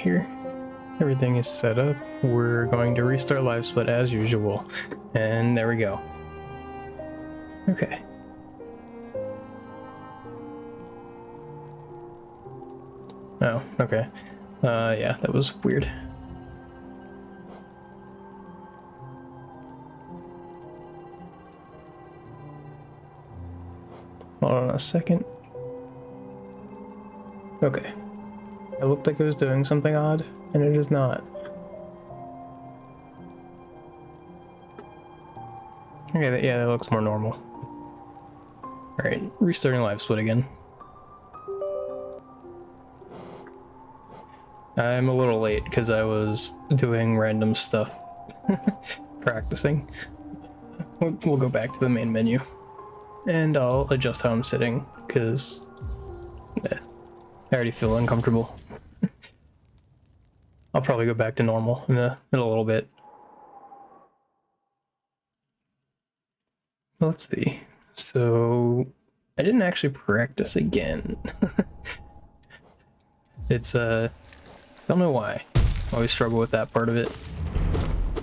here. Everything is set up. We're going to restart live split as usual. And there we go. Okay. Oh, okay. Yeah, that was weird. Hold on a second. Okay. It looked like it was doing something odd, and it is not. Okay, yeah, that looks more normal. Alright, restarting live split again. I'm a little late because I was doing random stuff. Practicing. We'll go back to the main menu. And I'll adjust how I'm sitting, because I already feel uncomfortable. I'll probably go back to normal in a little bit. Let's see. So I didn't actually practice again. It's don't know why. I always struggle with that part of it.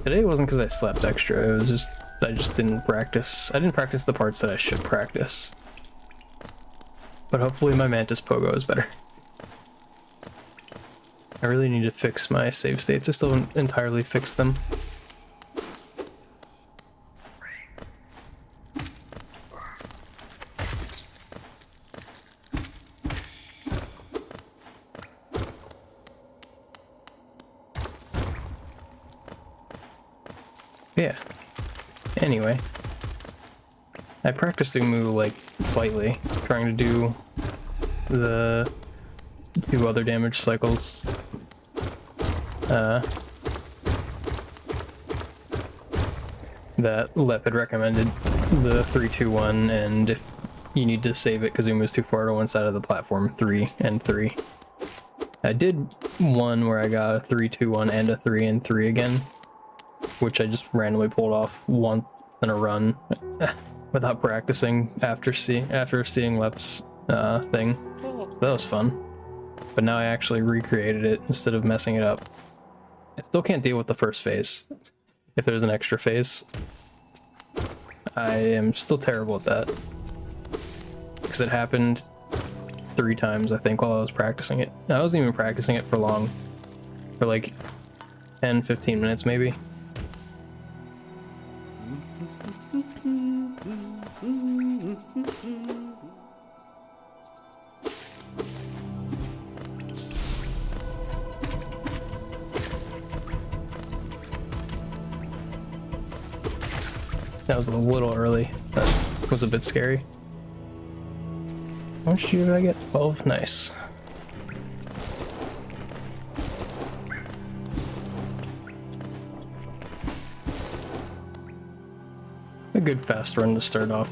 Today it wasn't because I slept extra, it was just I just didn't practice. I didn't practice the parts that I should practice. But hopefully my Mantis Pogo is better. I really need to fix my save states. I still haven't entirely fixed them. Yeah. Anyway. I practiced Umu like slightly, trying to do the 2 other damage cycles. That Lep had recommended, the 3-2-1, and if you need to save it because Umu's too far to one side of the platform, 3 and 3. I did one where I got a 3-2-1 and a 3 and 3 again, which I just randomly pulled off once in a run without practicing after seeing Lep's thing. So that was fun. But now I actually recreated it instead of messing it up. I still can't deal with the first phase. If there's an extra phase, I am still terrible at that. Because it happened 3 times, I think, while I was practicing it. I wasn't even practicing it for long. For like 10-15 minutes maybe. That was a little early. That was a bit scary. How much did I get? 12? Nice. A good fast run to start off.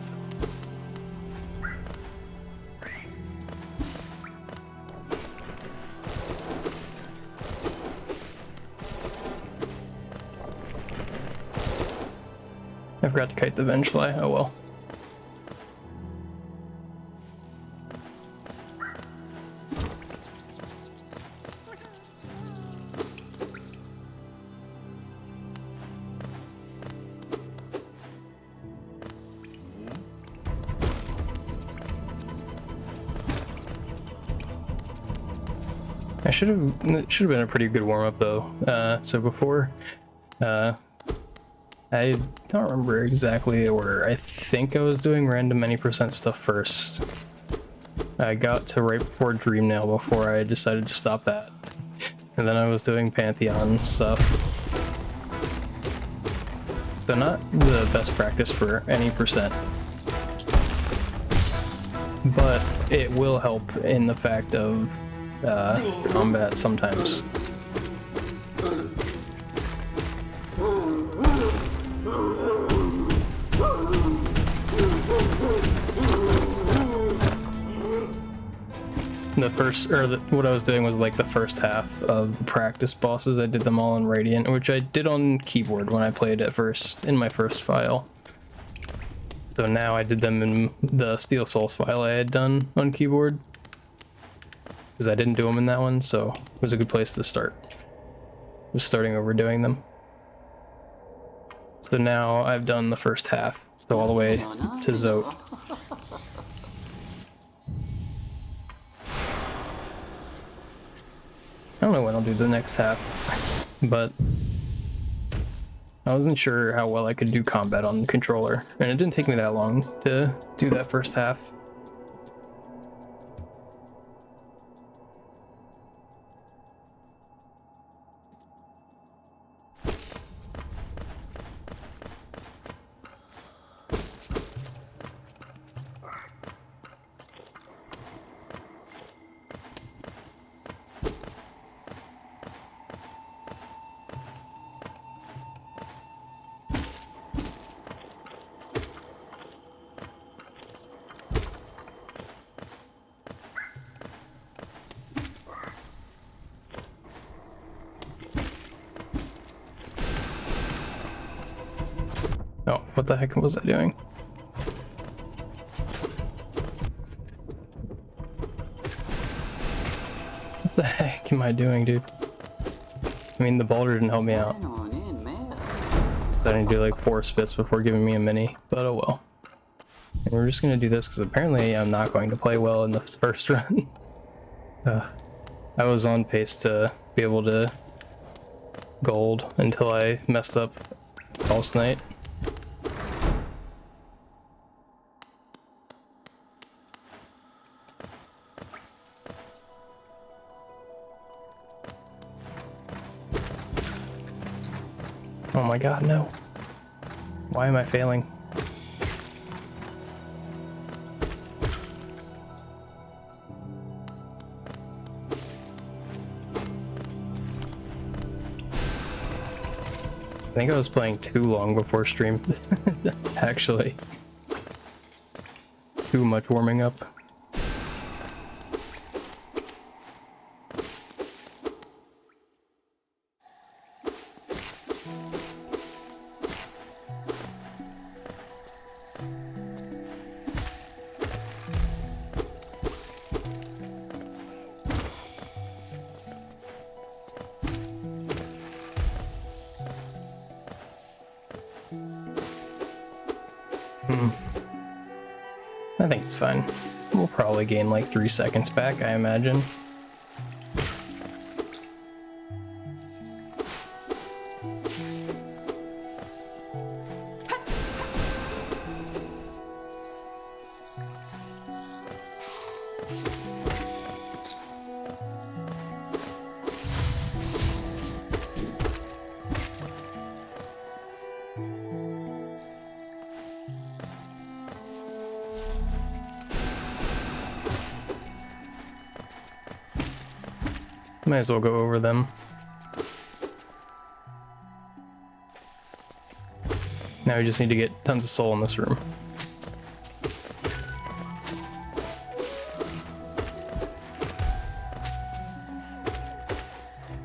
I forgot to kite the Vengefly, oh well. It should have been a pretty good warm-up though. So before, I don't remember exactly the order. I think I was doing random many percent stuff first. I got to right before Dreamnail before I decided to stop that. And then I was doing Pantheon stuff. So not the best practice for any percent. But it will help in the fact of combat sometimes. What I was doing was like the first half of the practice bosses. I did them all in Radiant, which I did on keyboard when I played at first, in my first file. So now I did them in the Steel Souls file I had done on keyboard. because I didn't do them in that one, so it was a good place to start. Just starting over doing them. So now I've done the first half, so all the way to Zote. I don't know when I'll do the next half, but I wasn't sure how well I could do combat on the controller, and it didn't take me that long to do that first half. Oh, what the heck was I doing? What the heck am I doing, dude? I mean, the boulder didn't help me out. I didn't do like 4 spits before giving me a mini, but oh well. And we're just gonna do this because apparently I'm not going to play well in the first run. I was on pace to be able to gold until I messed up False Night. Oh my god, no. Why am I failing? I think I was playing too long before stream, actually. Too much warming up. I think it's fine. We'll probably gain like 3 seconds back, I imagine. Might as well go over them. Now we just need to get tons of soul in this room.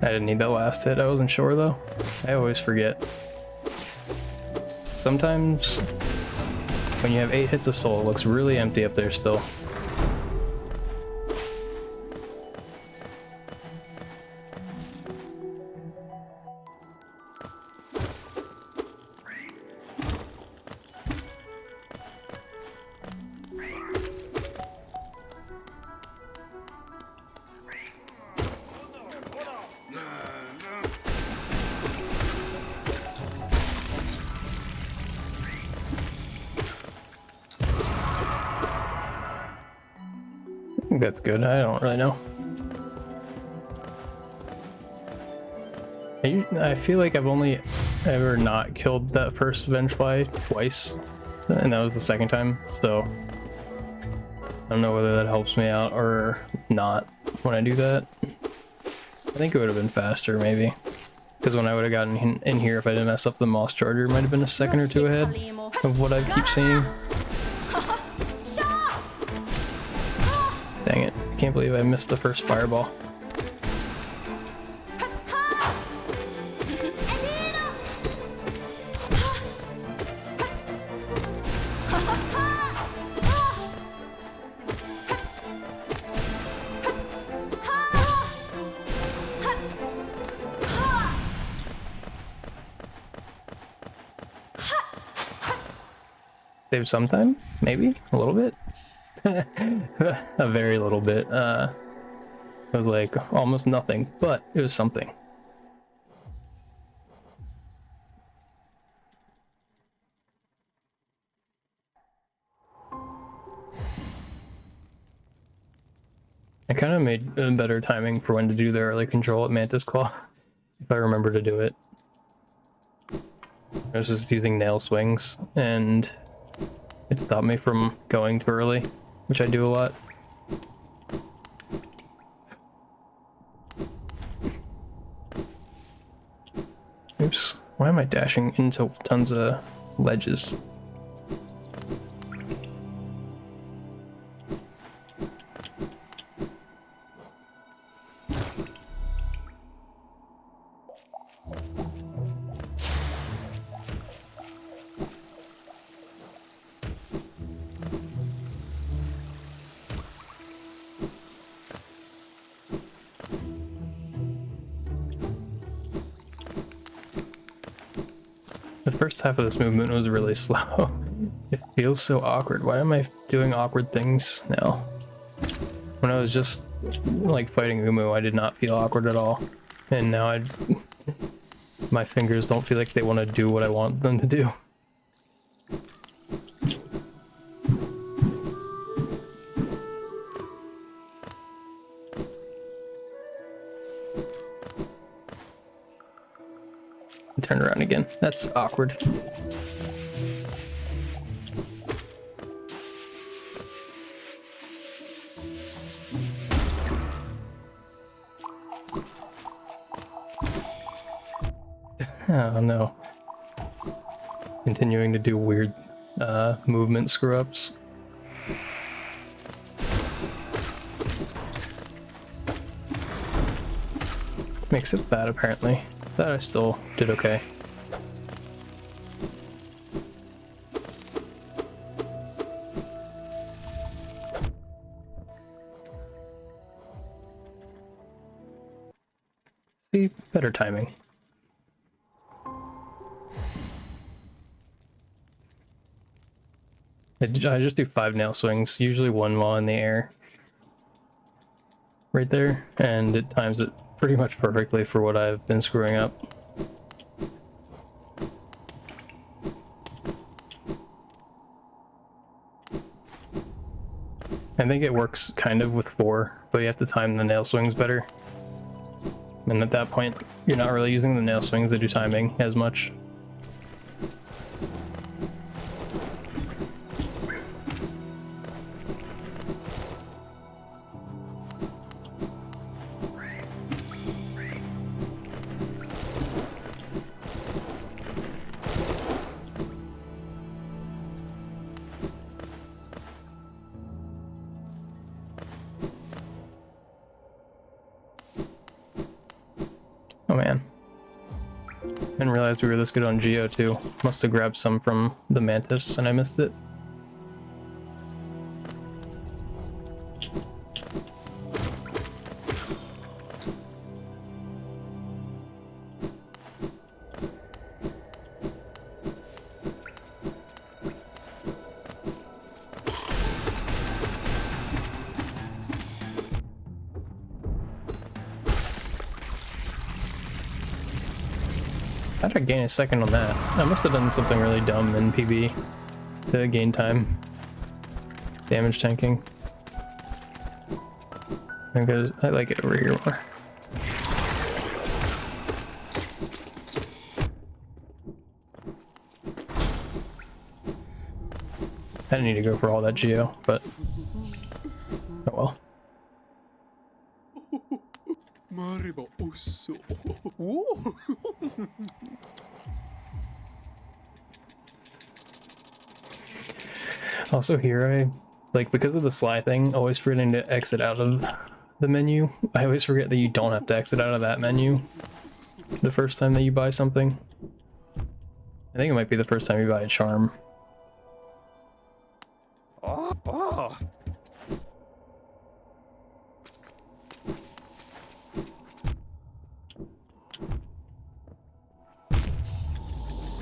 I didn't need that last hit, I wasn't sure though. I always forget. Sometimes when you have 8 hits of soul, it looks really empty up there still. I think that's good. I don't really know. I feel like I've only ever not killed that first Vengefly twice, and that was the second time, so I don't know whether that helps me out or not when I do that. I think it would have been faster, maybe. Because when I would have gotten in here, if I didn't mess up the Moss Charger, it might have been a second or two ahead of what I keep seeing. Dang it. I can't believe I missed the first fireball. Save some time? Maybe? A little bit? A very little bit. It was like almost nothing, but it was something. I kind of made better timing for when to do the early control at Mantis Claw, if I remember to do it. I was just using nail swings, and it stopped me from going too early, which I do a lot. Oops, why am I dashing into tons of ledges? The first half of this movement was really slow. It feels so awkward. Why am I doing awkward things now? When I was just like fighting Umu, I did not feel awkward at all. And now my fingers don't feel like they want to do what I want them to do. Turn around again. That's awkward. Oh no. Continuing to do weird movement screw-ups. Makes it bad apparently. That I still did okay. See, better timing. I just do 5 nail swings, usually one while in the air. Right there, and it times it pretty much perfectly for what I've been screwing up. I think it works kind of with 4, but you have to time the nail swings better. And at that point, you're not really using the nail swings to do timing as much. Oh man. Didn't realize we were this good on Geo too. Must have grabbed some from the Mantis and I missed it. How did I gain a second on that? I must have done something really dumb in PB to gain time. Damage tanking. Because I like it over here more. I didn't need to go for all that Geo, but oh well. Also here, because of the sly thing, always forgetting to exit out of the menu. I always forget that you don't have to exit out of that menu the first time that you buy something. I think it might be the first time you buy a charm.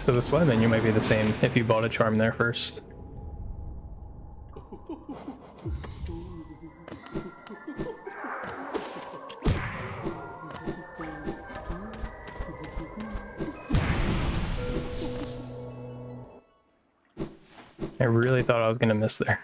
So the slide menu might be the same if you bought a charm there first. I really thought I was gonna miss there.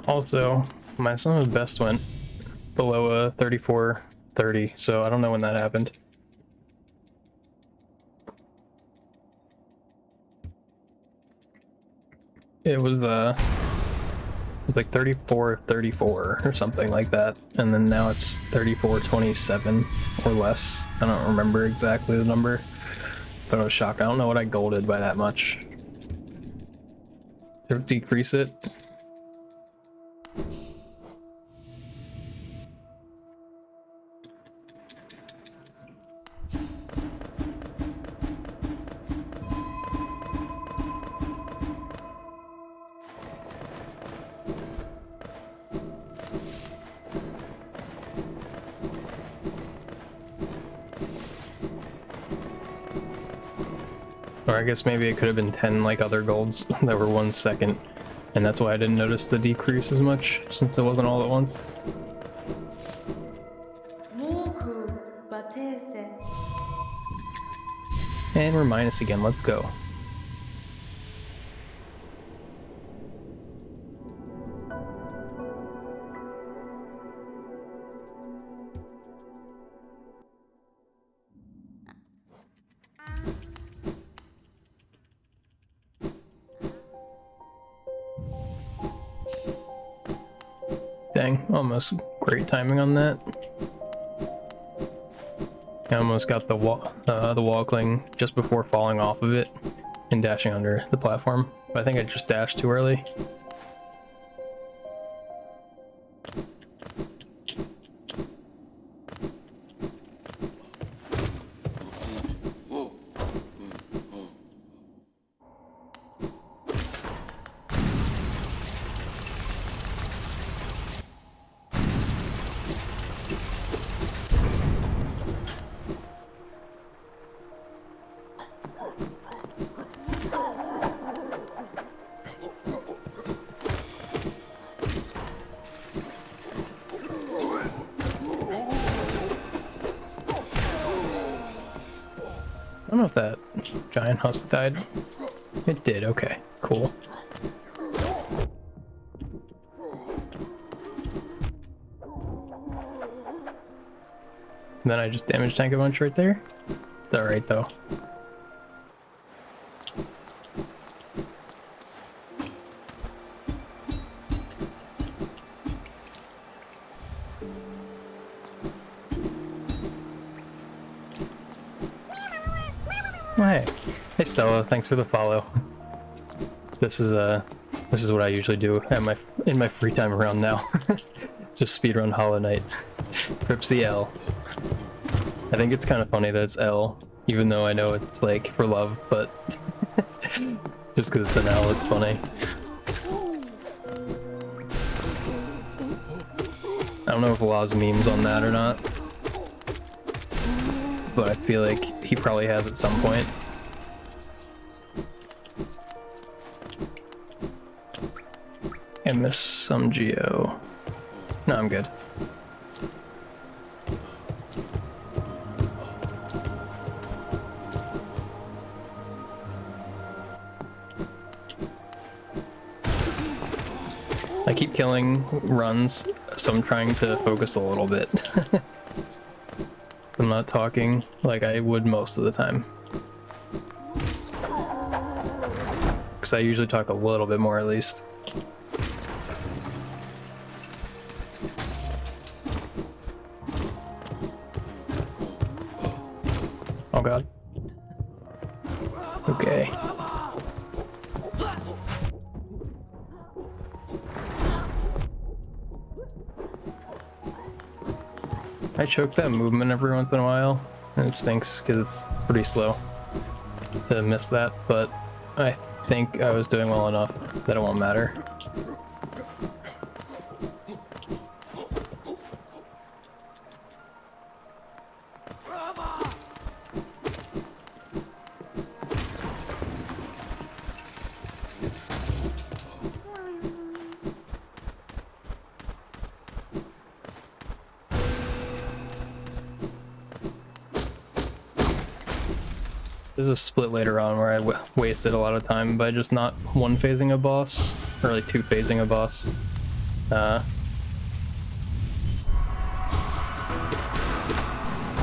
Also, my son of best went below a 3430, so I don't know when that happened. It was like 3434 or something like that, and then now it's 3427 or less. I don't remember exactly the number, but I was shocked. I don't know what I golded by that much. Did it decrease it? Or I guess maybe it could have been 10 like other golds that were 1 second, and that's why I didn't notice the decrease as much, since it wasn't all at once. And we're minus again, let's go. Dang, almost great timing on that. I almost got the wall cling just before falling off of it and dashing under the platform, but I think I just dashed too early. I don't know if that giant husk died. It did, okay, cool. And then I just damage tank a bunch right there. It's alright though. Oh, hey Stella, thanks for the follow. This is what I usually do at in my free time around now. Just speedrun Hollow Knight. Pripsy L. I think it's kind of funny that it's L, even though I know it's like for love, but just because it's an L, it's funny. I don't know if Law's memes on that or not, but I feel like he probably has at some point. I miss some Geo. No, I'm good. I keep killing runs, so I'm trying to focus a little bit. I'm not talking like I would most of the time. Because I usually talk a little bit more at least. Oh god. Okay. I choke that movement every once in a while, and it stinks because it's pretty slow to miss that, but I think I was doing well enough that it won't matter. There's a split later on where I wasted a lot of time by just not one phasing a boss, or like two phasing a boss.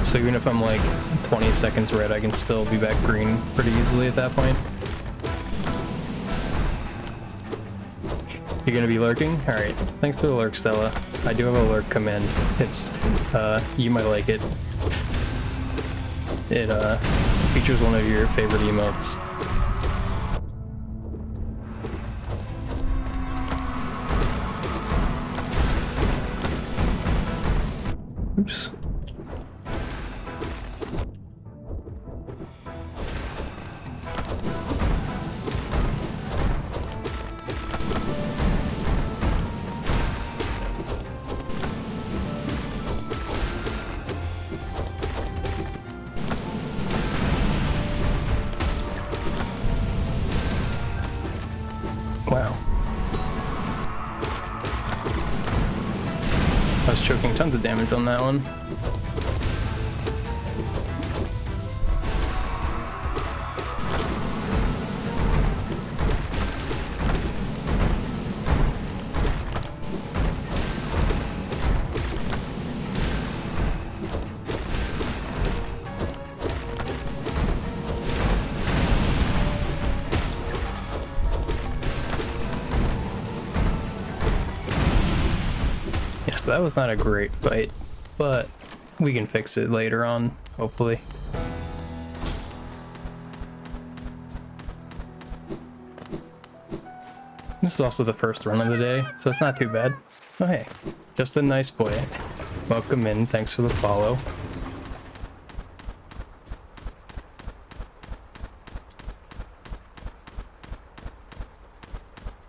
So even if I'm like 20 seconds red, I can still be back green pretty easily at that point. You're gonna be lurking? Alright, thanks for the lurk, Stella. I do have a lurk command. It's, you might like it. It, features one of your favorite emotes. Oops. Wow. I was choking tons of damage on that one. Yes, that was not a great fight, but we can fix it later on, hopefully. This is also the first run of the day, so it's not too bad. Oh hey, just a nice boy. Welcome in, thanks for the follow.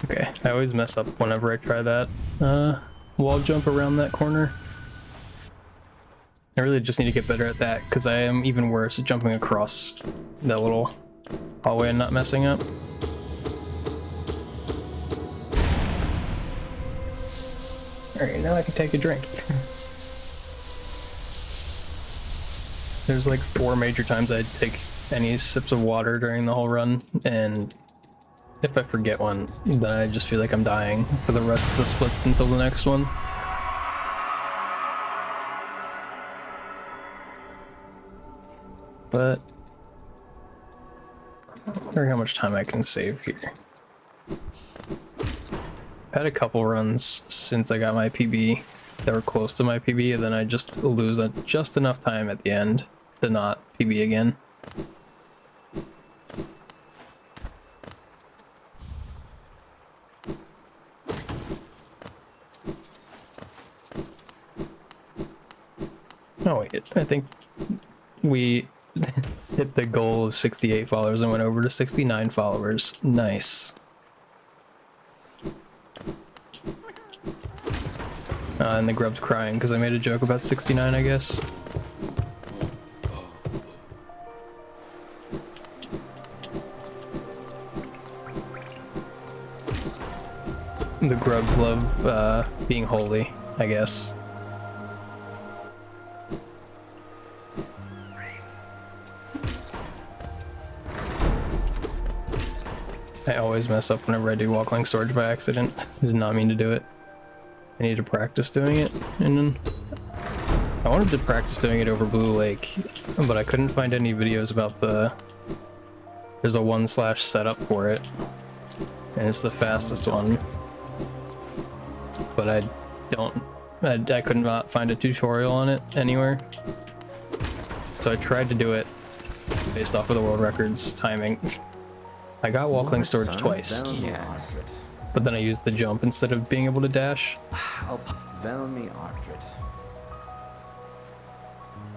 Okay, I always mess up whenever I try that wall jump around that corner. I really just need to get better at that, because I am even worse at jumping across that little hallway and not messing up. Alright, now I can take a drink. There's like 4 major times I'd take any sips of water during the whole run, and if I forget one, then I just feel like I'm dying for the rest of the splits until the next one. But I wonder how much time I can save here. I've had a couple runs since I got my PB that were close to my PB, and then I just lose just enough time at the end to not PB again. Oh wait, I think we hit the goal of 68 followers and went over to 69 followers. Nice. And the grub's crying because I made a joke about 69, I guess. The grubs love being holy, I guess. I always mess up whenever I do walk-link storage by accident. I did not mean to do it. I need to practice doing it, and then I wanted to practice doing it over Blue Lake, but I couldn't find any videos about there's a 1/ setup for it, and it's the fastest one, but I could not find a tutorial on it anywhere, so I tried to do it based off of the world records timing. I got walk-link storage twice. Yeah. But then I used the jump instead of being able to dash. Velmi Ardred.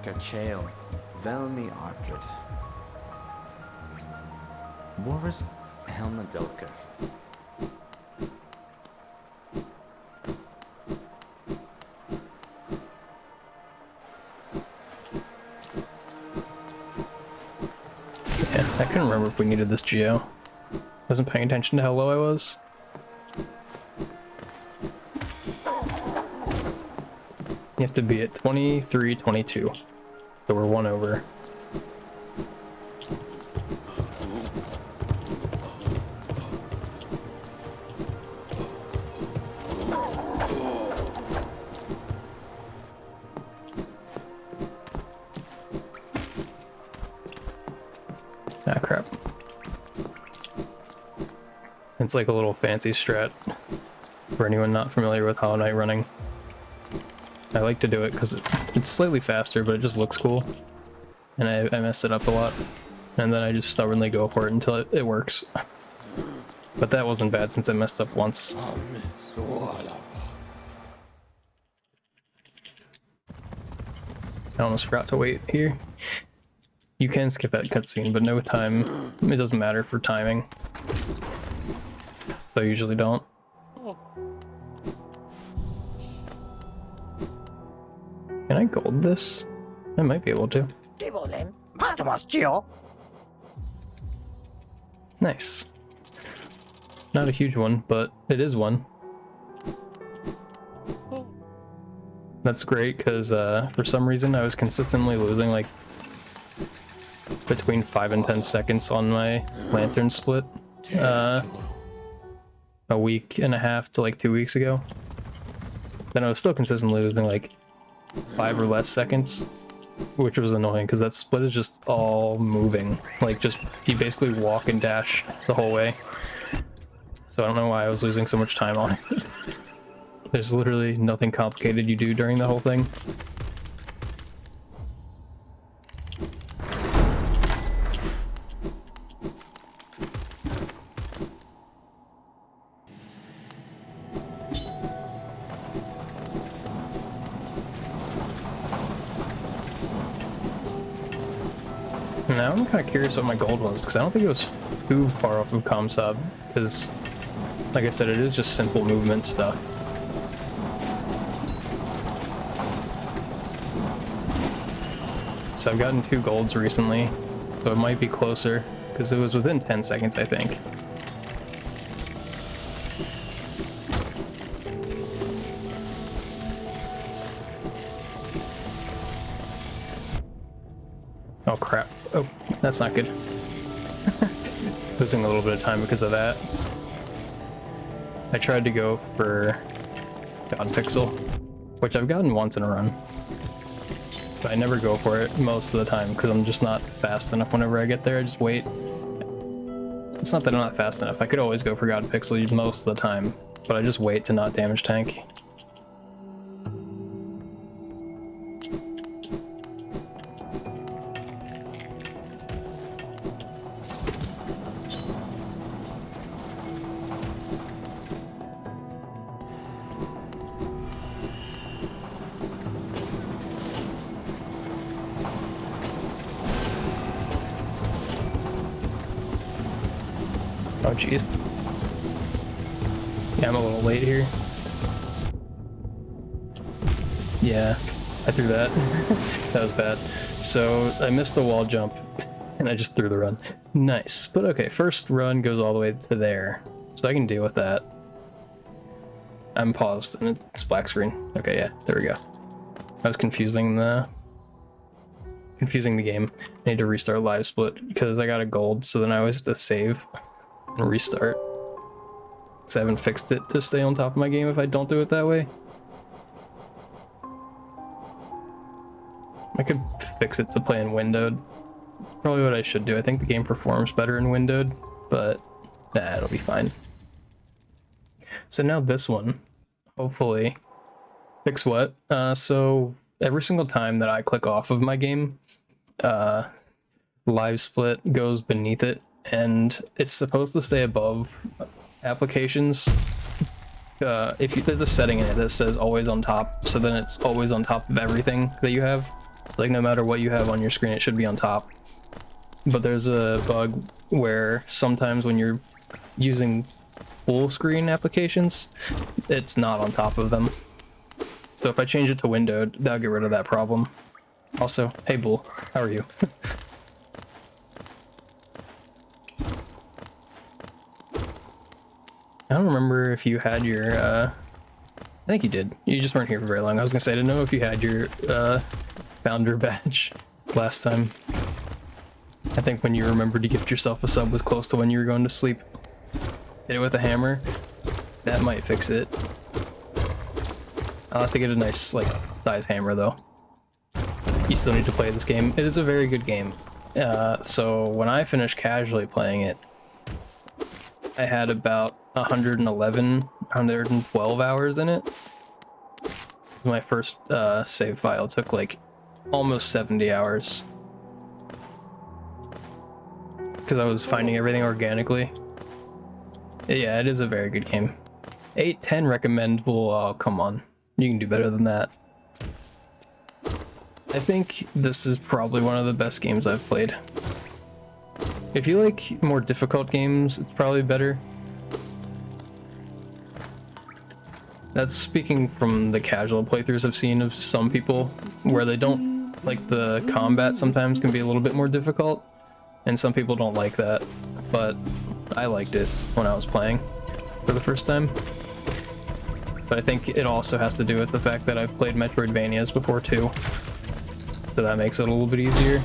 Kachael. Velmi Ardred. Boris Helma Dilker. Yeah, I couldn't remember if we needed this geo. Wasn't paying attention to how low I was. You have to be at 23, 22. So we're one over. Ah, crap. It's like a little fancy strat for anyone not familiar with Hollow Knight running. I like to do it because it's slightly faster, but it just looks cool. And I messed it up a lot. And then I just stubbornly go for it until it works. But that wasn't bad since I messed up once. I almost forgot to wait here. You can skip that cutscene, but no time. It doesn't matter for timing. So I usually don't. Can I gold this? I might be able to. Nice. Not a huge one, but it is one. That's great, because for some reason I was consistently losing like between 5 and 10 seconds on my lantern split a week and a half to like 2 weeks ago. Then I was still consistently losing like 5 or less seconds, which was annoying because that split is just all moving. Like, just you basically walk and dash the whole way. So I don't know why I was losing so much time on it. There's literally nothing complicated you do during the whole thing. Now I'm kind of curious what my gold was, because I don't think it was too far off of Comsub, because, like I said, it is just simple movement stuff. So I've gotten 2 golds recently, so it might be closer, because it was within 10 seconds, I think. Oh crap. Oh, that's not good. Losing a little bit of time because of that. I tried to go for God Pixel, which I've gotten once in a run. But I never go for it most of the time because I'm just not fast enough whenever I get there. I just wait. It's not that I'm not fast enough. I could always go for God Pixel most of the time, but I just wait to not damage tank. Oh jeez. Yeah, I'm a little late here. Yeah, I threw that. That was bad. So I missed the wall jump and I just threw the run. Nice. But okay, first run goes all the way to there. So I can deal with that. I'm paused and it's black screen. Okay, yeah, there we go. I was confusing the game. I need to restart live split because I got a gold, so then I always have to save and restart. Because I haven't fixed it to stay on top of my game if I don't do it that way. I could fix it to play in windowed. Probably what I should do. I think the game performs better in windowed, but nah, it'll be fine. So now this one, hopefully, fix what? So every single time that I click off of my game, live split goes beneath it, and it's supposed to stay above applications. If there's a setting in it that says always on top, so then it's always on top of everything that you have. Like no matter what you have on your screen, it should be on top. But there's a bug where sometimes when you're using full screen applications, it's not on top of them. So if I change it to windowed, that'll get rid of that problem. Also, hey Bull, how are you? I don't remember if you had your, I think you did. You just weren't here for very long. I was gonna say, I didn't know if you had your, founder badge last time. I think when you remembered to gift yourself a sub was close to when you were going to sleep. Hit it with a hammer. That might fix it. I'll have to get a nice, like, size hammer, though. You still need to play this game. It is a very good game. So when I finished casually playing it, I had about 111, 112 hours in it. My first save file took like almost 70 hours. Because I was finding everything organically. Yeah, it is a very good game. 8/10 recommendable. Oh, come on. You can do better than that. I think this is probably one of the best games I've played. If you like more difficult games, it's probably better. That's speaking from the casual playthroughs I've seen of some people, where they don't like the combat sometimes can be a little bit more difficult, and some people don't like that, but I liked it when I was playing for the first time. But I think it also has to do with the fact that I've played Metroidvanias before too, so that makes it a little bit easier.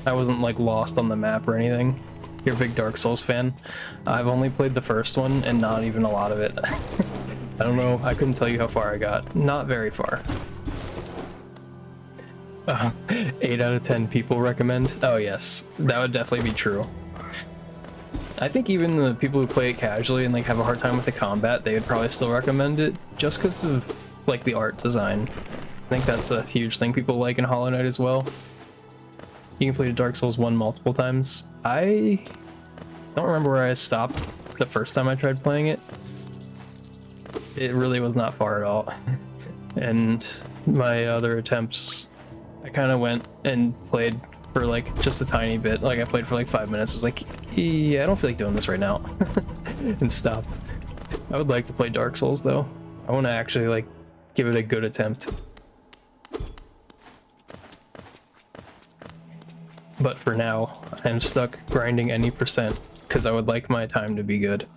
I wasn't like lost on the map or anything. You're a big Dark Souls fan. I've only played the first one and not even a lot of it. I don't know, I couldn't tell you how far I got. Not very far. 8 out of 10 people recommend? Oh yes, that would definitely be true. I think even the people who play it casually and like have a hard time with the combat, they would probably still recommend it just because of like the art design. I think that's a huge thing people like in Hollow Knight as well. You can play Dark Souls 1 multiple times. I don't remember where I stopped the first time I tried playing it. It really was not far at all. And my other attempts, I kind of went and played for like just a tiny bit. Like I played for like 5 minutes, was like, yeah, I don't feel like doing this right now. And stopped. I would like to play Dark Souls though. I want to actually like give it a good attempt. But for now, I'm stuck grinding any percent because I would like my time to be good.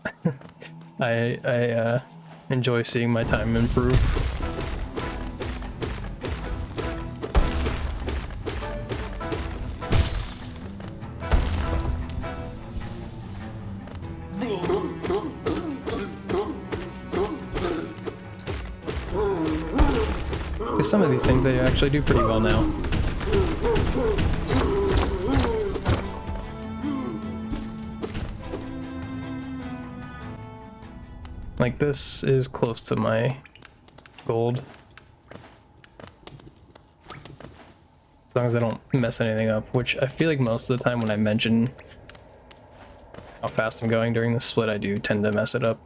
I enjoy seeing my time improve. Because some of these things they actually do pretty well now. Like this is close to my gold. As long as I don't mess anything up, which I feel like most of the time when I mention how fast I'm going during the split, I do tend to mess it up.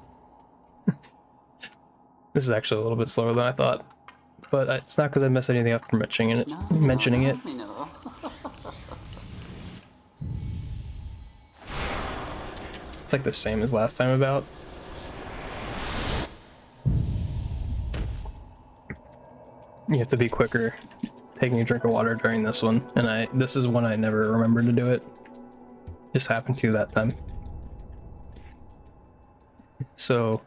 This is actually a little bit slower than I thought, but it's not because I mess anything up from mentioning it. It's like the same as last time about. You have to be quicker taking a drink of water during this one, and this is one I never remembered to do it. Just happened to that time. So,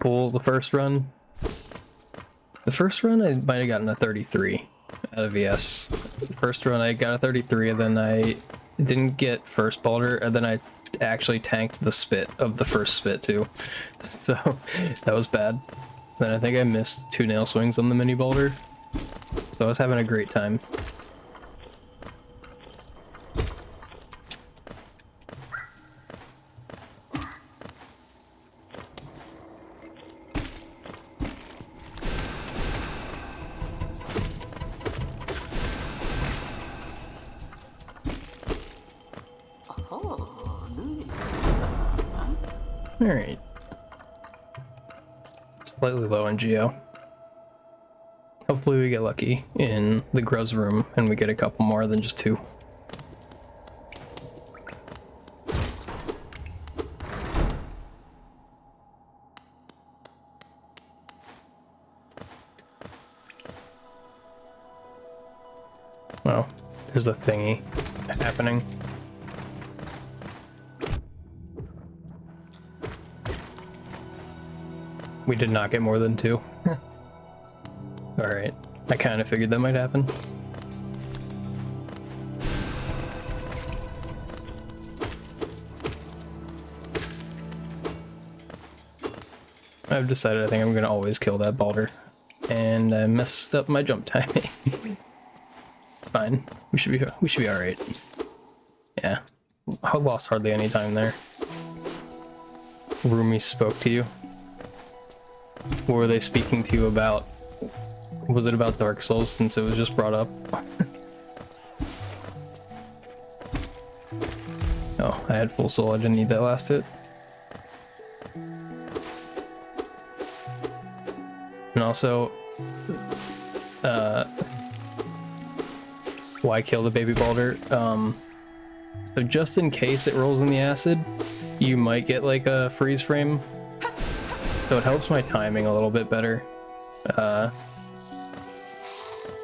pull the first run. The first run I might have gotten a 33 out of VS. The first run I got a 33, and then I didn't get first boulder, and then I actually tanked the spit of the first spit too. So that was bad. Then I think I missed 2 nail swings on the mini boulder. So I was having a great time. Alright. Slightly low on Geo. Hopefully we get lucky in the Gruz room and we get a couple more than just 2. There's a thingy happening. We did not get more than 2. Alright, I kind of figured that might happen. I've decided I think I'm gonna always kill that boulder. And I messed up my jump timing. It's fine. We should be alright. Yeah. I lost hardly any time there. Rumi spoke to you. What were they speaking to you about? Was it about Dark Souls since it was just brought up? Oh, I had full soul. I didn't need that last hit. And also, why kill the baby boulder? So just in case it rolls in the acid, you might get like a freeze frame. So it helps my timing a little bit better. Because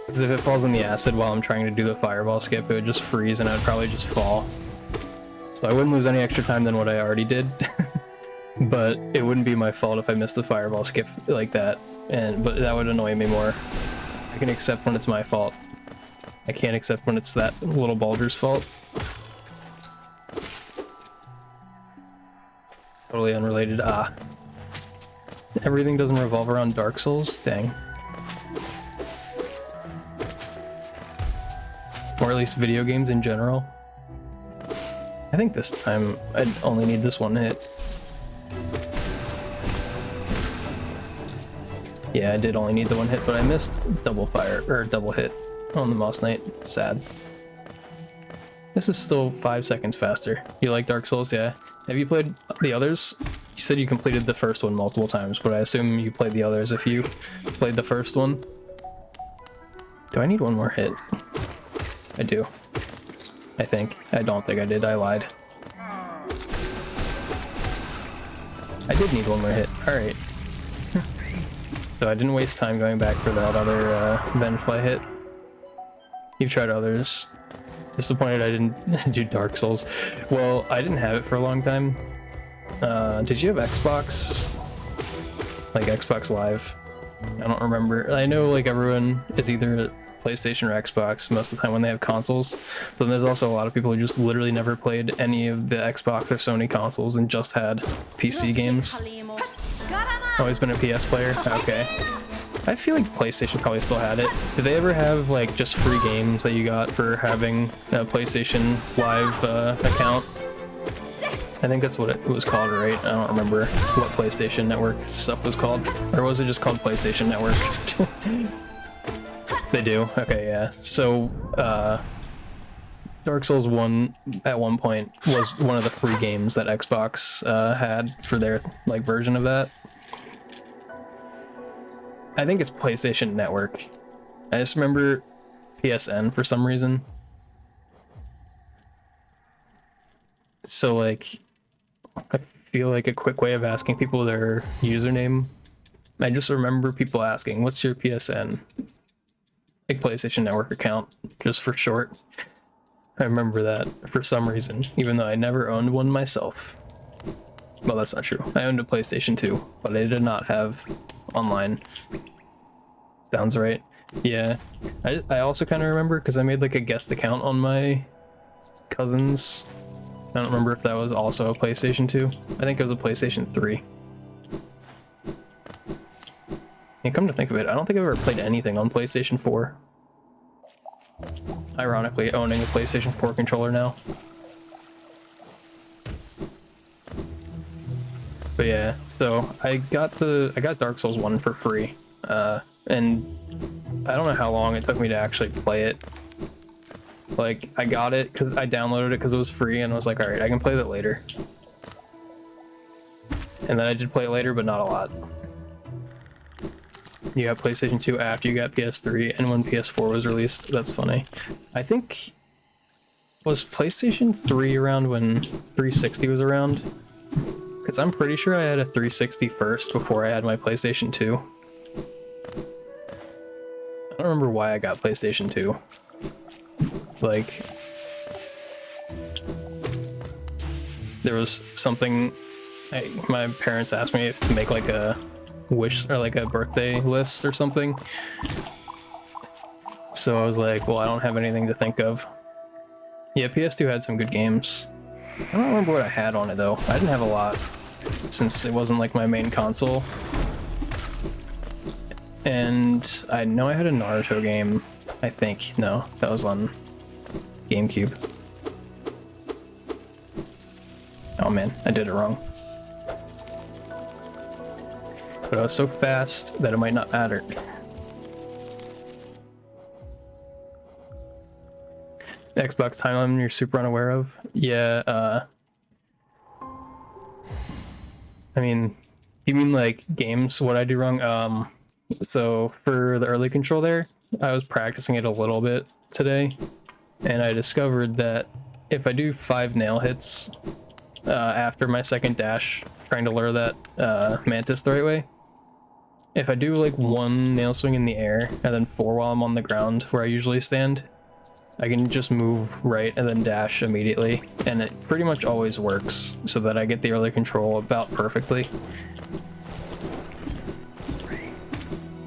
if it falls in the acid while I'm trying to do the fireball skip, it would just freeze and I'd probably just fall. So I wouldn't lose any extra time than what I already did. But it wouldn't be my fault if I missed the fireball skip like that. But that would annoy me more. I can accept when it's my fault. I can't accept when it's that little boulder's fault. Totally unrelated. Ah. Everything doesn't revolve around Dark Souls? Dang. Or at least video games in general. I think this time I'd only need this one hit. Yeah, I did only need the one hit, but I missed double fire, or double hit on the Moss Knight. Sad. This is still 5 seconds faster. You like Dark Souls? Yeah. Have you played the others? You said you completed the first one multiple times, but I assume you played the others if you played the first one. Do I need one more hit? I do. I think. I don't think I did. I lied. I did need one more hit. Alright. So I didn't waste time going back for that other Vengefly hit. You've tried others. Disappointed I didn't do Dark Souls. Well, I didn't have it for a long time. Did you have Xbox? Like Xbox Live? I don't remember. I know like everyone is either PlayStation or Xbox most of the time when they have consoles. But there's also a lot of people who just literally never played any of the Xbox or Sony consoles and just had PC games. Always been a PS player? Okay. I feel like PlayStation probably still had it. Did they ever have like just free games that you got for having a PlayStation Live account? I think that's what it was called, right? I don't remember what PlayStation Network stuff was called. Or was it just called PlayStation Network? They do? Okay, yeah. So, Dark Souls 1 at one point was one of the free games that Xbox had for their like version of that. I think it's PlayStation Network. I just remember PSN for some reason. So like, I feel like a quick way of asking people their username. I just remember people asking, what's your PSN? Like PlayStation Network account, just for short. I remember that for some reason, even though I never owned one myself. Well, that's not true. I owned a PlayStation 2, but I did not have online. Sounds right. Yeah. I also kind of remember because I made like a guest account on my cousin's. I don't remember if that was also a PlayStation 2. I think it was a PlayStation 3. And come to think of it, I don't think I've ever played anything on PlayStation 4. Ironically, owning a PlayStation 4 controller now. But yeah, so I got Dark Souls 1 for free. And I don't know how long it took me to actually play it. Like, I got it because I downloaded it because it was free and I was like, alright, I can play that later. And then I did play it later, but not a lot. You got PlayStation 2 after you got PS3 and when PS4 was released. That's funny. I think... Was PlayStation 3 around when 360 was around? Because I'm pretty sure I had a 360 first before I had my PlayStation 2. I don't remember why I got PlayStation 2. like there was something my parents asked me to make like a wish or like a birthday list or something. So I was like, well, I don't have anything to think of. Yeah, PS2 had some good games. I don't remember what I had on it though. I didn't have a lot since it wasn't like my main console. And I know I had a Naruto game, I think. No, that was on GameCube. Oh man, I did it wrong. But I was so fast that it might not matter. The Xbox timeline you're super unaware of? Yeah, I mean, you mean like games, what I do wrong? So for the early control there, I was practicing it a little bit today, and I discovered that if I do 5 nail hits after my second dash, trying to lure that mantis the right way, if I do like 1 nail swing in the air and then 4 while I'm on the ground where I usually stand, I can just move right and then dash immediately, and it pretty much always works so that I get the early control about perfectly.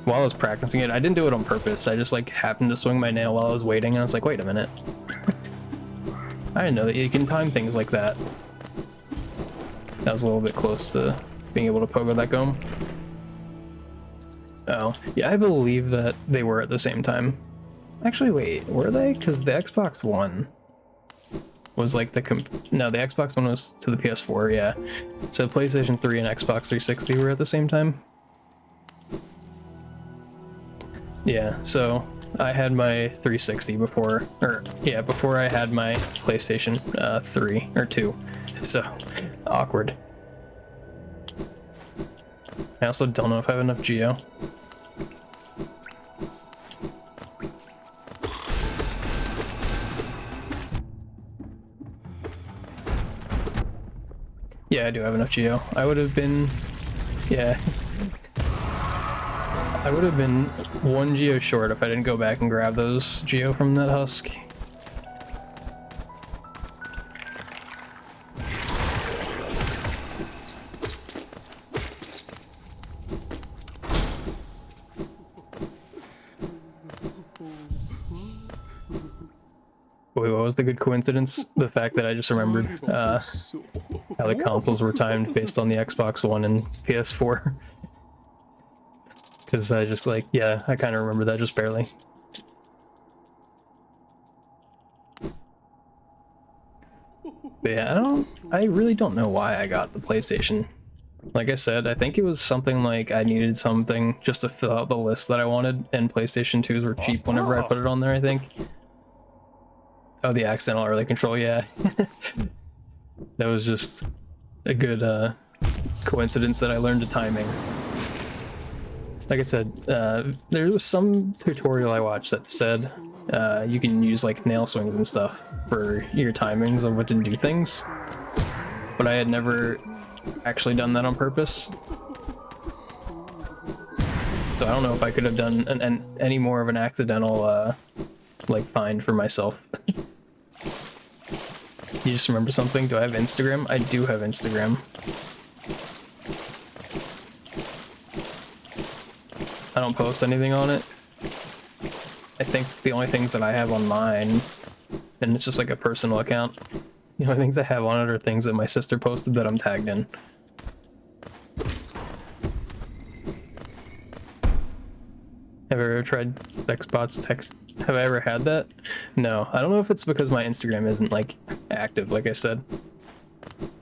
While I was practicing it, I didn't do it on purpose. I just like happened to swing my nail while I was waiting, and I was like, wait a minute. I didn't know that you can time things like that. That was a little bit close to being able to pogo that gome. Oh, yeah, I believe that they were at the same time. Actually, wait, were they? Because the Xbox One was like no, the Xbox One was to the PS4, yeah. So PlayStation 3 and Xbox 360 were at the same time. Yeah, so I had my 360 before, before I had my PlayStation 3 or 2. So awkward. I also don't know if I have enough Geo. Yeah, I do have enough Geo. I would have been, yeah. I would have been 1 Geo short if I didn't go back and grab those Geo from that husk. Wait, what was the good coincidence? The fact that I just remembered how the consoles were timed based on the Xbox One and PS4. Because I just like, yeah, I kind of remember that just barely. But yeah, I really don't know why I got the PlayStation. Like I said, I think it was something like I needed something just to fill out the list that I wanted, and PlayStation 2s were cheap whenever I put it on there, I think. Oh, the accidental early control, yeah. That was just a good coincidence that I learned the timing. Like I said, there was some tutorial I watched that said you can use like nail swings and stuff for your timings of what to do things, but I had never actually done that on purpose. So I don't know if I could have done any more of an accidental like find for myself. You just remember something? Do I have Instagram? I do have Instagram. I don't post anything on it. I think the only things that I have on mine, and it's just like a personal account, the only things I have on it are things that my sister posted that I'm tagged in. Have I ever tried Xbox text? Have I ever had that? No. I don't know if it's because my Instagram isn't like active, like I said.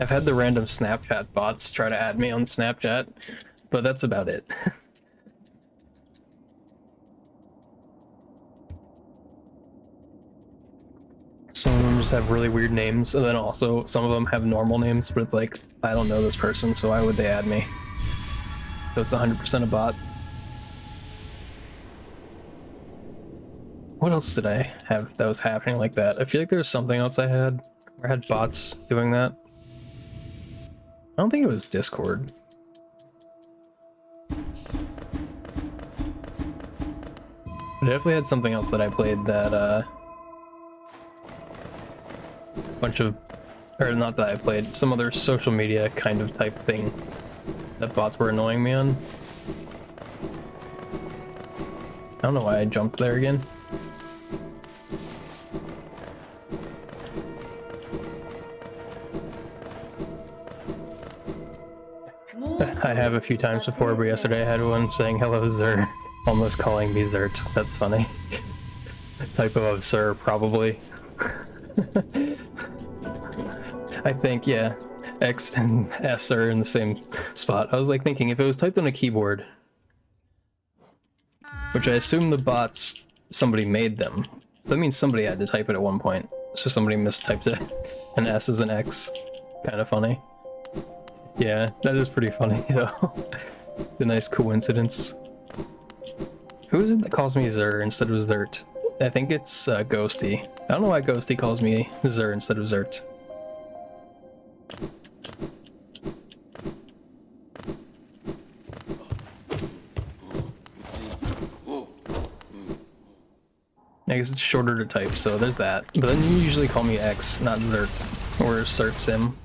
I've had the random Snapchat bots try to add me on Snapchat, but that's about it. Some of them just have really weird names, and then also some of them have normal names, but it's like, I don't know this person, so why would they add me? So it's 100% a bot. What else did I have that was happening like that? I feel like there was something else I had where I had bots doing that. I don't think it was Discord. I definitely had something else that I played that bunch of, or not that I played, some other social media kind of type thing that bots were annoying me on. I don't know why I jumped there again. I have a few times before, but yesterday I had one saying hello Zer, almost calling me Zert. That's funny. Typo of Sir, probably. I think, yeah. X and S are in the same spot. I was like thinking if it was typed on a keyboard, which I assume the bots, somebody made them. That means somebody had to type it at one point. So somebody mistyped it. An S is an X. Kind of funny. Yeah, that is pretty funny though. The nice coincidence. Who is it that calls me Zer instead of Zert? I think it's Ghosty. I don't know why Ghosty calls me Zer instead of Zert. I guess it's shorter to type, so there's that. But then you usually call me X, not Zert. Or Zert Sim.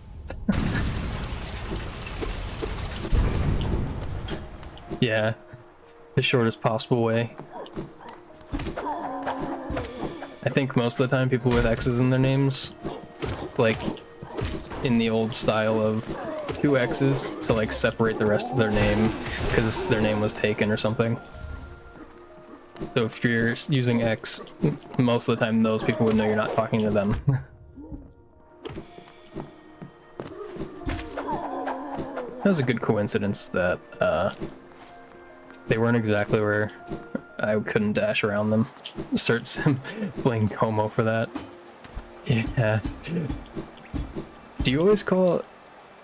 Yeah, the shortest possible way. I think most of the time people with X's in their names, like in the old style of 2 X's to like separate the rest of their name because their name was taken or something. So if you're using X, most of the time those people would know you're not talking to them. That was a good coincidence that they weren't exactly where I couldn't dash around them. Cert Sim playing Como for that. Yeah. Do you always call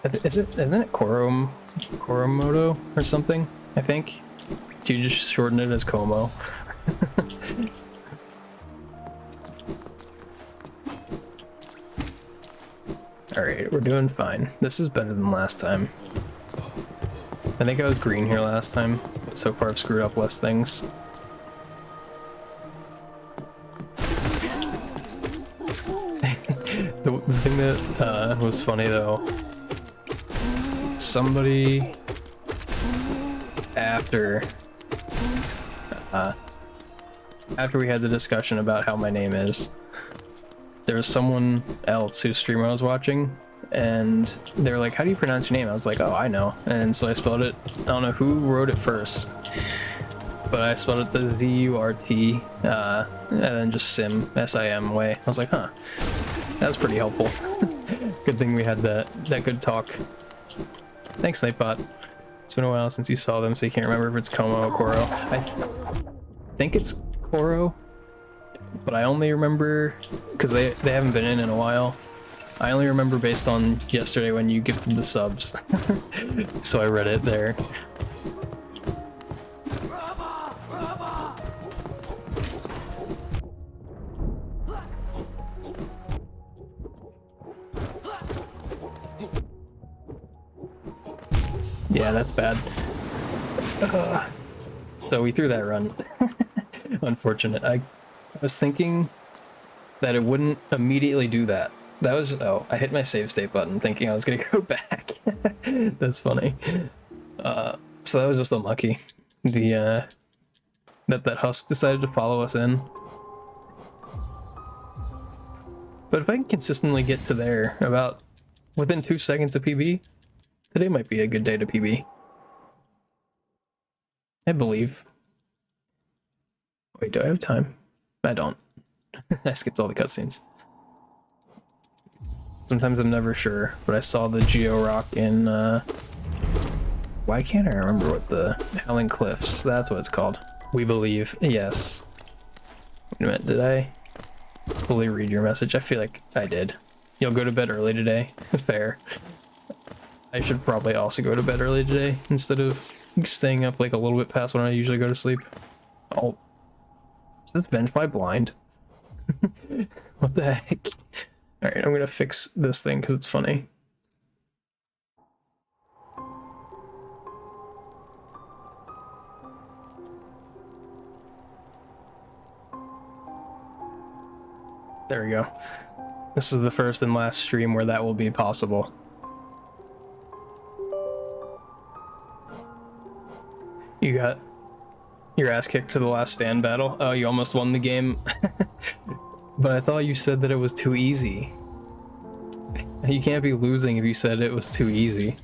it, isn't it Koromoto or something, I think? Do you just shorten it as Como? Alright, we're doing fine. This is better than last time. I think I was green here last time, but so far I've screwed up less things. The thing that was funny though, somebody after we had the discussion about how my name is, there was someone else whose stream I was watching, and they were like, how do you pronounce your name? I was like, oh, I know. And so I spelled it, I don't know who wrote it first, but I spelled it the Z-U-R-T, and then just Sim, S-I-M way. I was like, huh, that was pretty helpful. Good thing we had that good talk. Thanks, Nightbot. It's been a while since you saw them, so you can't remember if it's Como or Koro. I think it's Koro, but I only remember, because they haven't been in a while. I only remember based on yesterday when you gifted the subs. So I read it there. Yeah, that's bad. So we threw that run. Unfortunate. I was thinking that it wouldn't immediately do that. That was, oh, I hit my save state button thinking I was gonna go back. That's funny. So that was just unlucky. The that husk decided to follow us in. But if I can consistently get to there about within 2 seconds of PB, today might be a good day to PB. I believe. Wait, do I have time? I don't. I skipped all the cutscenes. Sometimes I'm never sure, but I saw the Geo Rock in, why can't I remember what the Howling Cliffs, that's what it's called. We believe, yes. Wait a minute, did I fully read your message? I feel like I did. You'll go to bed early today? Fair. I should probably also go to bed early today, instead of staying up like a little bit past when I usually go to sleep. Oh. Is this Venge by Blind? What the heck? Alright, I'm gonna fix this thing because it's funny. There we go. This is the first and last stream where that will be possible. You got your ass kicked to the last stand battle. Oh, you almost won the game. But I thought you said that it was too easy. You can't be losing if you said it was too easy.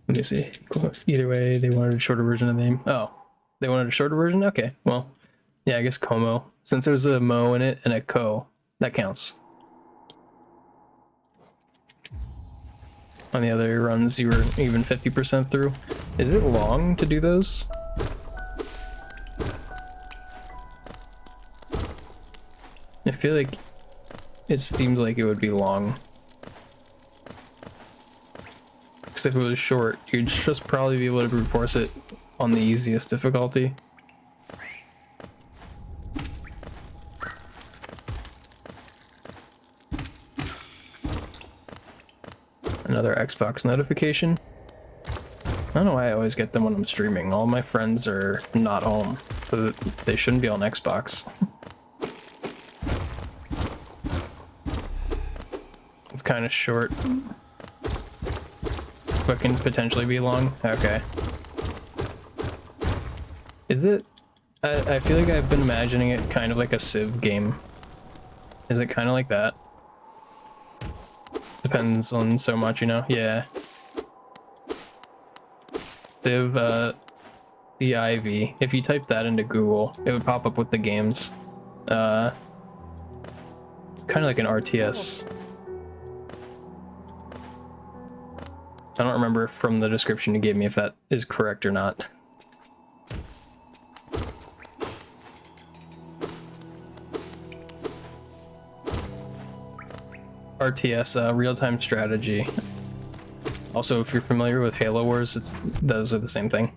Let me see. Cool. Either way, they wanted a shorter version of the name. Oh, they wanted a shorter version? Okay, well, yeah, I guess Como. Since there's a Mo in it and a Ko, that counts. On the other runs, you were even 50% through. Is it long to do those? I feel like it seems like it would be long. Because if it was short, you'd just probably be able to brute force it on the easiest difficulty. Another Xbox notification. I don't know why I always get them when I'm streaming. All my friends are not home, so they shouldn't be on Xbox. It's kind of short, but can potentially be long. Okay. Is it? I feel like I've been imagining it kind of like a Civ game. Is it kind of like that? Depends on so much, you know? Yeah. Civ, CIV. If you type that into Google, it would pop up with the games. It's kind of like an RTS. I don't remember from the description you gave me if that is correct or not. RTS, real-time strategy. Also, if you're familiar with Halo Wars, those are the same thing.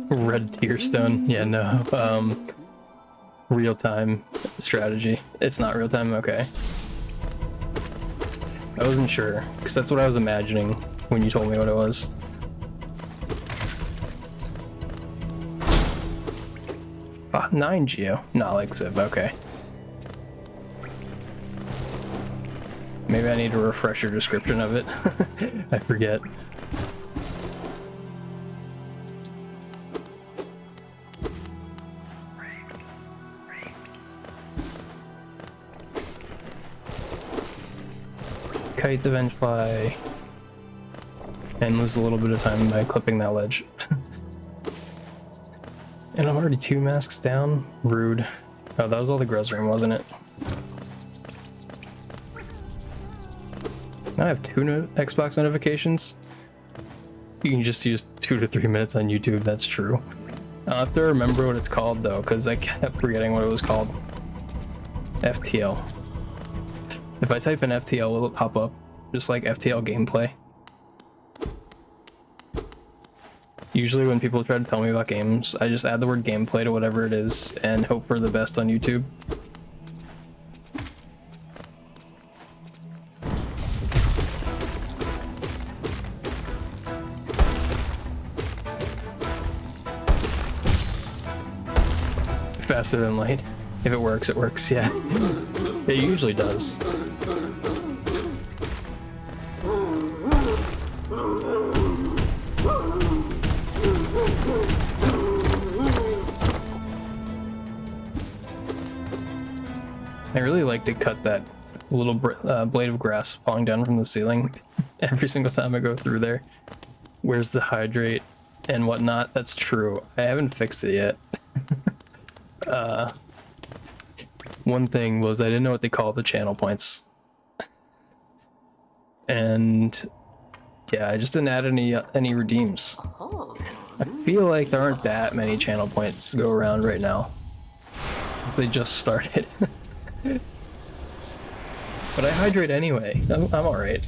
Red Tearstone. Yeah, no. Real-time strategy. It's not real-time? Okay. I wasn't sure, because that's what I was imagining when you told me what it was. Ah, 9 Geo. Not like Civ, okay. Maybe I need a refresher description of it. I forget. Kite the Vengefly. And lose a little bit of time by clipping that ledge. And I'm already 2 masks down? Rude. Oh, that was all the Grezrim, wasn't it? Now I have 2 Xbox notifications. You can just use 2 to 3 minutes on YouTube, that's true. I'll have to remember what it's called though, because I kept forgetting what it was called. FTL. If I type in FTL, will it pop up? Just like FTL gameplay. Usually when people try to tell me about games, I just add the word gameplay to whatever it is and hope for the best on YouTube. Faster than light. If it works, yeah. It usually does. I really like to cut that little blade of grass falling down from the ceiling every single time I go through there. Where's the hydrate and whatnot? That's true. I haven't fixed it yet. One thing was I didn't know what they call the channel points. And yeah, I just didn't add any redeems. I feel like there aren't that many channel points to go around right now. They just started. But I hydrate anyway. I'm alright.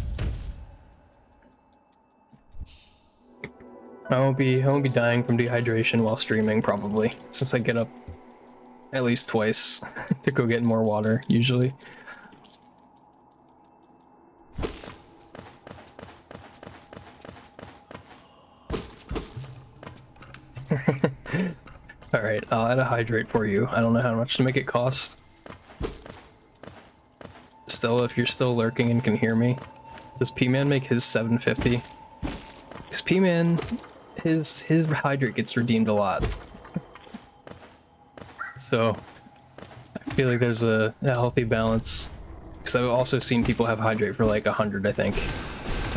I won't be dying from dehydration while streaming probably, since I get up at least twice to go get more water usually. Alright. Alright, I'll add a hydrate for you. I don't know how much to make it cost. Stella, if you're still lurking and can hear me, does P-Man make his 750? Because P-Man, his hydrate gets redeemed a lot. So, I feel like there's a healthy balance. Because I've also seen people have hydrate for like 100, I think.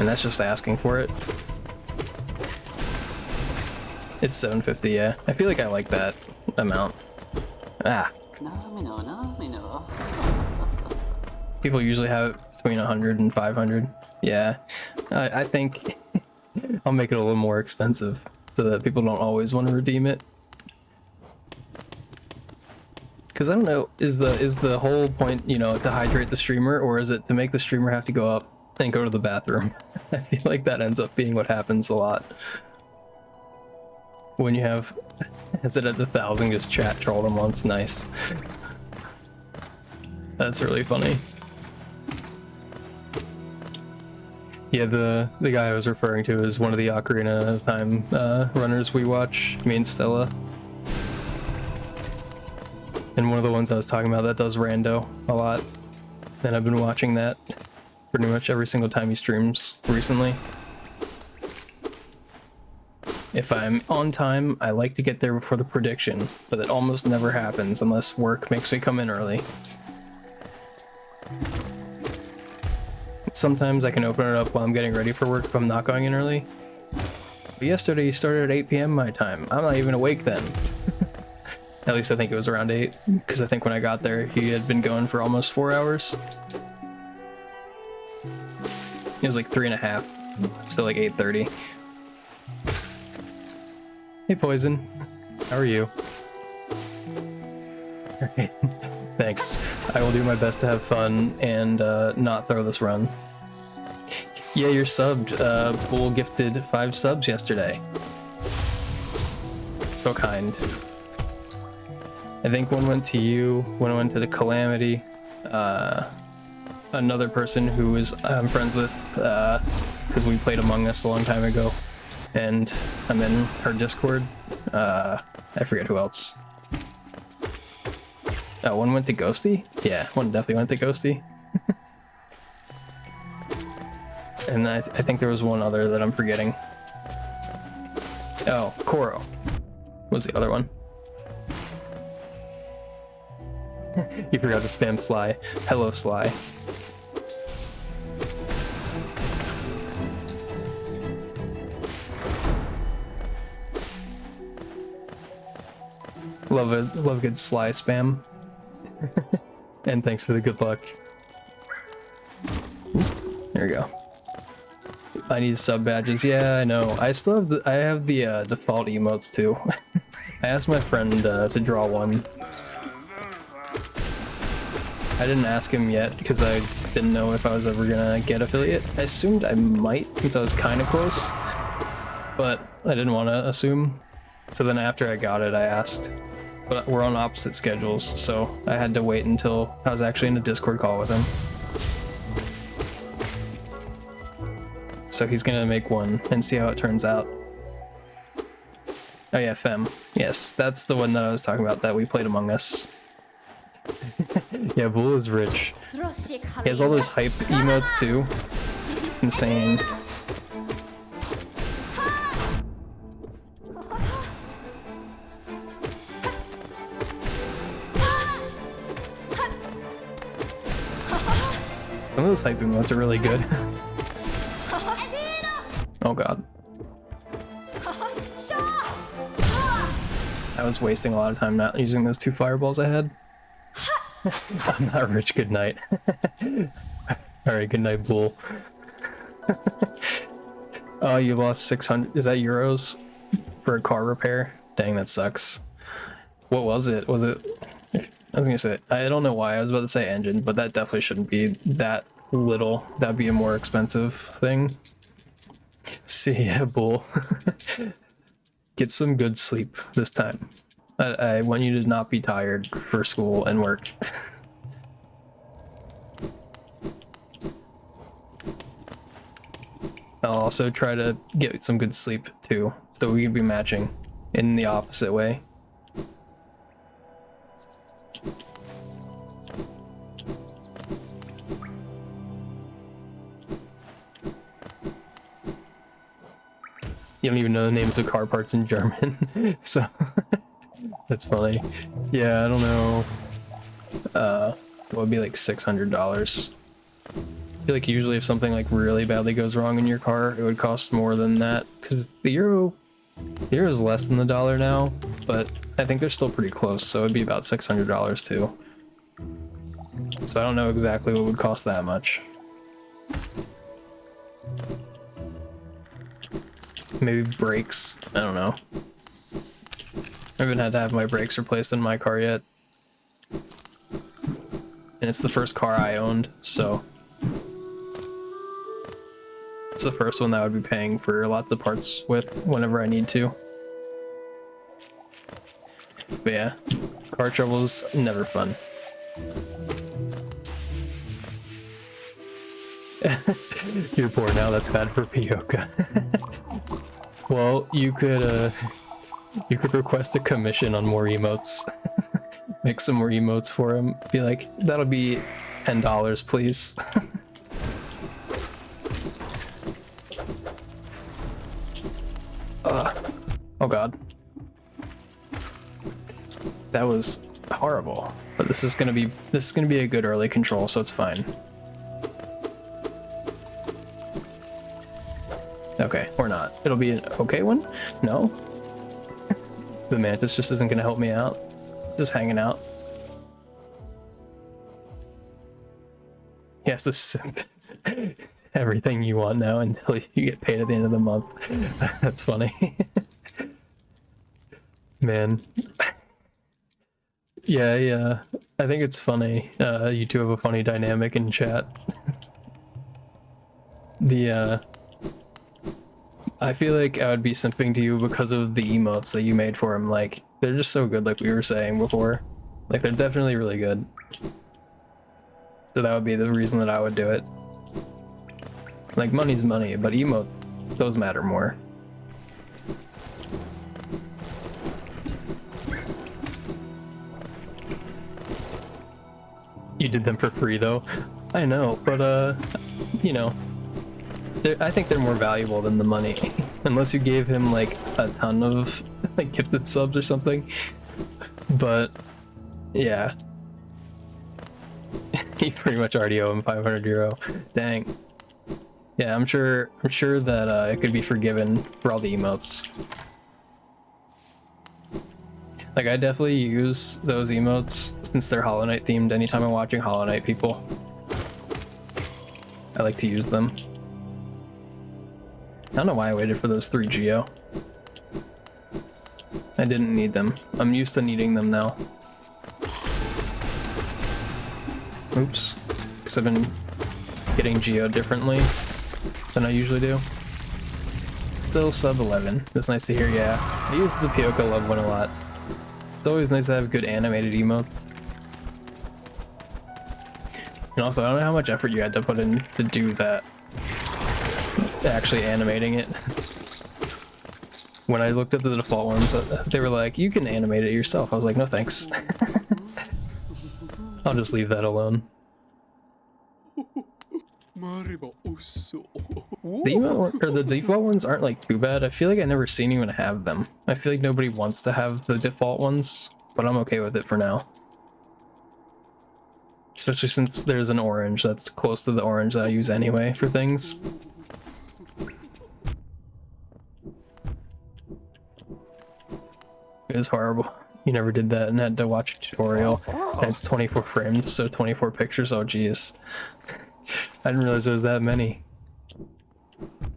And that's just asking for it. It's 750, yeah. I feel like I like that amount. Ah. People usually have it between 100 and 500. Yeah. I think I'll make it a little more expensive so that people don't always want to redeem it. Because I don't know, is the whole point, you know, to hydrate the streamer, or is it to make the streamer have to go up and go to the bathroom? I feel like that ends up being what happens a lot. When you have, is it at the 1,000 just chat troll them once? Nice. That's really funny. Yeah, the guy I was referring to is one of the Ocarina of Time runners we watch, me and Stella. And one of the ones I was talking about that does rando a lot. And I've been watching that pretty much every single time he streams recently. If I'm on time, I like to get there before the prediction, but it almost never happens unless work makes me come in early. Sometimes I can open it up while I'm getting ready for work if I'm not going in early. But yesterday he started at 8 p.m. my time. I'm not even awake then. At least I think it was around 8, because I think when I got there he had been going for almost 4 hours. It was like 3.5, so like 8:30. Hey Poison, how are you? Alright, thanks. I will do my best to have fun and not throw this run. Yeah, you're subbed. Bull gifted 5 subs yesterday. So kind. I think one went to you, one went to the Calamity, another person who I'm friends with, because we played Among Us a long time ago, and I'm in her Discord. I forget who else. Oh, one went to Ghosty? Yeah, one definitely went to Ghosty. And I think there was one other that I'm forgetting. Oh, Koro was the other one. You forgot to spam Sly. Hello, Sly. Love good Sly spam. And thanks for the good luck. There we go. I need sub badges. Yeah, I know. I still have I have the default emotes too. I asked my friend to draw one. I didn't ask him yet because I didn't know if I was ever gonna get affiliate. I assumed I might since I was kind of close, but I didn't want to assume. So then after I got it, I asked. But we're on opposite schedules, so I had to wait until I was actually in a Discord call with him. So he's gonna make one and see how it turns out. Oh yeah, Fem. Yes, that's the one that I was talking about that we played Among Us. Yeah, Bull is rich. He has all those hype emotes too. Insane. Some of those hype emotes are really good. Oh god. I was wasting a lot of time not using those 2 fireballs I had. I'm not rich, good night. Alright, good night, Bull. Oh, you lost 600, is that euros? For a car repair? Dang, that sucks. What was it? Was it... I was gonna say, I don't know why I was about to say engine, but that definitely shouldn't be that little. That'd be a more expensive thing. See ya, Bull. Get some good sleep this time. I want you to not be tired for school and work. I'll also try to get some good sleep too, so we can be matching in the opposite way. You don't even know the names of car parts in German, so that's funny. Yeah, I don't know. It would be like $600. I feel like usually if something like really badly goes wrong in your car, it would cost more than that, because the euro is less than the dollar now, but I think they're still pretty close, so it'd be about $600 too. So I don't know exactly what would cost that much. Maybe brakes, I don't know. I haven't had to have my brakes replaced in my car yet. And it's the first car I owned, so it's the first one that I would be paying for lots of parts with whenever I need to. But yeah, car trouble's never fun. You're poor now, that's bad for Pioka. Well, you could request a commission on more emotes. Make some more emotes for him. Be like, that'll be $10, please. Oh god. That was horrible. But this is gonna be a good early control, so it's fine. Okay, or not. It'll be an okay one? No? The mantis just isn't gonna help me out. Just hanging out. He has to simp everything you want now until you get paid at the end of the month. That's funny. Man. Yeah. I think it's funny. You two have a funny dynamic in chat. I feel like I would be simping to you because of the emotes that you made for him. Like, they're just so good, like we were saying before. Like, they're definitely really good. So that would be the reason that I would do it. Like, money's money, but emotes, those matter more. You did them for free, though. I know, but, you know, I think they're more valuable than the money. Unless you gave him, like, a ton of, like, gifted subs or something. But, yeah. You pretty much already owe him 500 euro. Dang. Yeah, I'm sure that it could be forgiven for all the emotes. Like, I definitely use those emotes since they're Hollow Knight themed anytime I'm watching Hollow Knight people. I like to use them. I don't know why I waited for those 3 Geo. I didn't need them. I'm used to needing them now. Oops. Because I've been getting Geo differently than I usually do. Still sub 11. That's nice to hear, yeah. I use the Pioka Love one a lot. It's always nice to have good animated emotes. And also, I don't know how much effort you had to put in to do that. Actually animating it. When I looked at the default ones, they were like, you can animate it yourself. I was like, no thanks. I'll just leave that alone. The default ones aren't like too bad. I feel like I never seen anyone have them. I feel like nobody wants to have the default ones, but I'm okay with it for now. Especially since there's an orange that's close to the orange that I use anyway for things. It was horrible. You never did that and had to watch a tutorial. And it's 24 frames, so 24 pictures. Oh, geez. I didn't realize there was that many.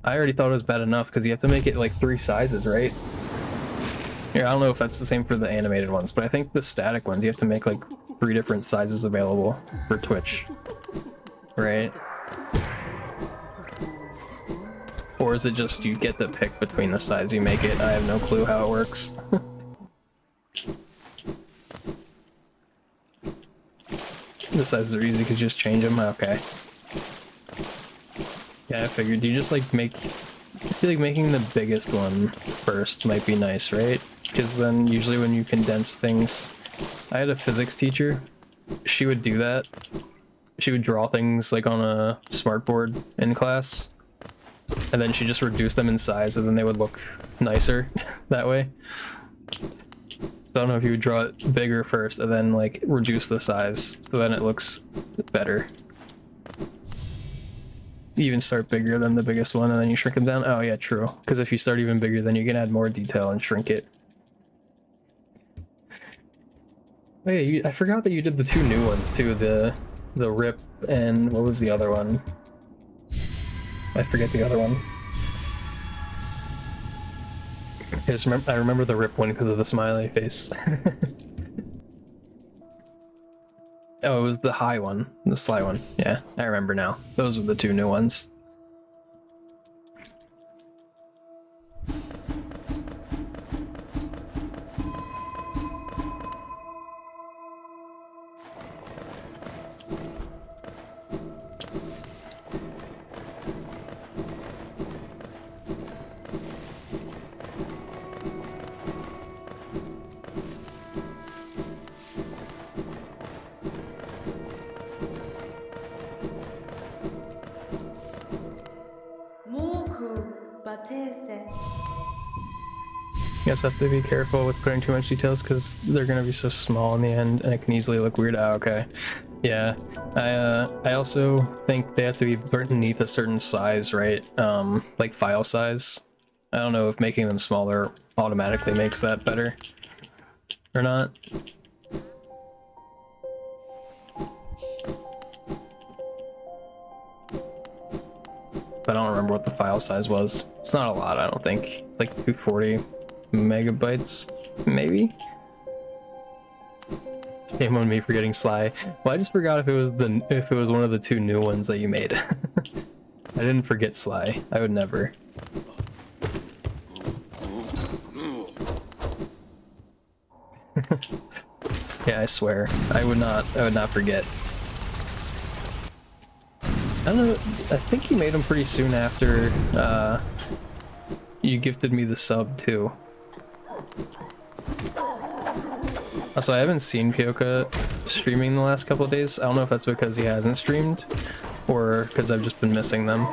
I already thought it was bad enough because you have to make it like 3 sizes, right? Yeah, I don't know if that's the same for the animated ones, but I think the static ones you have to make like 3 different sizes available for Twitch, right? Or is it just you get to pick between the size you make it? I have no clue how it works. The sizes are easy because you just change them. Okay. Yeah, I figured. You just like make... I feel like making the biggest one first might be nice, right? Because then usually when you condense things... I had a physics teacher. She would do that. She would draw things like on a smartboard in class. and then she just reduced them in size, and then they would look nicer that way. So I don't know if you would draw it bigger first, and then like reduce the size, so then it looks better. You even start bigger than the biggest one, and then you shrink them down. Oh yeah, true. Because if you start even bigger, then you can add more detail and shrink it. Oh yeah, I forgot that you did the two new ones too. The rip and what was the other one? I forget the other one. I remember the rip one because of the smiley face. Oh, it was the high one, the sly one. Yeah, I remember now. Those were the two new ones. You guys have to be careful with putting too much details because they're gonna be so small in the end and it can easily look weird. Oh, okay. Yeah. I also think they have to be beneath a certain size, right? Like file size. I don't know if making them smaller automatically makes that better or not. I don't remember what the file size was. It's not a lot, I don't think. It's like 240 megabytes, maybe? Shame on me for getting Sly. Well, I just forgot if it was one of the two new ones that you made. I didn't forget Sly. I would never. Yeah, I swear. I would not forget. I don't know, I think you made them pretty soon after you gifted me the sub too. Also, I haven't seen Pyoka streaming the last couple of days. I don't know if that's because he hasn't streamed or because I've just been missing them.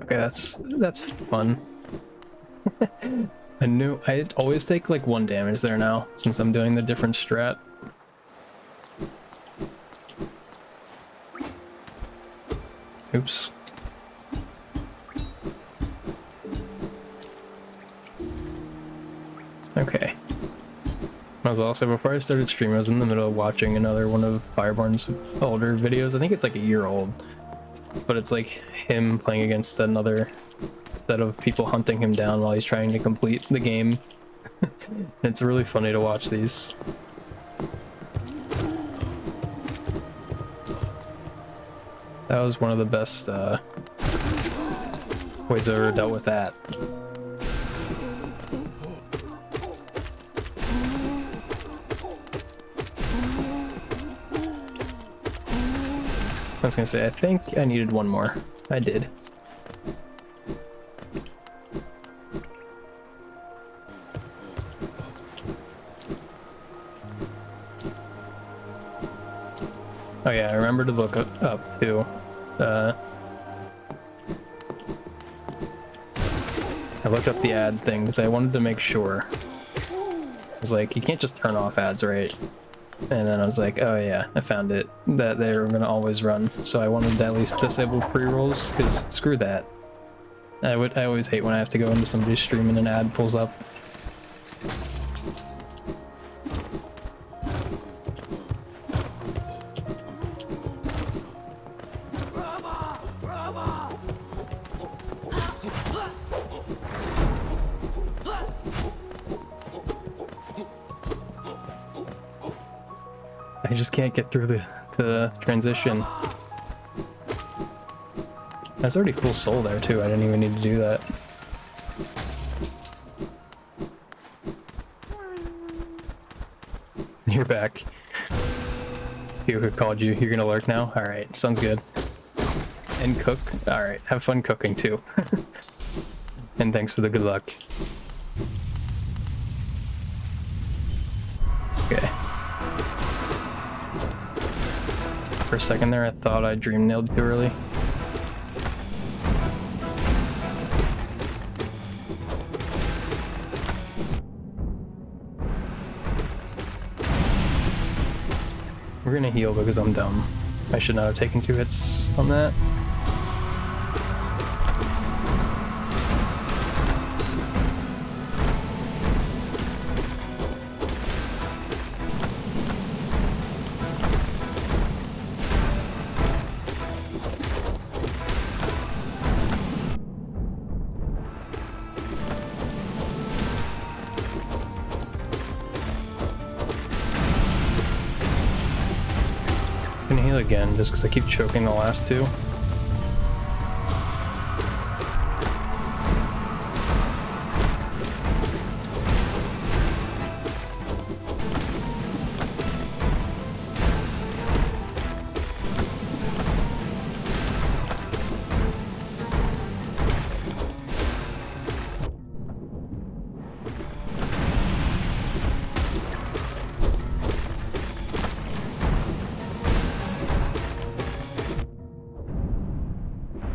Okay, that's fun. I always take like 1 damage there now since I'm doing the different strat. Oops. Okay. I was also, before I started streaming, I was in the middle of watching another one of Fireborn's older videos. I think it's like a year old. But it's like him playing against another set of people hunting him down while he's trying to complete the game. It's really funny to watch these. That was one of the best ways I've ever dealt with that. I was gonna say, I think I needed one more. I did. Oh yeah, I remember to look up too. I looked up the ad thing because I wanted to make sure. I was like, you can't just turn off ads, right? And then I was like, oh yeah, I found it, that they were gonna always run. So I wanted to at least disable pre-rolls, because screw that. I always hate when I have to go into somebody's stream and an ad pulls up. I just can't get through the transition. That's already full soul there too, I didn't even need to do that. You're back. Who called you? You're gonna lurk now? Alright, sounds good. And cook? Alright, have fun cooking too. And thanks for the good luck. For a second there, I thought I dream nailed too early. We're gonna heal because I'm dumb. I should not have taken 2 hits on that. I'm gonna heal again just because I keep choking the last 2.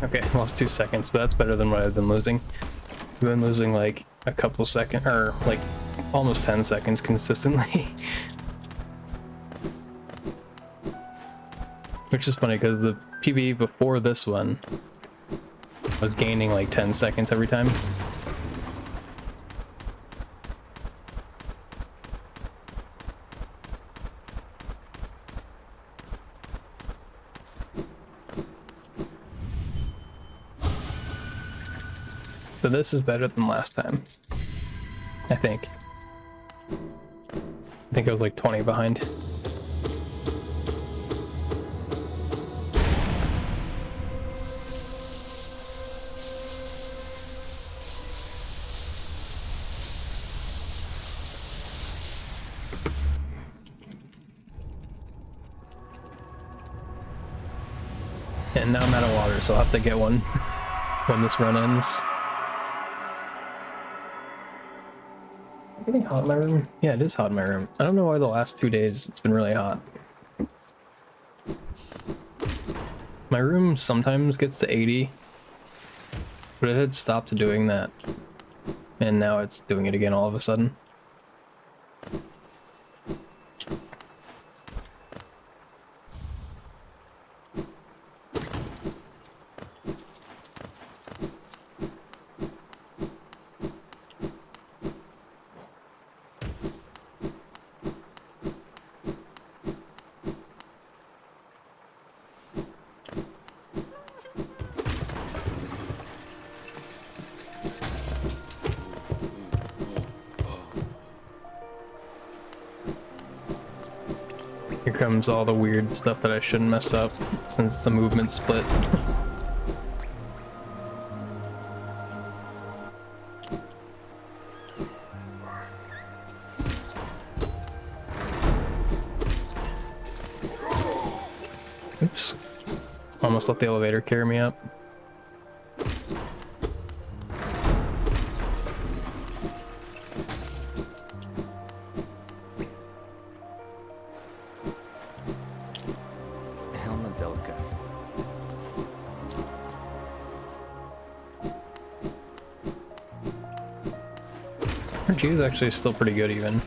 Okay, lost 2 seconds, but that's better than what I've been losing. I've been losing like a couple seconds, or like almost 10 seconds consistently. Which is funny because the PB before this one was gaining like 10 seconds every time. So this is better than last time, I think. I think I was like 20 behind. And now I'm out of water, so I'll have to get one when this run ends. Getting hot in my room? Yeah, it is hot in my room. I don't know why the last 2 days it's been really hot. My room sometimes gets to 80, but it had stopped doing that. And now it's doing it again all of a sudden. Here comes all the weird stuff that I shouldn't mess up since the movement split. Oops. Almost let the elevator carry me up. Our Geo is actually still pretty good even.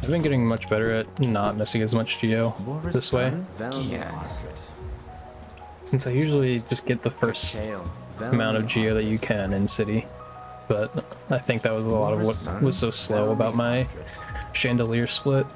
I've been getting much better at not missing as much Geo this way. Since I usually just get the first amount of Geo that you can in City. But I think that was a lot of what was so slow about my chandelier split.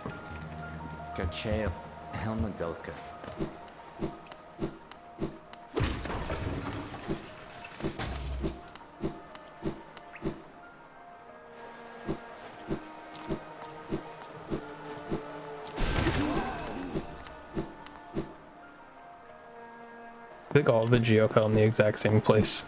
I think all of the Geo fell in the exact same place.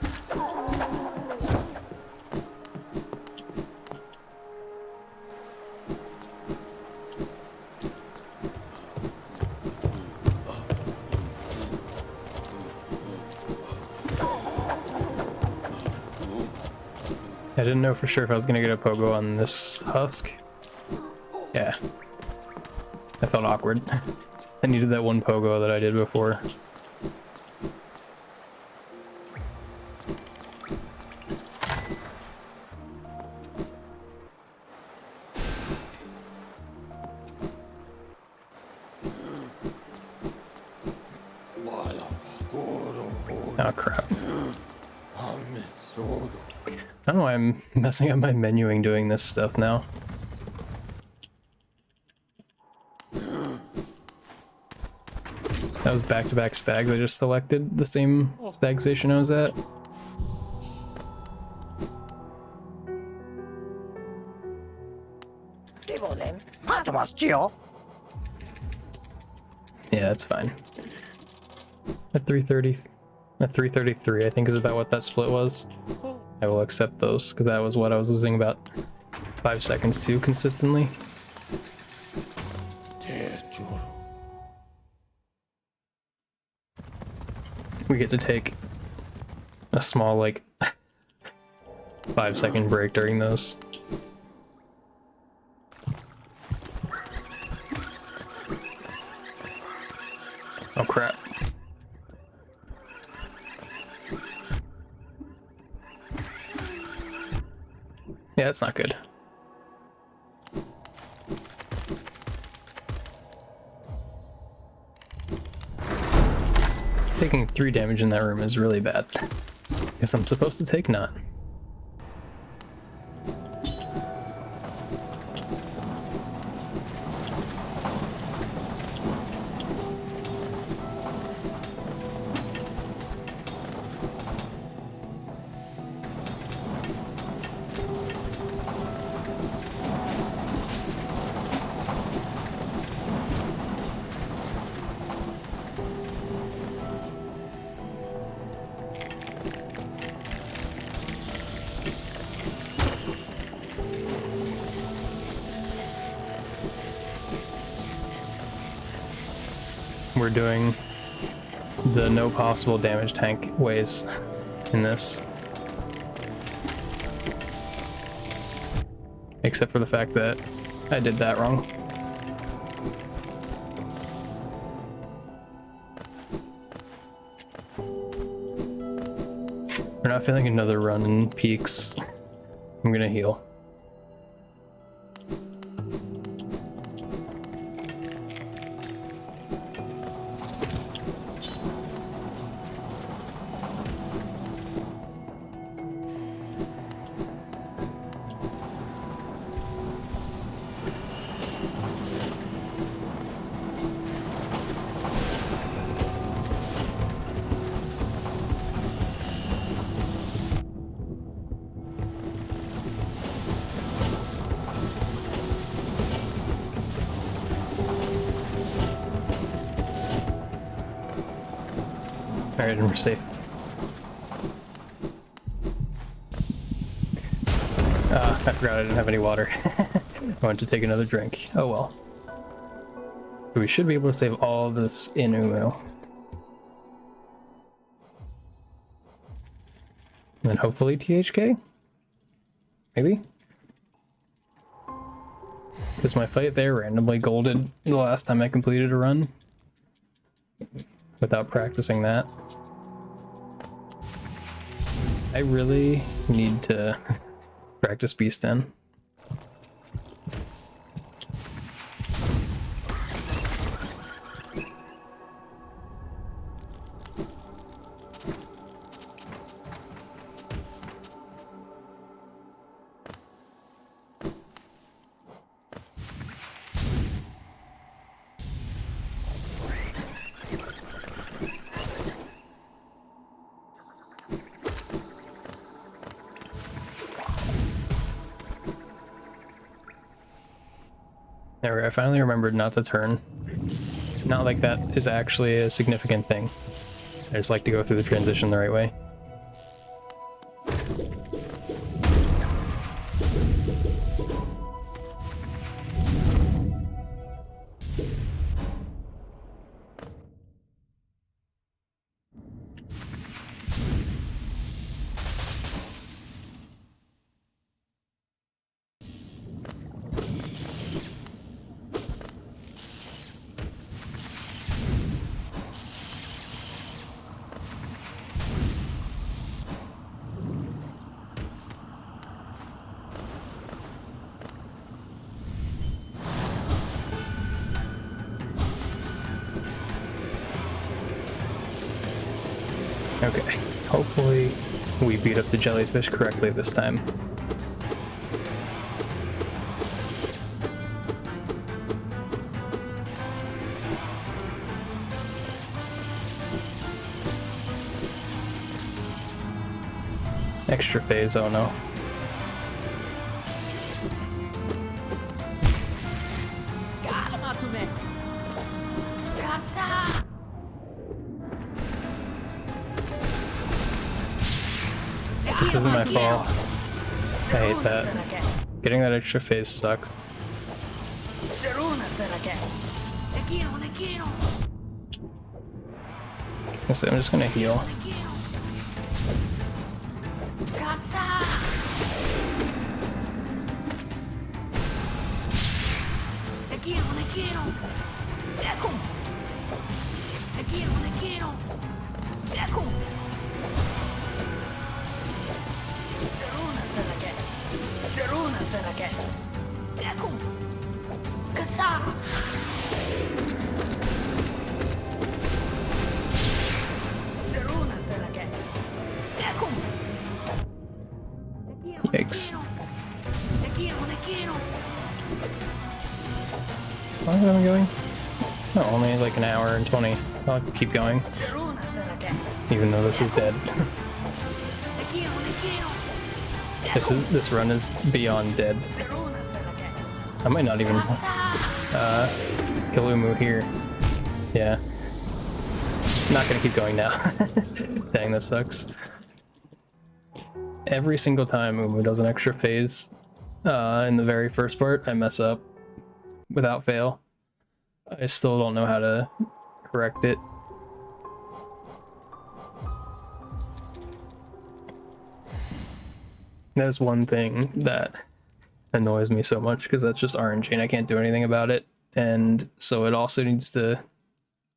I didn't know for sure if I was gonna get a pogo on this husk. Yeah. I felt awkward. I needed that one pogo that I did before. Oh crap. I don't know why I'm messing up my menuing doing this stuff now. That was back-to-back stags. I just selected the same stag station I was at. Yeah, that's fine. At 3:30, at 3:33, I think is about what that split was. I will accept those because that was what I was losing about 5 seconds to consistently. We get to take a small, like, 5-second break during those. Oh crap. Yeah, that's not good. Taking 3 damage in that room is really bad. Guess I'm supposed to take none. We're doing the no possible damage tank ways in this. Except for the fact that I did that wrong. We're not feeling another run in peaks. I'm gonna heal. Alright, and we're safe. I forgot I didn't have any water. I went to take another drink. Oh well. We should be able to save all of this in Umu. And then hopefully THK? Maybe? Because my fight there randomly golded the last time I completed a run. Without practicing that. I really need to practice Beast Den. There we go, I finally remembered not to turn. Not like that is actually a significant thing. I just like to go through the transition the right way. Okay, hopefully we beat up the jellyfish correctly this time. Extra phase, oh no. This isn't my fault. I hate that. Getting that extra phase sucks. So I'm just gonna heal. Yikes. How long am I going? No, only like an hour and 20. I'll keep going. Even though this is dead. This run is beyond dead. I might not even kill Umu here. Yeah. Not gonna keep going now. Dang, that sucks. Every single time Umu does an extra phase in the very first part, I mess up without fail. I still don't know how to correct it. That's one thing that annoys me so much, because that's just RNG and I can't do anything about it. And so it also needs to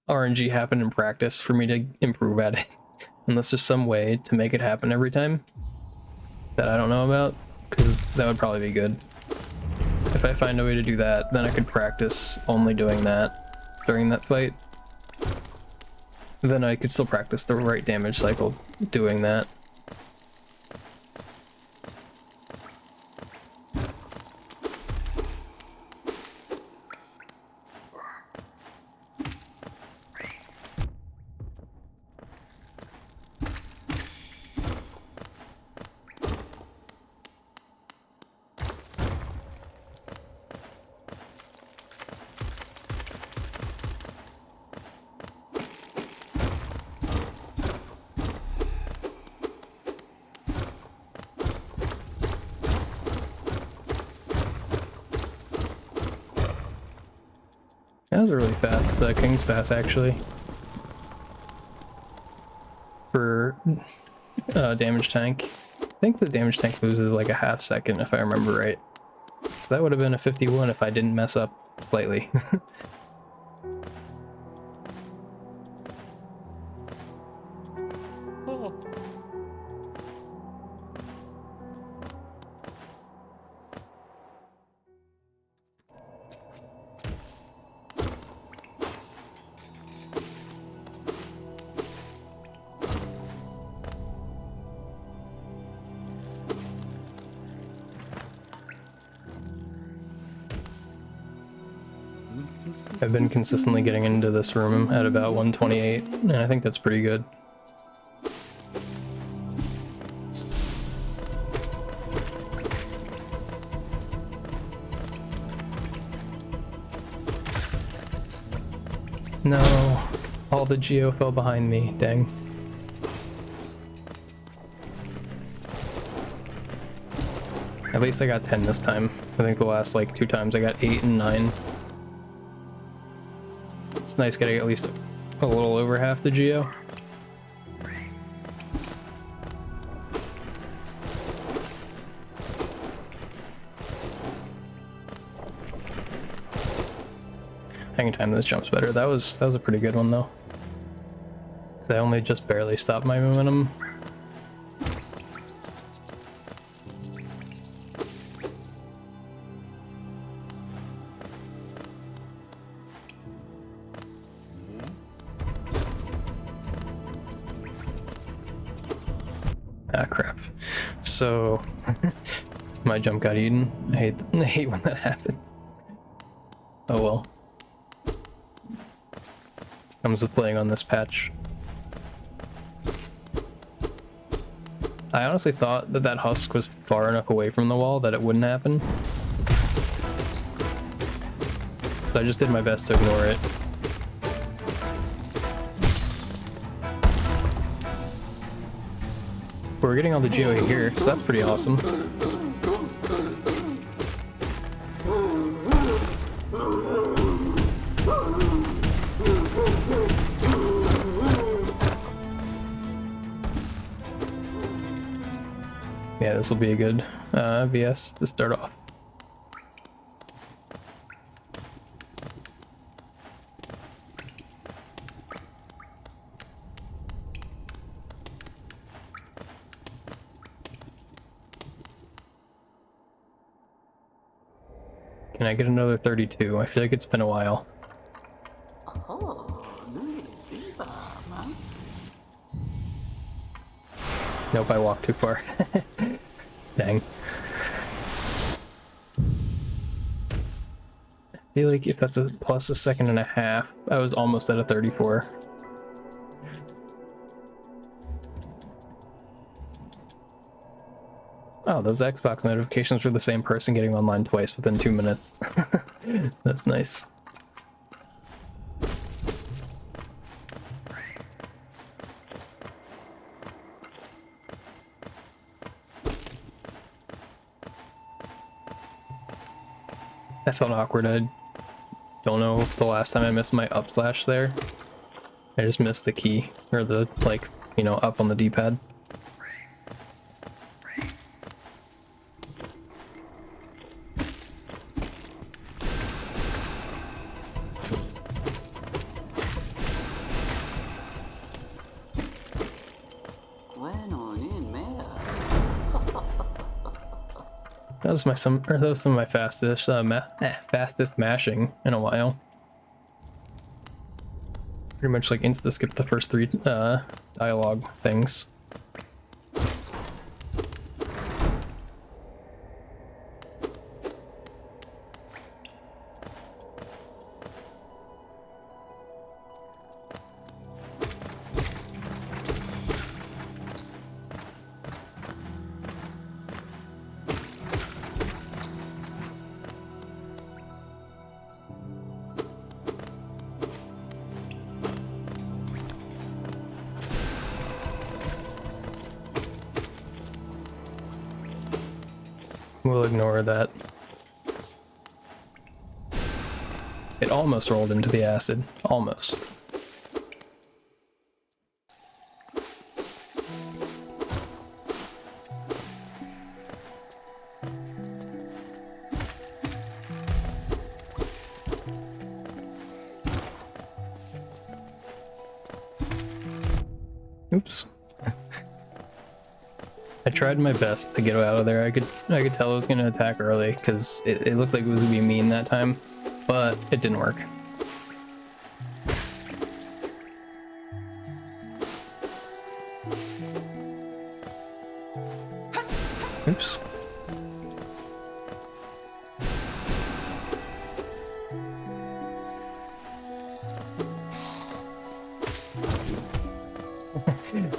RNG happen in practice for me to improve at it. And that's just some way to make it happen every time that I don't know about, because that would probably be good. If I find a way to do that, then I could practice only doing that during that fight. Then I could still practice the right damage cycle doing that. That was really fast, the King's Pass, actually. For damage tank. I think the damage tank loses like a half second, if I remember right. That would have been a 51 if I didn't mess up slightly. I've been consistently getting into this room at about 128, and I think that's pretty good. No, all the geo fell behind me, dang. At least I got 10 this time. I think the last like 2 times I got 8 and 9. It's nice getting at least a little over half the geo. I can time those jumps better. That was a pretty good one though. I only just barely stopped my momentum. Ah, crap. So, my jump got eaten. I hate when that happens. Oh well. Comes with playing on this patch. I honestly thought that that husk was far enough away from the wall that it wouldn't happen. So I just did my best to ignore it. We're getting all the GOE here, so that's pretty awesome. Yeah, this will be a good VS to start off. Can I get another 32? I feel like it's been a while. Nope, I walked too far. Dang. I feel like if that's a plus a second and a half, I was almost at a 34. Oh, those Xbox notifications for the same person getting online twice within 2 minutes. That's nice. That felt awkward. I don't know if the last time I missed my up slash there. I just missed the key, or the, like, you know, up on the D-pad. That was that was some of my fastest fastest mashing in a while. Pretty much like insta skip the first 3 dialogue things. We'll ignore that. It almost rolled into the acid. Almost. Oops. I tried my best to get out of there. I could tell it was gonna attack early because it looked like it was gonna be mean that time, but it didn't work. Oops.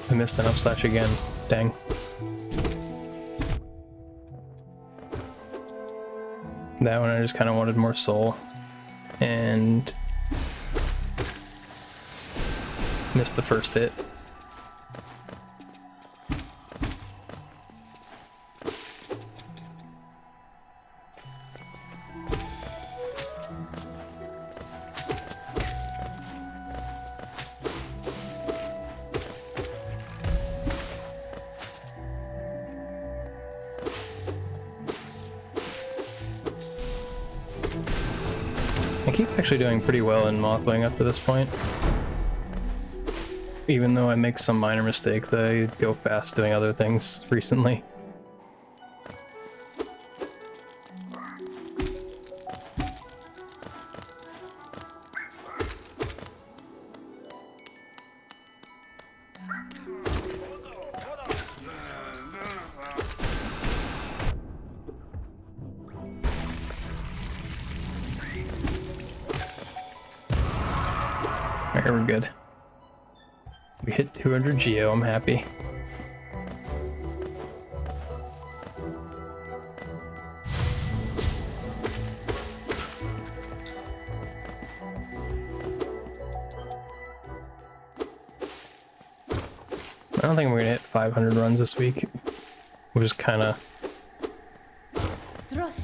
I missed an up slash again. Dang. That one I just kind of wanted more soul and missed the first hit. I keep actually doing pretty well in Mothwing up to this point. Even though I make some minor mistakes, I go fast doing other things recently. Here we're good. We hit 200 geo, I'm happy. I don't think we're gonna hit 500 runs this week. I was kind of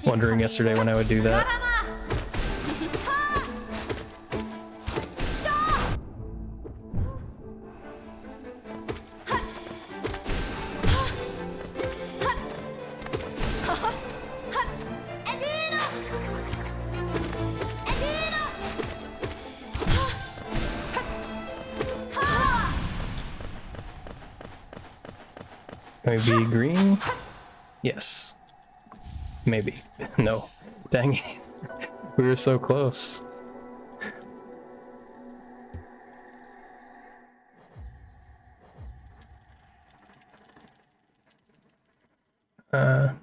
wondering yesterday when I would do that. Can we be green? Yes. Maybe. No. Dang it. We were so close. That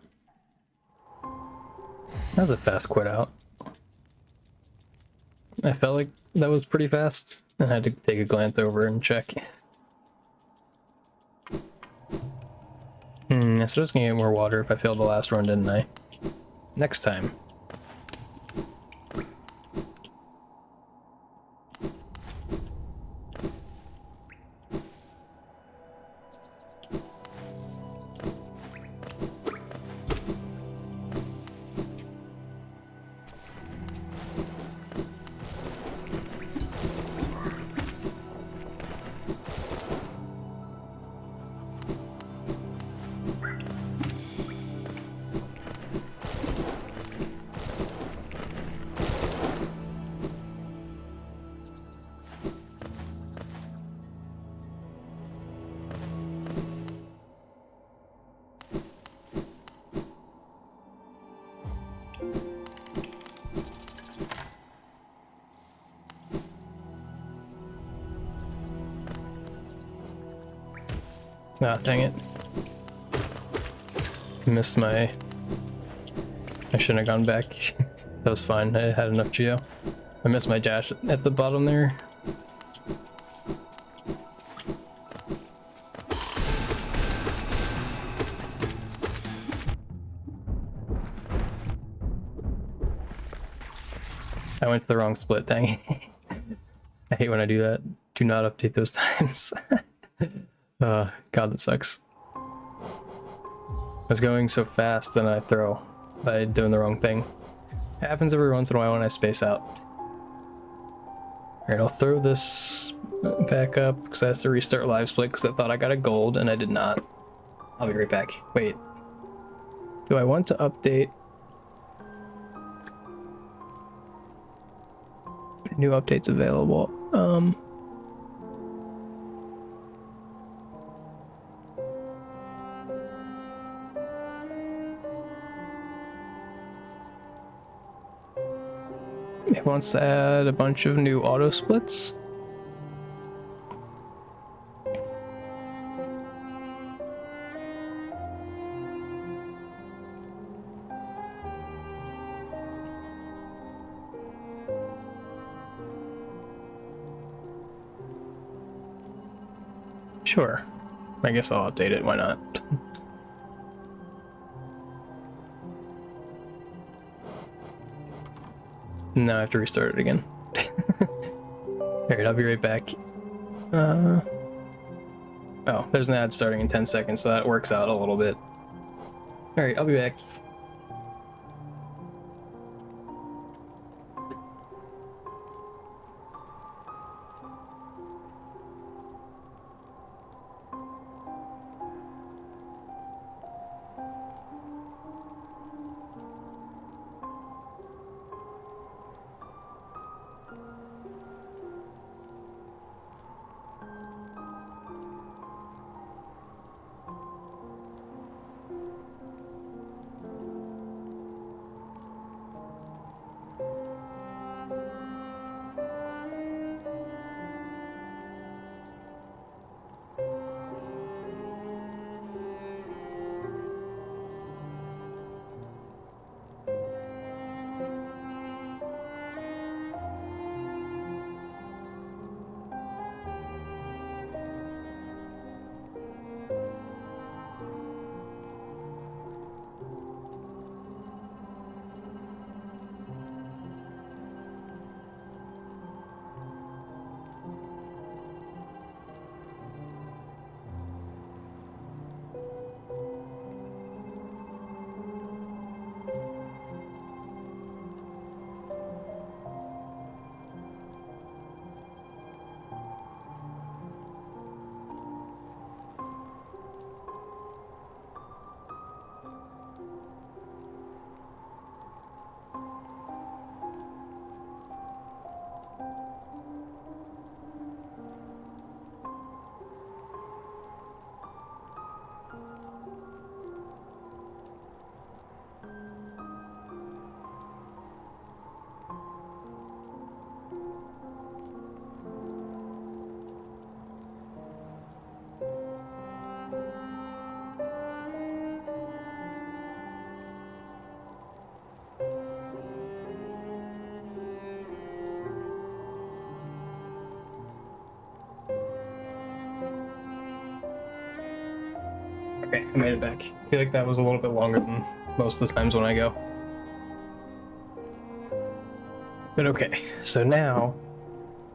was a fast quit out. I felt like that was pretty fast. I had to take a glance over and check. I was just gonna get more water if I failed the last run, didn't I? Next time. Ah, dang it. Missed my... I shouldn't have gone back. That was fine, I had enough geo. I missed my dash at the bottom there. I went to the wrong split, dang it. I hate when I do that. Do not update those times. God, that sucks. I was going so fast, then I throw by doing the wrong thing. It happens every once in a while when I space out. Alright, I'll throw this back up because I have to restart live split because I thought I got a gold and I did not. I'll be right back. Wait. Do I want to update? New updates available. It wants to add a bunch of new auto splits. Sure. I guess I'll update it, why not? Now I have to restart it again. Alright, I'll be right back. Oh, there's an ad starting in 10 seconds, so that works out a little bit. Alright, I'll be back. Okay, I made it back. I feel like that was a little bit longer than most of the times when I go. But okay, so now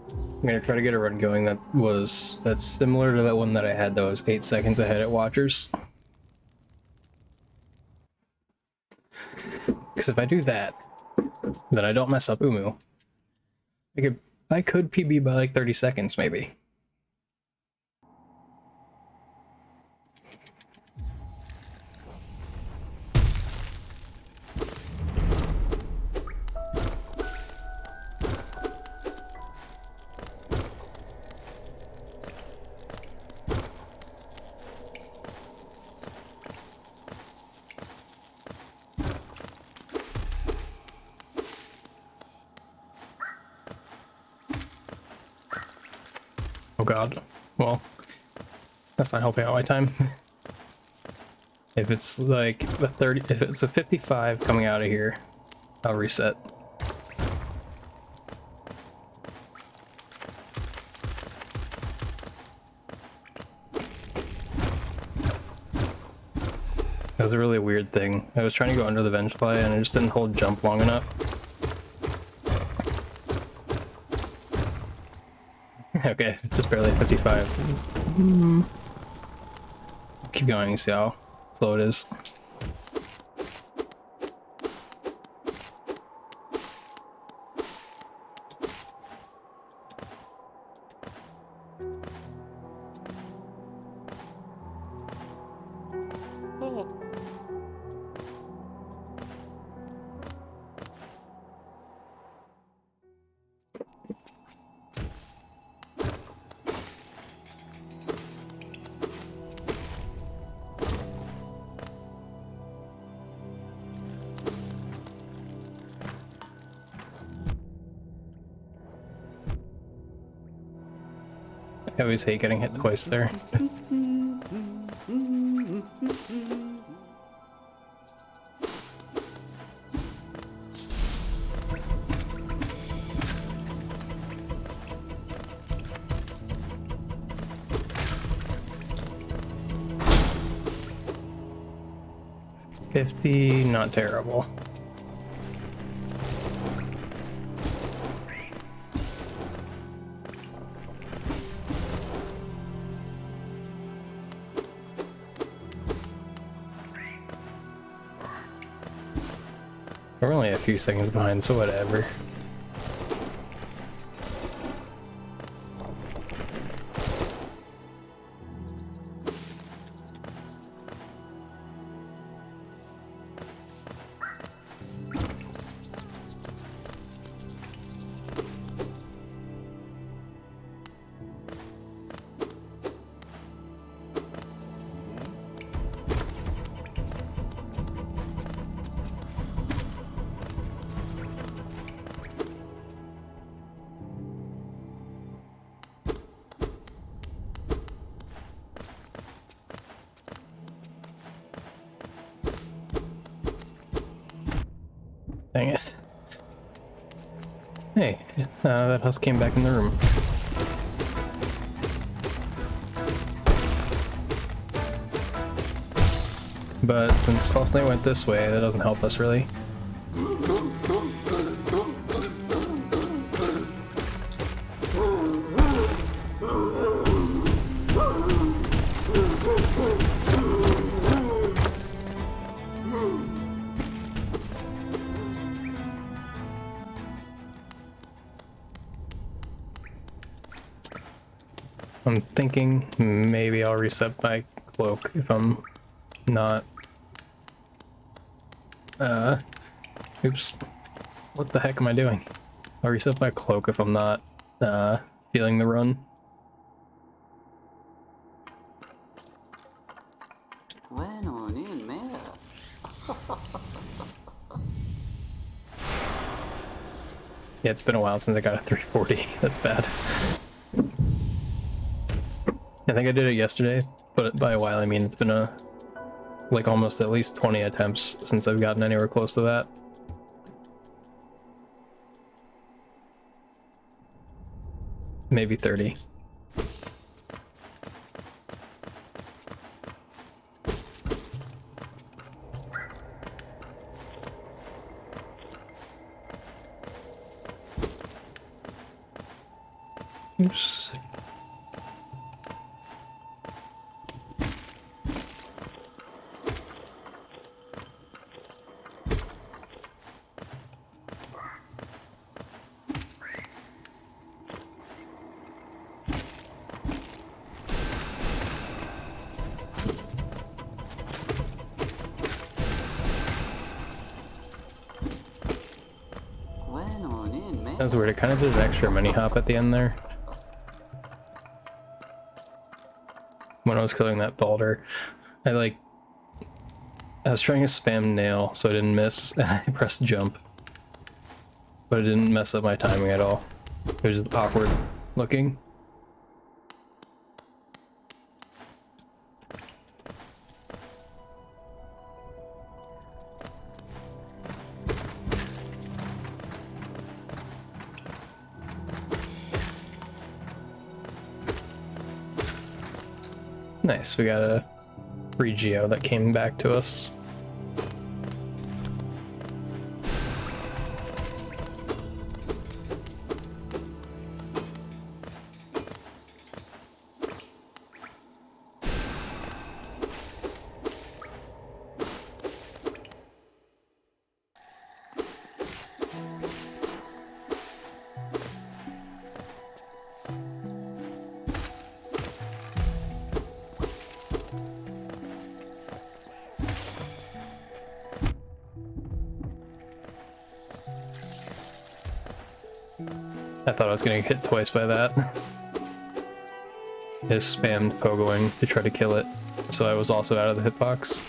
I'm gonna try to get a run going that's similar to that one that I had that was 8 seconds ahead at Watchers. Because if I do that, then I don't mess up Umu. I could PB by like 30 seconds maybe. Oh god. Well, that's not helping out my time. If it's like if it's a 55 coming out of here, I'll reset. That was a really weird thing. I was trying to go under the venge fly and I just didn't hold jump long enough. Okay, just barely 55. Keep going, you see how slow it is. Oh. I always hate getting hit twice there. $50, not terrible. We're only a few seconds behind, so whatever. Dang it. Hey, that husk came back in the room. But since False Knight went this way, that doesn't help us really. I'm thinking maybe I'll reset my cloak if I'm not... oops. What the heck am I doing? I'll reset my cloak if I'm not, feeling the run. Bueno, ni en mera. Yeah, it's been a while since I got a 340. That's bad. I think I did it yesterday, but by a while I mean it's been like almost at least 20 attempts since I've gotten anywhere close to that. Maybe 30. Oops. Went on in, man. That was weird. It kind of did an extra mini hop at the end there. When I was killing that boulder, I was trying to spam nail so I didn't miss, and I pressed jump. But it didn't mess up my timing at all. It was just awkward looking. Nice, we got a free geo that came back to us. I thought I was gonna get hit twice by that. I just spammed pogoing to try to kill it, so I was also out of the hitbox.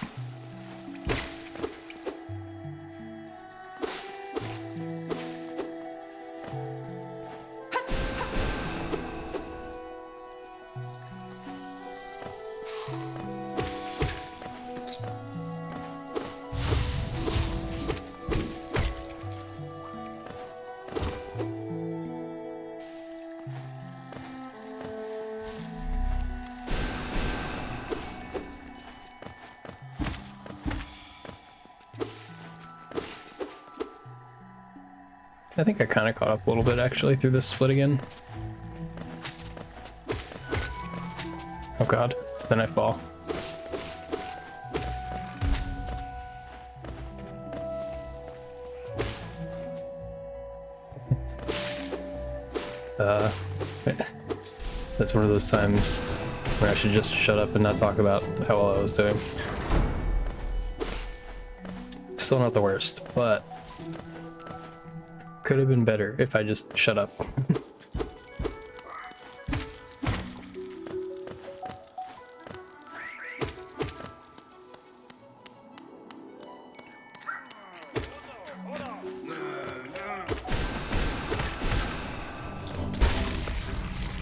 I think I kind of caught up a little bit actually through this split again. Oh god, then I fall. That's one of those times where I should just shut up and not talk about how well I was doing. Still not the worst, but could have been better if I just shut up.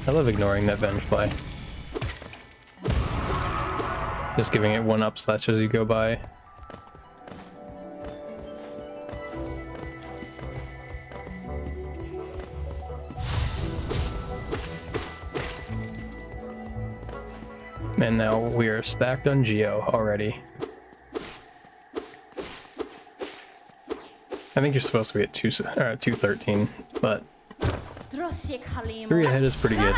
I love ignoring that venge fly. Just giving it one up slash as you go by. And now we are stacked on Geo already. I think you're supposed to be at 213, but 3 ahead is pretty good.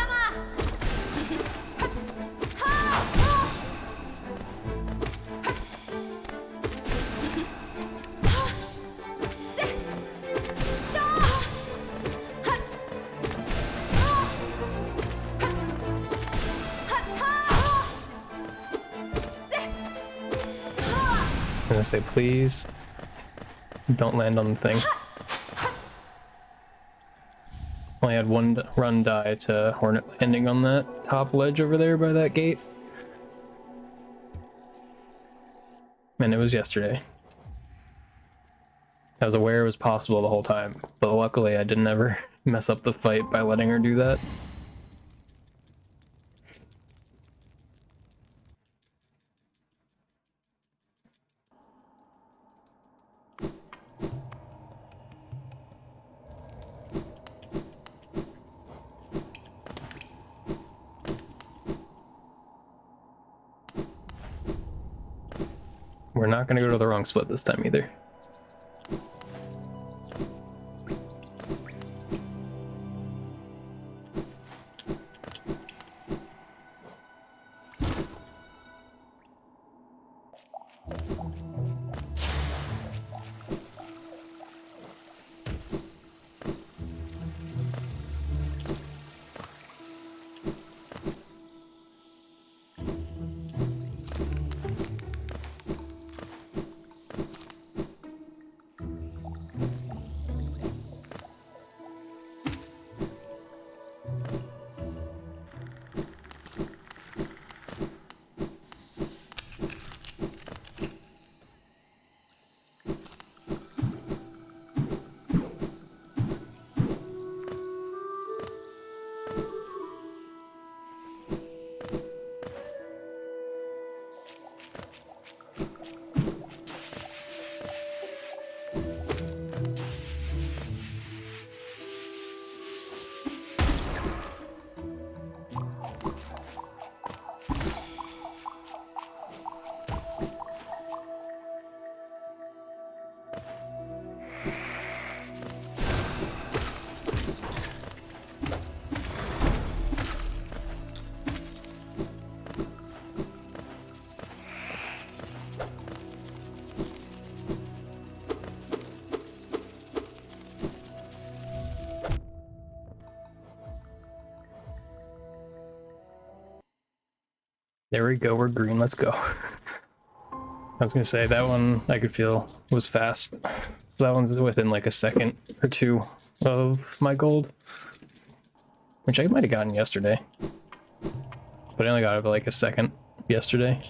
I'm gonna say please don't land on the thing. Only had one run die to Hornet landing on that top ledge over there by that gate. And it was yesterday. I was aware it was possible the whole time, but luckily I didn't ever mess up the fight by letting her do that. We're not going to go to the wrong split this time either. There we go, we're green, let's go. I was gonna say, that one I could feel was fast. That one's within like a second or two of my gold. Which I might have gotten yesterday. But I only got it for like a second yesterday.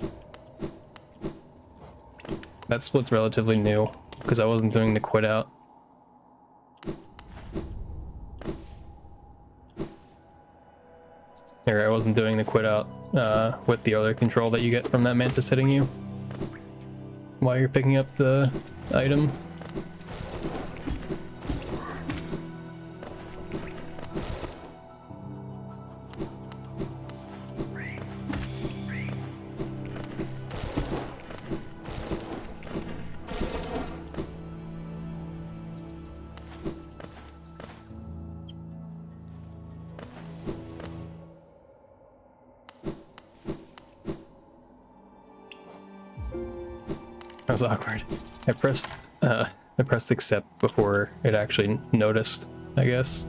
That split's relatively new, because I wasn't doing the quit out. Or I wasn't doing the quit out with the other control that you get from that mantis hitting you while you're picking up the item. That was awkward. I pressed accept before it actually noticed, I guess.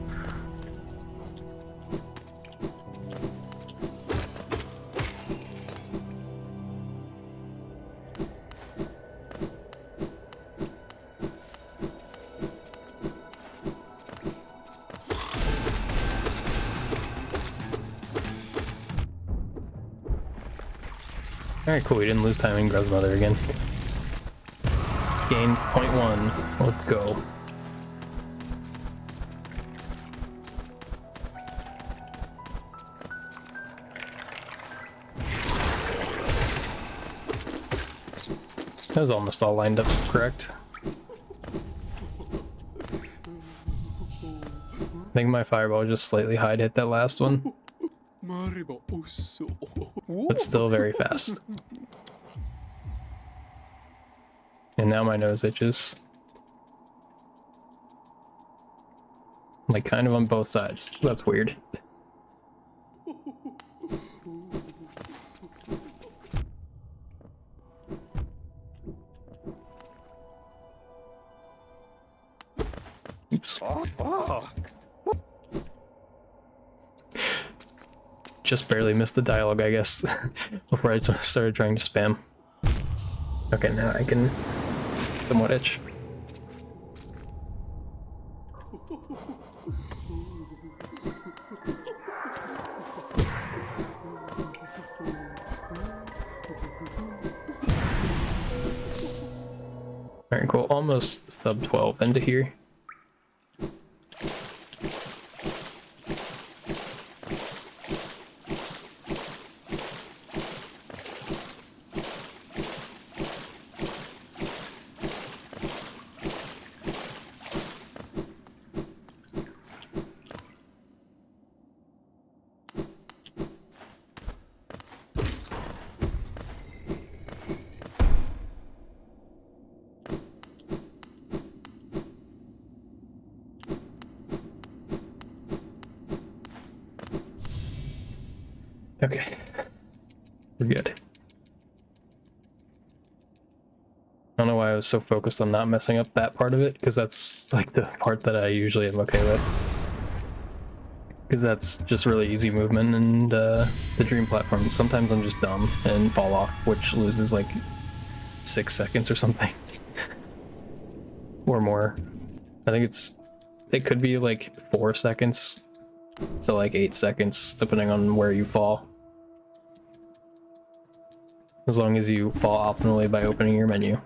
Alright, cool, we didn't lose time in Grub's mother again. Gained 0.1. Let's go. That was almost all lined up, correct? I think my fireball just slightly hide hit that last one. But still very fast. And now my nose itches. Like kind of on both sides. That's weird. Oops. Just barely missed the dialogue, I guess, before I started trying to spam. Okay, now I can somewhat itch. Alright, cool. Almost sub 12 into here. Okay, we're good. I don't know why I was so focused on not messing up that part of it, because that's like the part that I usually am okay with. Because that's just really easy movement, and the dream platform, sometimes I'm just dumb and fall off, which loses like 6 seconds or something. Or more. I think it could be like 4 seconds to like 8 seconds, depending on where you fall. As long as you fall optimally by opening your menu.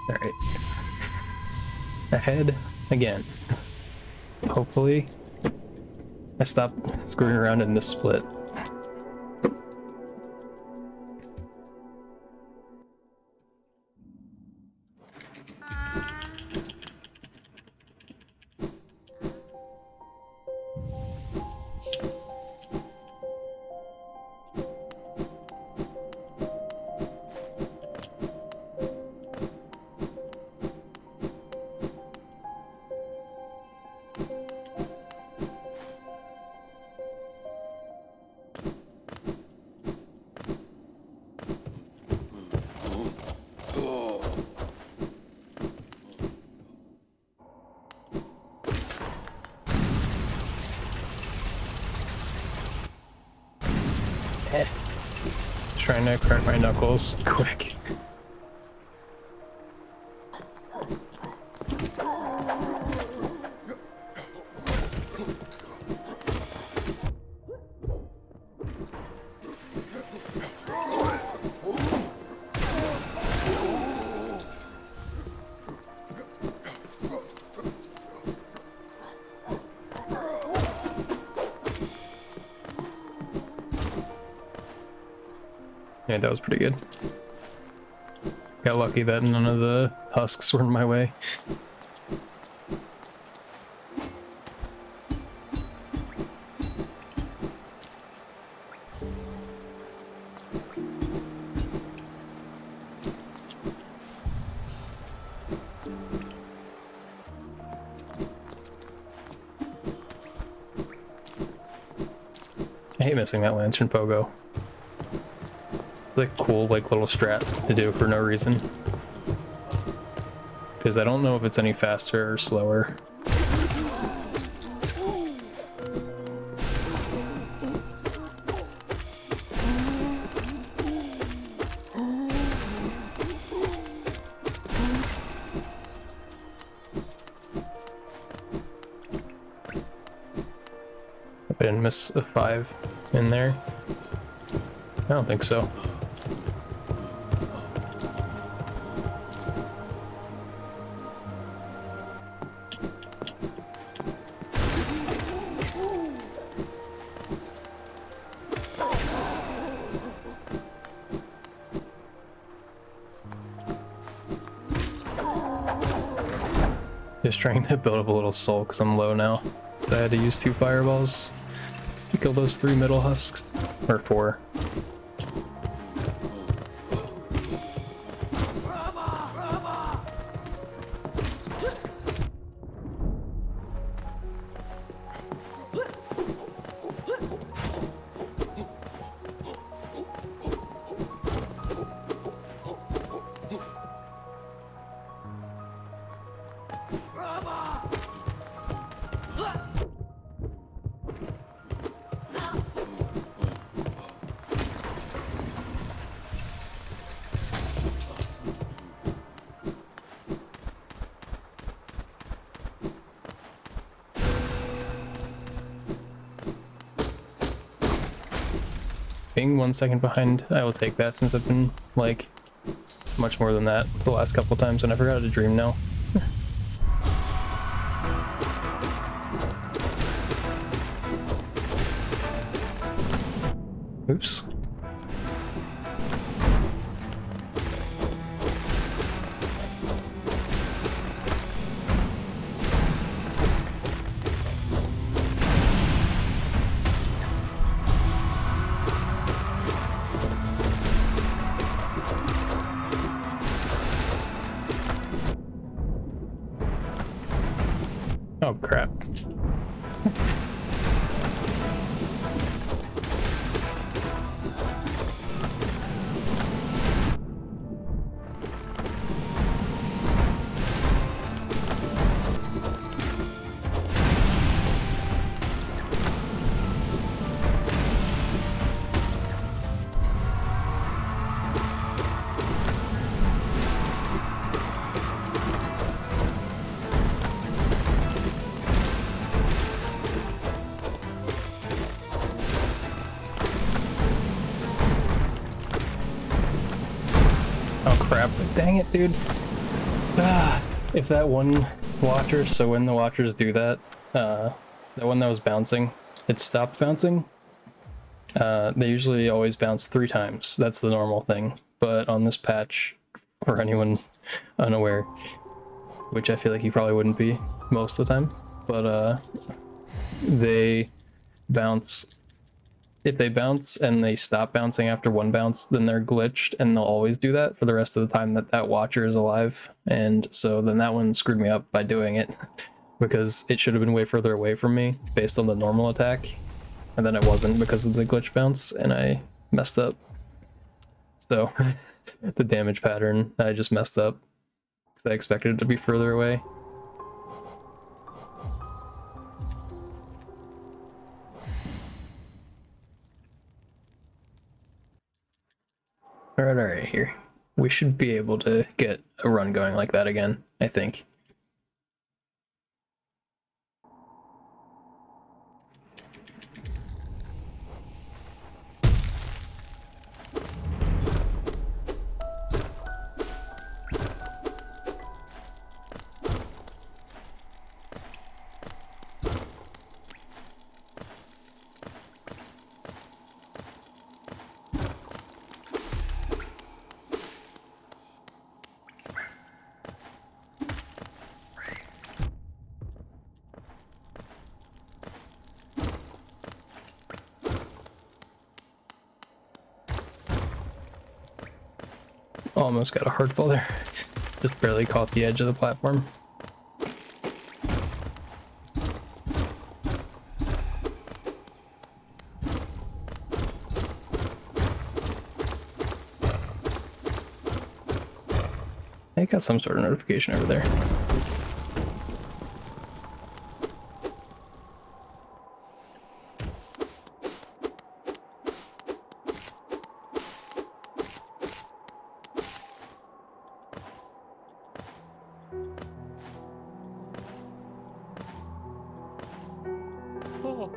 Alright. Ahead again. Hopefully I stop screwing around in this split. trying to crack my knuckles quick. Yeah, that was pretty good. Got lucky that none of the husks were in my way. I hate missing that lantern pogo. Like cool like little strat to do for no reason, because I don't know if it's any faster or slower. I didn't miss a 5 in there. I don't think so. Just trying to build up a little soul because I'm low now. I had to use 2 fireballs to kill those 3 middle husks. Or 4. Being 1 second behind, I will take that since I've been, like, much more than that the last couple times, and I forgot to dream now. Oops. Oh crap. Oh crap, dang it, dude. Ah, if that one watcher, so when the watchers do that, the one that was bouncing, it stopped bouncing. They usually always bounce 3 times. That's the normal thing. But on this patch, for anyone unaware, which I feel like you probably wouldn't be most of the time, but they bounce. If they bounce and they stop bouncing after 1 bounce, then they're glitched, and they'll always do that for the rest of the time that that watcher is alive. And so then that one screwed me up by doing it, because it should have been way further away from me based on the normal attack, and then it wasn't because of the glitch bounce, and I messed up. So the damage pattern, I just messed up because I expected it to be further away. Alright, here. We should be able to get a run going like that again, I think. Almost got a hardball there. Just barely caught the edge of the platform. I got some sort of notification over there. Oh.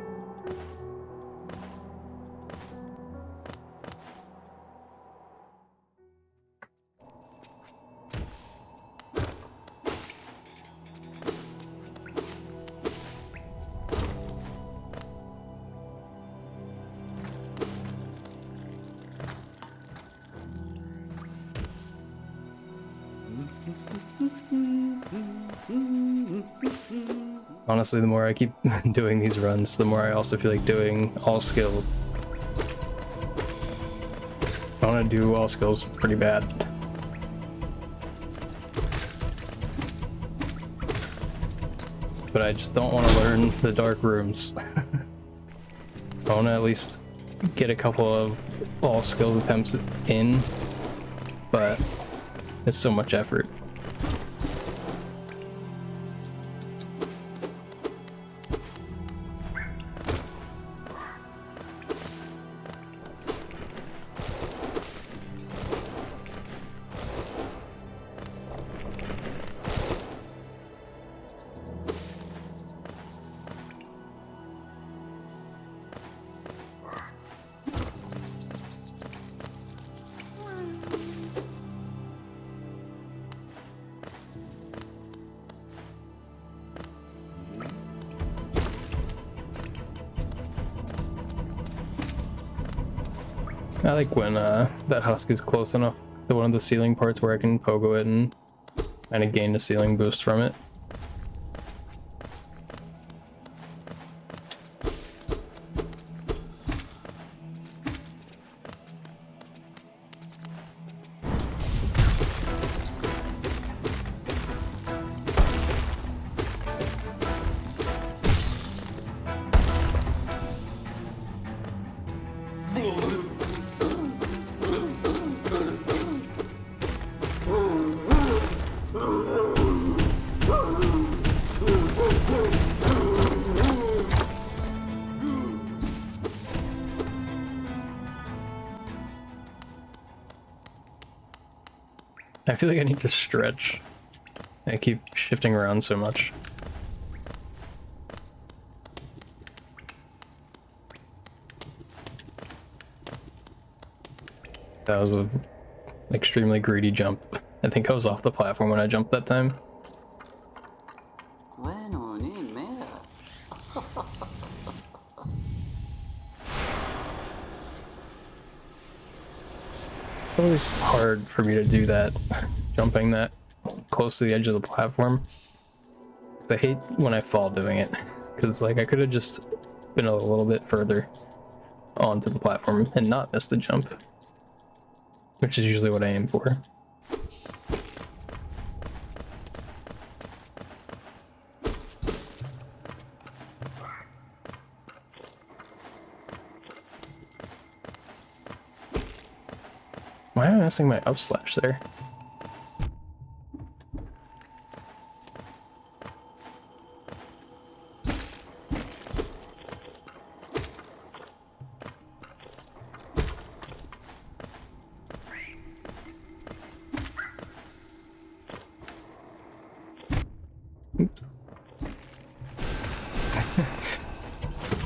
Honestly, the more I keep doing these runs, the more I also feel like doing all skills. I want to do all skills pretty bad. But I just don't want to learn the dark rooms. I want to at least get a couple of all skills attempts in, but it's so much effort. I like when that husk is close enough to one of the ceiling parts where I can pogo it and kind of gain a ceiling boost from it. I feel like I need to stretch. I keep shifting around so much. That was an extremely greedy jump. I think I was off the platform when I jumped that time. Bueno, ni mera. It's always hard for me to do that, jumping that close to the edge of the platform. I hate when I fall doing it, because like I could have just been a little bit further onto the platform and not missed the jump, which is usually what I aim for. Why am I missing my up slash there?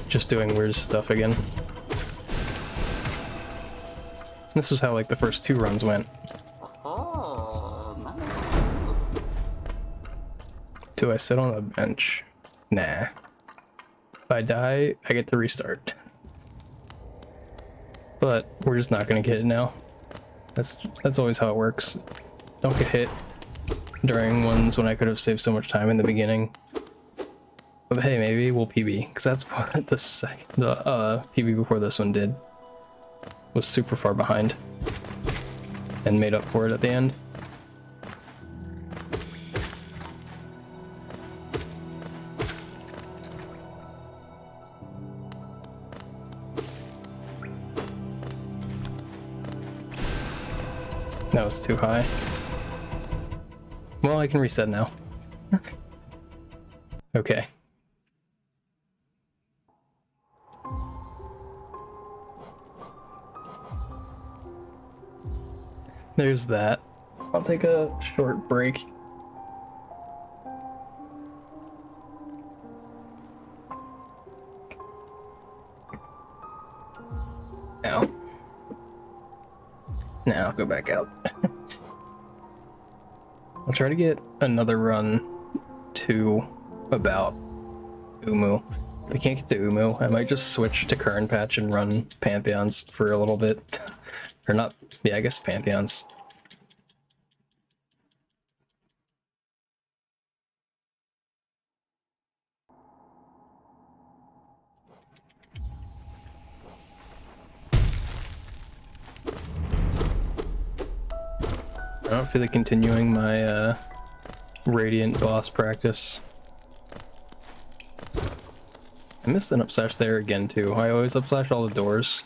just doing weird stuff again. This was how like the first 2 runs went. Oh, man. Do I sit on a bench? Nah. If I die, I get to restart. But we're just not gonna get it now. That's always how it works. Don't get hit during ones when I could have saved so much time in the beginning. But hey, maybe we'll PB, because that's what the PB before this one did. Was super far behind. And made up for it at the end. That was too high. Well, I can reset now. Okay. There's that. I'll take a short break. Now. Now I'll go back out. I'll try to get another run to about Umu. If I can't get to Umu, I might just switch to current patch and run Pantheons for a little bit. Or not, yeah, I guess Pantheons. I don't feel like continuing my Radiant boss practice. I missed an upslash there again too. I always upslash all the doors.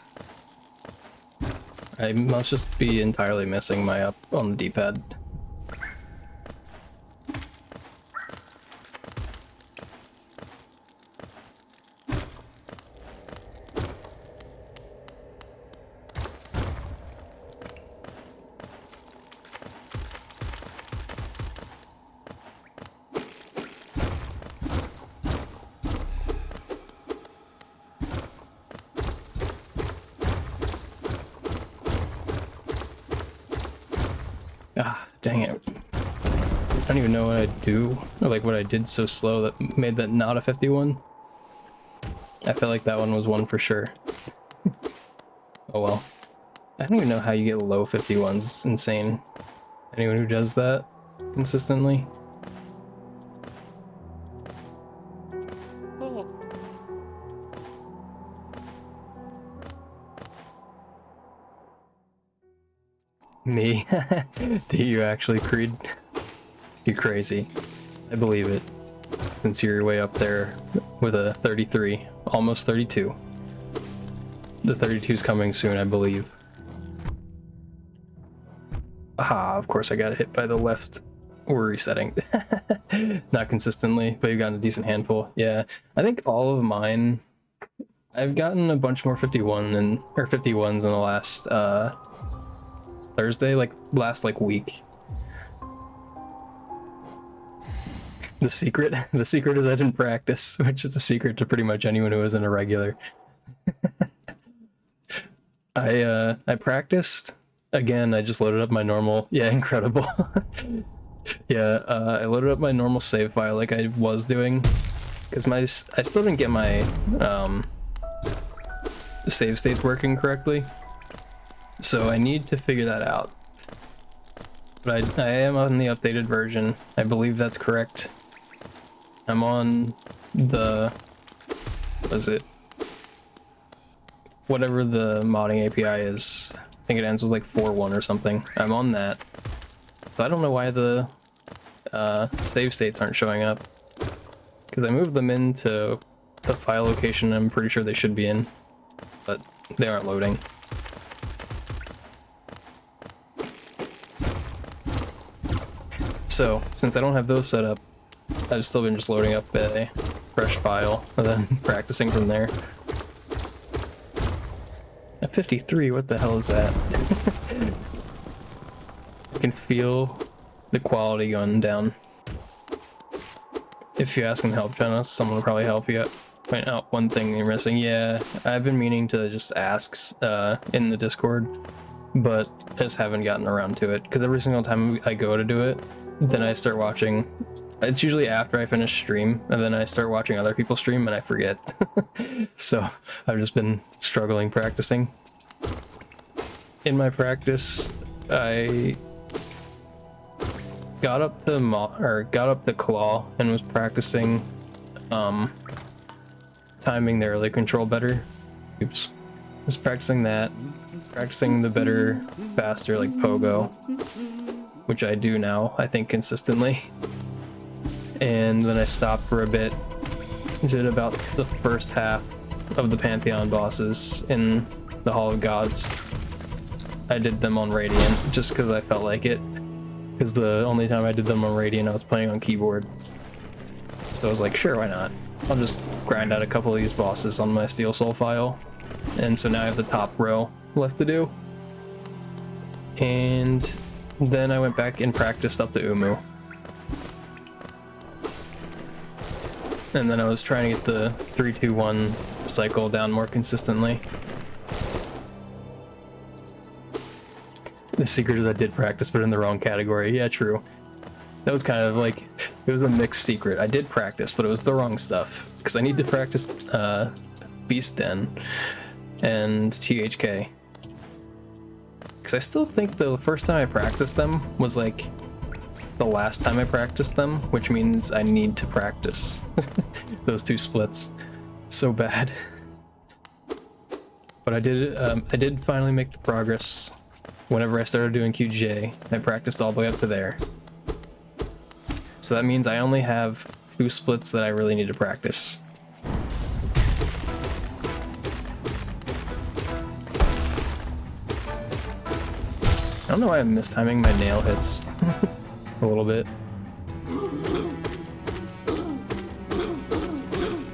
I must just be entirely missing my up on the D-pad. Ah, dang it. I don't even know what I'd do, or like what I did so slow that made that not a 51. I feel like that one was one for sure. Oh well. I don't even know how you get low 51s, it's insane. Anyone who does that consistently? Oh. Me? Do you actually, Creed? You're crazy. I believe it. Since you're way up there with a 33, almost 32. The 32's coming soon, I believe. Aha, of course I got hit by the left. We're resetting. Not consistently, but you've gotten a decent handful. Yeah, I think all of mine... I've gotten a bunch more 51 and or 51s in the last Thursday, like last week. The secret is I didn't practice, which is a secret to pretty much anyone who isn't a regular. I practiced again. I just loaded up my normal. Yeah, incredible. Yeah, I loaded up my normal save file like I was doing, because I still didn't get my save states working correctly. So I need to figure that out. But I am on the updated version. I believe that's correct. I'm on the... what is it? Whatever the modding API is. I think it ends with like 4.1 or something. I'm on that. So I don't know why the save states aren't showing up. Because I moved them into the file location I'm pretty sure they should be in. But they aren't loading. So, since I don't have those set up, I've still been just loading up a fresh file and then practicing from there. At 53, what the hell is that? I can feel the quality going down. If you ask in help channels, someone will probably help you. point out one thing you're missing. Yeah, I've been meaning to just ask in the Discord, but I just haven't gotten around to it, because every single time I go to do it, then I start watching. It's usually after I finish stream, and then I start watching other people stream and I forget. So I've just been struggling practicing. In my practice, I got up to claw and was practicing timing the early control better. Oops. Just practicing that, practicing the better, faster, like pogo, which I do now, I think, consistently. And then I stopped for a bit, did about the first half of the Pantheon bosses in the Hall of Gods. I did them on Radiant, just because I felt like it. Because the only time I did them on Radiant, I was playing on keyboard. So I was like, sure, why not? I'll just grind out a couple of these bosses on my Steel Soul file. And so now I have the top row left to do. And then I went back and practiced up to Umu. And then I was trying to get the 3-2-1 cycle down more consistently. The secret is I did practice, but in the wrong category. Yeah, true. That was kind of like, it was a mixed secret. I did practice, but it was the wrong stuff. Because I need to practice Beast Den and THK. Because I still think the first time I practiced them was like the last time I practiced them, which means I need to practice those two splits. It's so bad. But I did finally make the progress. Whenever I started doing QJ, I practiced all the way up to there. So that means I only have 2 splits that I really need to practice. I don't know why I'm mistiming my nail hits a little bit.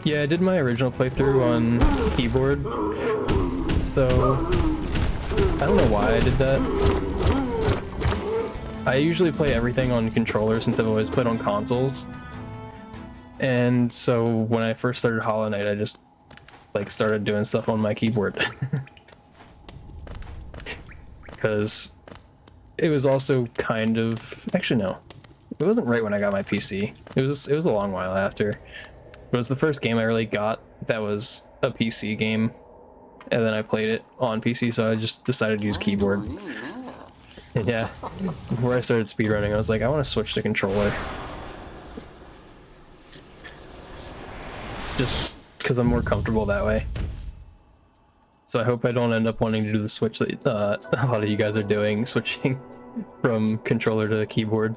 Yeah, I did my original playthrough on keyboard, so I don't know why I did that. I usually play everything on controller since I've always played on consoles. And so when I first started Hollow Knight, I just like started doing stuff on my keyboard. Because it was also kind of, actually no, it wasn't right when I got my PC. It was a long while after. It was the first game I really got that was a PC game. And then I played it on PC, so I just decided to use keyboard. And yeah, before I started speedrunning, I was like, I want to switch to controller. Just because I'm more comfortable that way. So I hope I don't end up wanting to do the switch that a lot of you guys are doing, switching from controller to keyboard.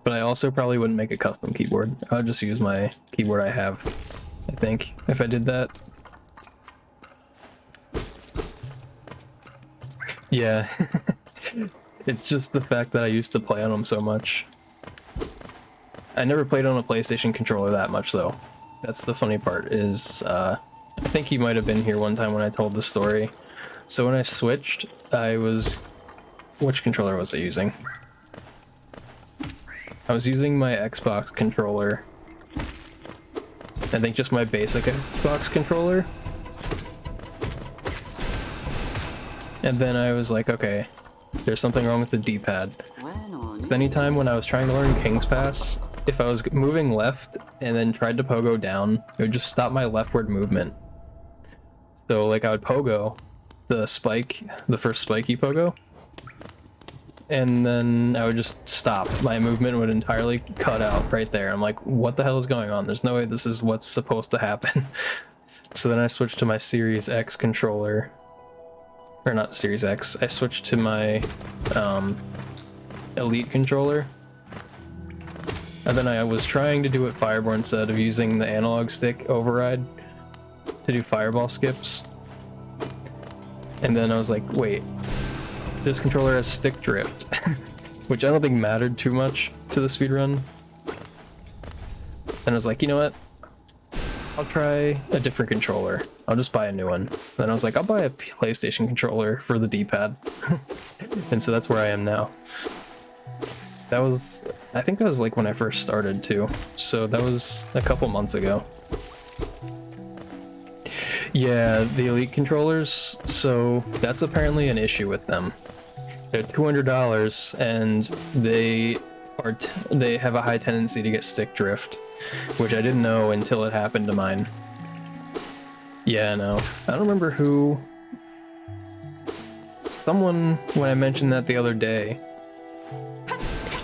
But I also probably wouldn't make a custom keyboard. I would just use my keyboard I have, I think, if I did that. Yeah. It's just the fact that I used to play on them so much. I never played on a PlayStation controller that much, though. That's the funny part, is, I think you might have been here one time when I told the story. So when I switched, which controller was I using? I was using my Xbox controller. I think just my basic Xbox controller. And then I was like, okay, there's something wrong with the D-pad. Anytime when I was trying to learn King's Pass, if I was moving left and then tried to pogo down, it would just stop my leftward movement. So like I would pogo the spike, the first spiky pogo, and then I would just stop. My movement would entirely cut out right there. I'm like, what the hell is going on? There's no way this is what's supposed to happen. So then I switched to my Series X controller. Or not Series X. I switched to my Elite controller. And then I was trying to do it Fireball instead of using the analog stick override to do fireball skips. And then I was like, wait, this controller has stick drift, which I don't think mattered too much to the speedrun. And I was like, you know what? I'll try a different controller. I'll just buy a new one. Then I was like, I'll buy a PlayStation controller for the D-pad. And so that's where I am now. That was I think that was like when I first started too. So that was a couple months ago. Yeah, the Elite controllers, so that's apparently an issue with them. They're $200 and they have a high tendency to get stick drift, which I didn't know until it happened to mine. Yeah, no. I don't remember who... Someone, when I mentioned that the other day,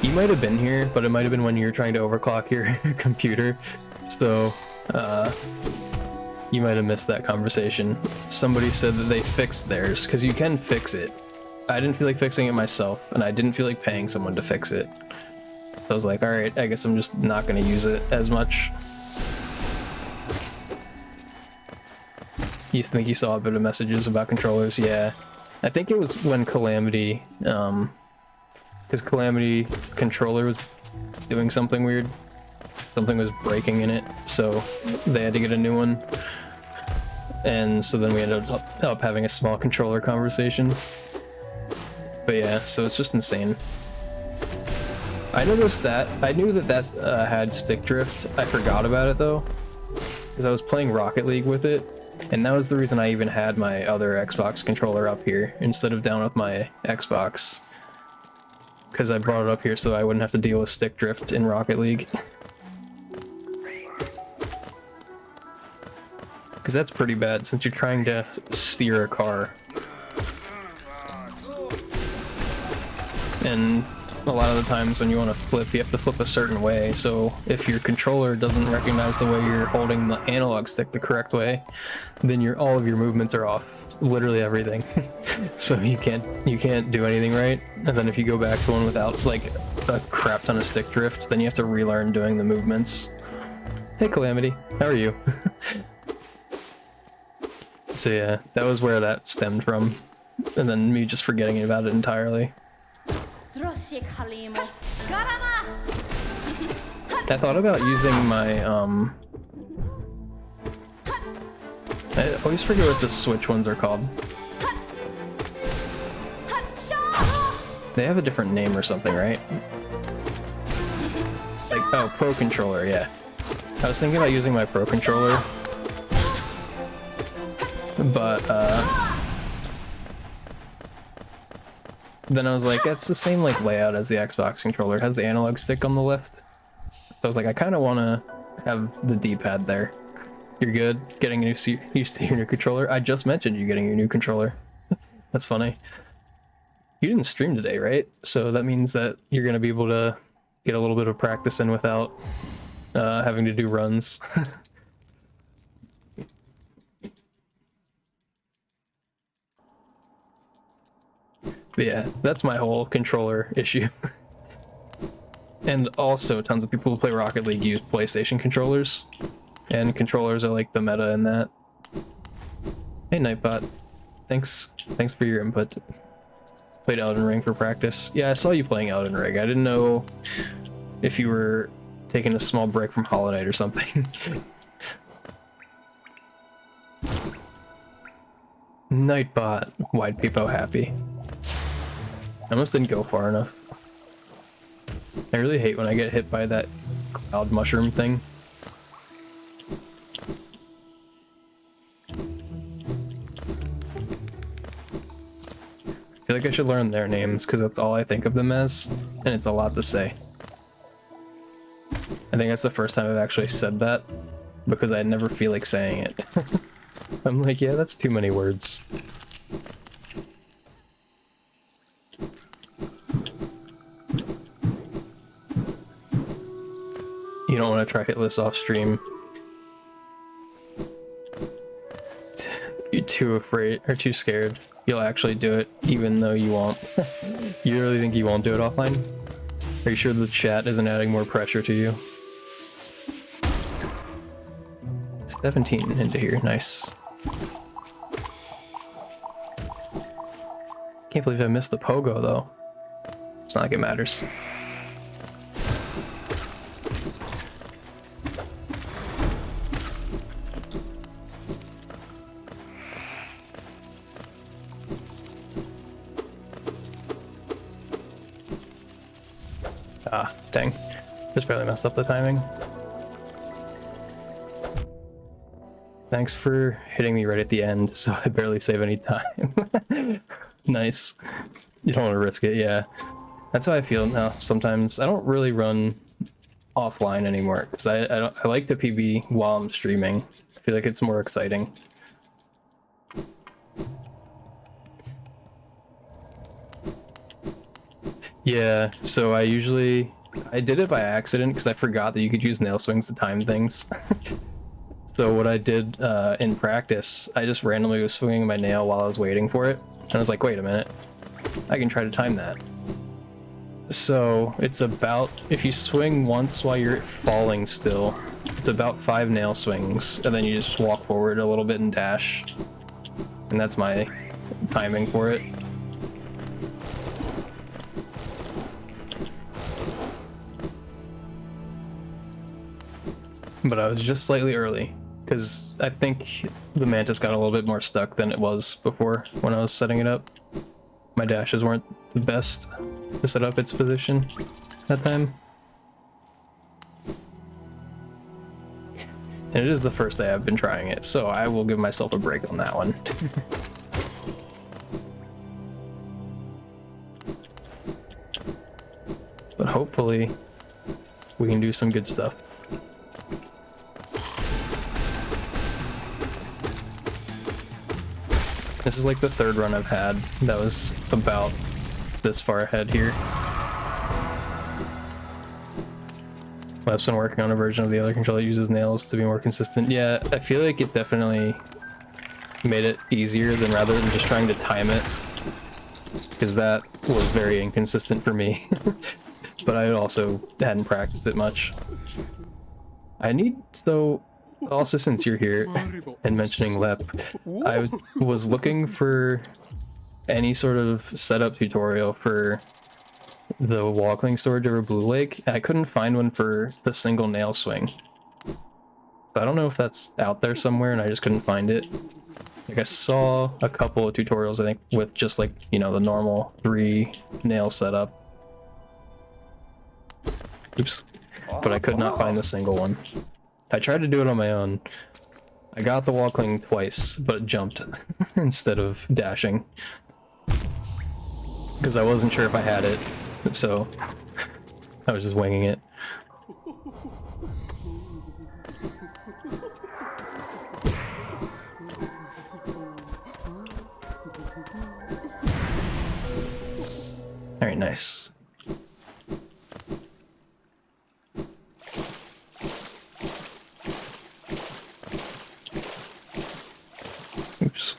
you might have been here, but it might have been when you were trying to overclock your computer, so, you might have missed that conversation. Somebody said that they fixed theirs, because you can fix it. I didn't feel like fixing it myself, and I didn't feel like paying someone to fix it. So I was like, alright, I guess I'm just not going to use it as much. You think you saw a bit of messages about controllers? Yeah. I think it was when Calamity, because Calamity's controller was doing something weird. Something was breaking in it, so they had to get a new one. And so then we ended up having a small controller conversation. But yeah, so it's just insane. I noticed that. I knew that had stick drift. I forgot about it though, because I was playing Rocket League with it. And that was the reason I even had my other Xbox controller up here instead of down with my Xbox. Because I brought it up here so I wouldn't have to deal with stick drift in Rocket League. Because that's pretty bad since you're trying to steer a car. And a lot of the times when you want to flip, you have to flip a certain way. So if your controller doesn't recognize the way you're holding the analog stick the correct way, then all of your movements are off. Literally everything. So you can't do anything right. And then if you go back to one without like a crap ton of stick drift, then you have to relearn doing the movements. Hey Calamity, how are you? So yeah, that was where that stemmed from. And then me just forgetting about it entirely. I thought about using my, I always forget what the Switch ones are called. They have a different name or something, right? Like, oh, Pro Controller, yeah. I was thinking about using my Pro Controller, but, then I was like, that's the same like layout as the Xbox controller. It has the analog stick on the left. So I was like, I kind of want to have the D-pad there. You're good? Getting used to your new controller? I just mentioned you getting your new controller. That's funny. You didn't stream today, right? So that means that you're going to be able to get a little bit of practice in without having to do runs. But yeah, that's my whole controller issue. And also, tons of people who play Rocket League use PlayStation controllers. And controllers are like the meta in that. Hey Nightbot, thanks for your input. Played Elden Ring for practice. Yeah, I saw you playing Elden Ring. I didn't know if you were taking a small break from Hollow Knight or something. Nightbot, wide peepo happy. I almost didn't go far enough. I really hate when I get hit by that cloud mushroom thing. I feel like I should learn their names because that's all I think of them as, and it's a lot to say. I think that's the first time I've actually said that because I never feel like saying it. I'm like, yeah, that's too many words. You don't want to try hitless off stream. You're too afraid or too scared. You'll actually do it even though you won't. You really think you won't do it offline? Are you sure the chat isn't adding more pressure to you? 17 into here, nice. Can't believe I missed the pogo though. It's not like it matters. Ah, dang. Just barely messed up the timing. Thanks for hitting me right at the end, so I barely save any time. Nice. You don't want to risk it, yeah. That's how I feel now. Sometimes I don't really run offline anymore because I like to PB while I'm streaming. I feel like it's more exciting. Yeah, so I did it by accident because I forgot that you could use nail swings to time things. So what I did in practice, I just randomly was swinging my nail while I was waiting for it. And I was like, wait a minute, I can try to time that. So it's about, if you swing once while you're falling still, it's about 5 nail swings, and then you just walk forward a little bit and dash. And that's my timing for it. But I was just slightly early, because I think the Mantis got a little bit more stuck than it was before when I was setting it up. My dashes weren't the best to set up its position that time. And it is the first day I've been trying it, so I will give myself a break on that one. But hopefully we can do some good stuff. This is like the 3rd run I've had that was about this far ahead here. I've been working on a version of the other controller that uses nails to be more consistent. Yeah, I feel like it definitely made it easier than rather than just trying to time it, because that was very inconsistent for me. But I also hadn't practiced it much. I need, so also since you're here and mentioning LEP, I was looking for any sort of setup tutorial for the walkling storage over Blue Lake, and I couldn't find one for the single nail swing. So I don't know if that's out there somewhere and I just couldn't find it. Like I saw a couple of tutorials, I think, with just like, you know, the normal 3 nail setup. Oops. But I could not find the single one. I tried to do it on my own. I got the walkling twice, but it jumped instead of dashing. Because I wasn't sure if I had it, so I was just winging it. Alright, nice. Oops.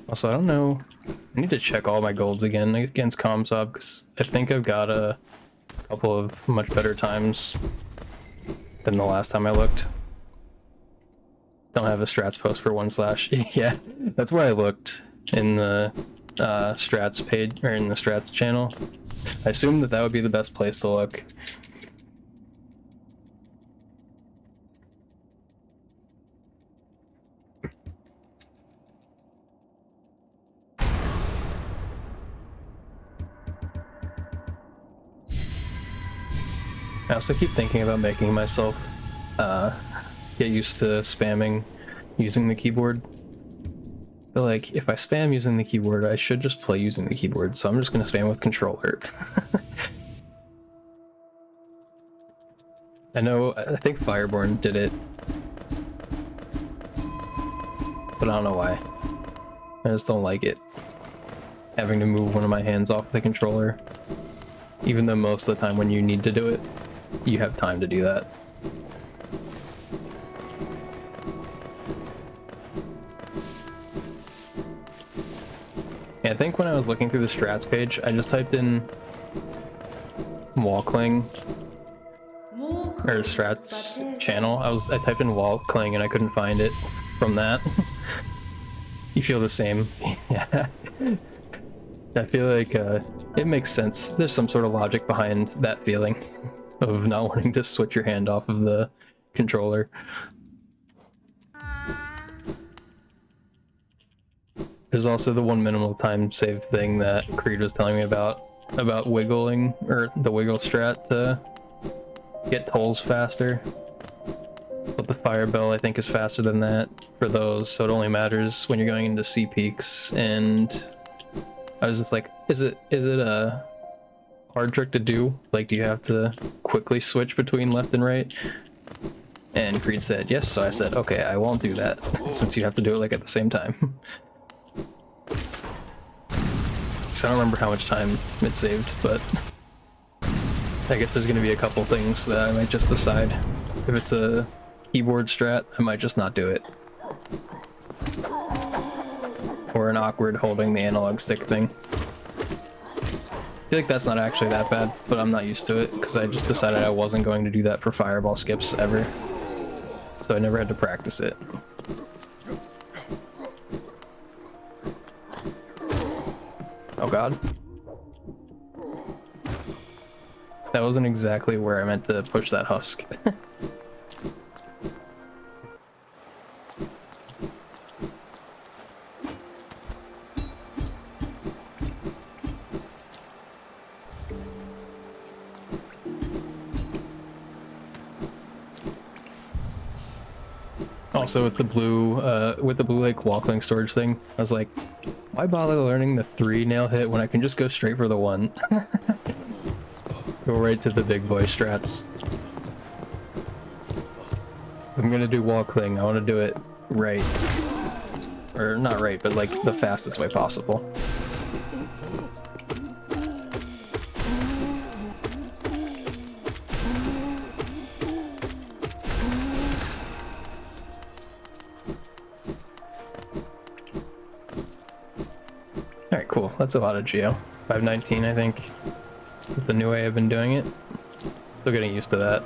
Also, I don't know. I need to check all my golds again against Comsob, because I think I've got a couple of much better times than the last time I looked. Don't have a strats post for 1/. Yeah, that's where I looked in the strats page, or in the strats channel. I assumed that that would be the best place to look. I also keep thinking about making myself get used to spamming using the keyboard. But like, if I spam using the keyboard, I should just play using the keyboard, so I'm just gonna spam with controller. I know, I think Fireborn did it, but I don't know why. I just don't like it, having to move one of my hands off the controller, even though most of the time when you need to do it, you have time to do that. Yeah, I think when I was looking through the strats page, I just typed in walkling, or strats channel. I typed in walkling and I couldn't find it from that. You feel the same? Yeah. I feel like it makes sense. There's some sort of logic behind that feeling of not wanting to switch your hand off of the controller. There's also the one minimal time save thing that Creed was telling me about wiggling, or the wiggle strat to get tolls faster. But the fire bell I think is faster than that for those, so it only matters when you're going into C peaks. And I was just like, is it a hard trick to do? Like, do you have to quickly switch between left and right? And Creed said yes, so I said, okay, I won't do that since you have to do it like at the same time. I don't remember how much time it saved, but I guess there's going to be a couple things that I might just decide. If it's a keyboard strat, I might just not do it. Or an awkward holding the analog stick thing. I feel like that's not actually that bad, but I'm not used to it because I just decided I wasn't going to do that for fireball skips ever. So I never had to practice it. Oh god. That wasn't exactly where I meant to push that husk. Also with the blue like walking storage thing, I was like, why bother learning the 3 nail hit when I can just go straight for the 1? Go right to the big boy strats. If I'm gonna do wall cling, I want to do it right. Or not right, but like the fastest way possible. Alright, cool. That's a lot of geo. 519, I think. With the new way I've been doing it. Still getting used to that.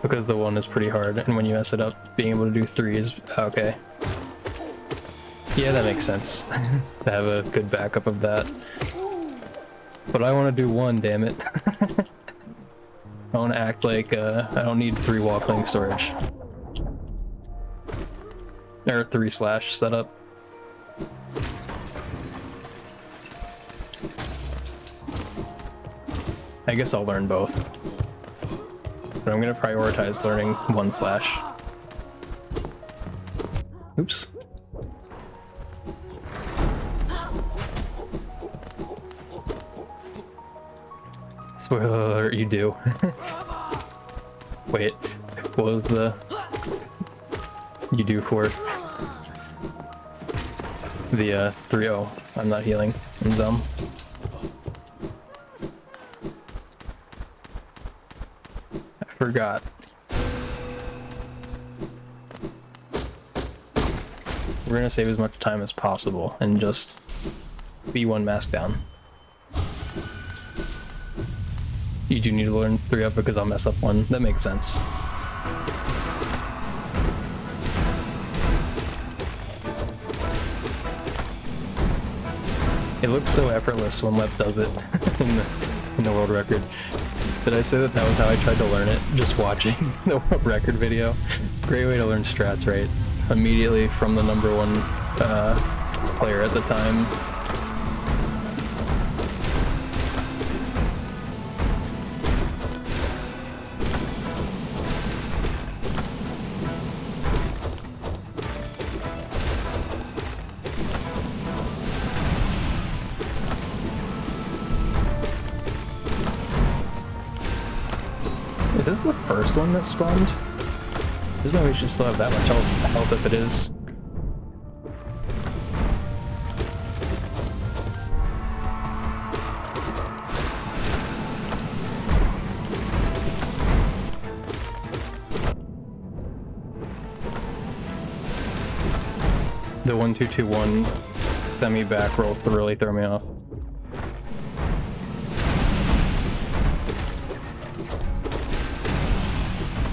Because the 1 is pretty hard, and when you mess it up, being able to do 3 is okay. Yeah, that makes sense. To have a good backup of that. But I want to do 1, damn it. I want to act like I don't need 3 wall cling storage. Or 3 slash setup. I guess I'll learn both. But I'm gonna prioritize learning 1 slash. Oops. Spoiler alert, you do. Wait, what was the... You do for the 3-0. I'm not healing. I'm dumb. Forgot. We're gonna save as much time as possible and just be 1 mask down. You do need to learn 3 up because I'll mess up 1. That makes sense. It looks so effortless when Lep does it in the world record. Did I say that that was how I tried to learn it? Just watching the world record video. Great way to learn strats, right? Immediately from the #1 player at the time. Is this the first one that spawned? There's no way we should still have that much health if it is. The 1-2-2-1 semi back rolls to really throw me off.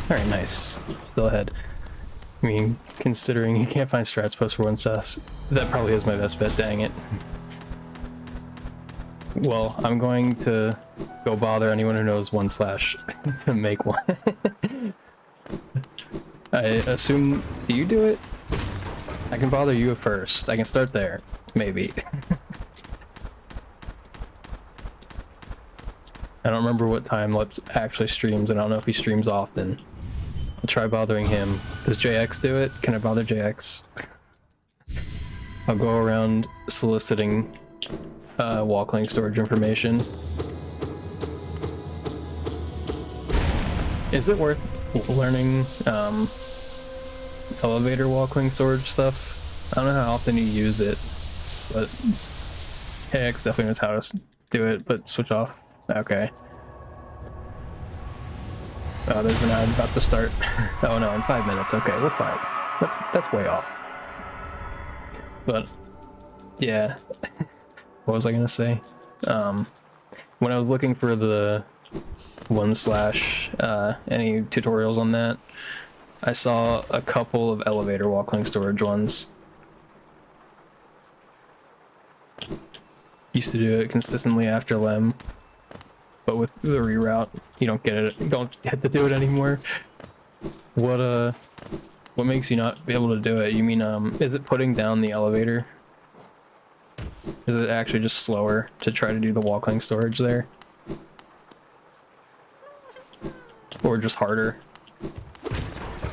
Alright, nice. Still ahead. I mean, considering you can't find strats post for 1 stas, that probably is my best bet, dang it. Well, I'm going to go bother anyone who knows 1 slash to make 1. I assume, do you do it? I can bother you first. I can start there. Maybe. I don't remember what time Lips actually streams, and I don't know if he streams often. I'll try bothering him. Does JX do it? Can I bother JX? I'll go around soliciting walk link storage information. Is it worth learning elevator walk link storage stuff? I don't know how often you use it, but JX definitely knows how to do it, but switch off. Okay. Oh, there's an ad about to start. Oh no, in 5 minutes. Okay, we're fine. That's way off. But yeah, what was I gonna say? When I was looking for the any tutorials on that, I saw a couple of elevator walk link storage ones. Used to do it consistently after LEM, but with the reroute, you don't get it. You don't have to do it anymore. What makes you not be able to do it? You mean is it putting down the elevator? Is it actually just slower to try to do the walk link storage there? Or just harder?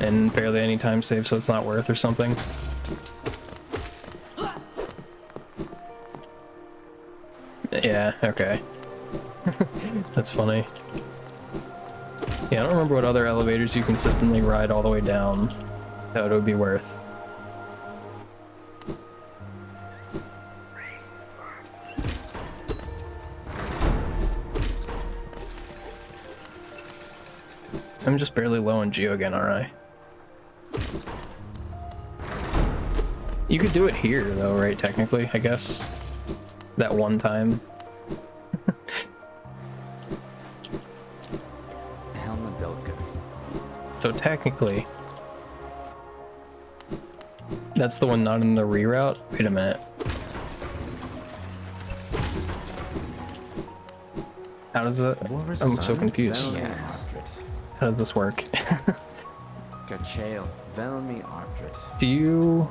And barely any time save, so it's not worth or something? Yeah, okay. That's funny. Yeah, I don't remember what other elevators you consistently ride all the way down that it would be worth. I'm just barely low on Geo again, aren't I? You could do it here though, right, technically, I guess? That one time. So technically, that's the one not in the reroute? Wait a minute. How does it? I'm so confused. How does this work? Do you...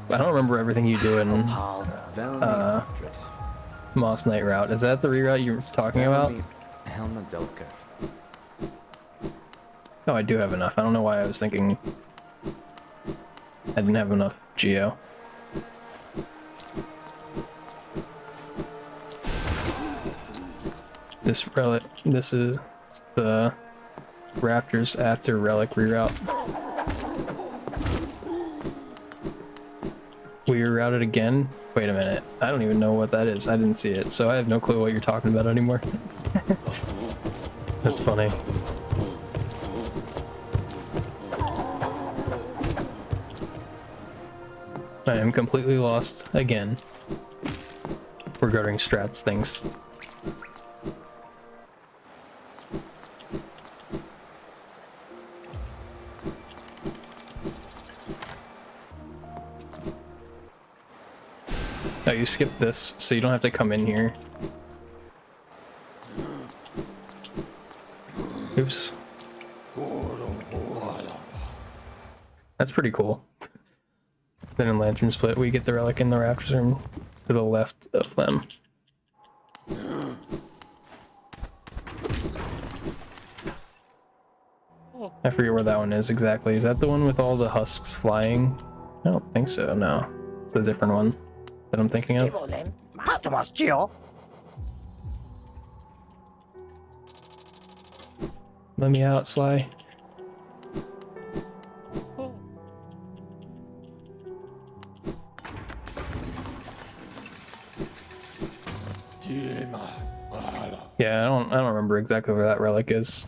I don't remember everything you do in Moss Knight route. Is that the reroute you're talking about? Oh, I do have enough. I don't know why I was thinking I didn't have enough Geo. This relic, this is the Raptors after relic reroute. We rerouted again? Wait a minute. I don't even know what that is. I didn't see it, so I have no clue what you're talking about anymore. That's funny. I am completely lost again regarding strats things. Oh, you skipped this, so you don't have to come in here. Oops. That's pretty cool. Then in Lantern Split, we get the relic in the Raptors room to the left of them. I forget where that one is exactly. Is that the one with all the husks flying? I don't think so, no. It's a different one that I'm thinking of. Let me out, Sly. Yeah, I don't remember exactly where that relic is.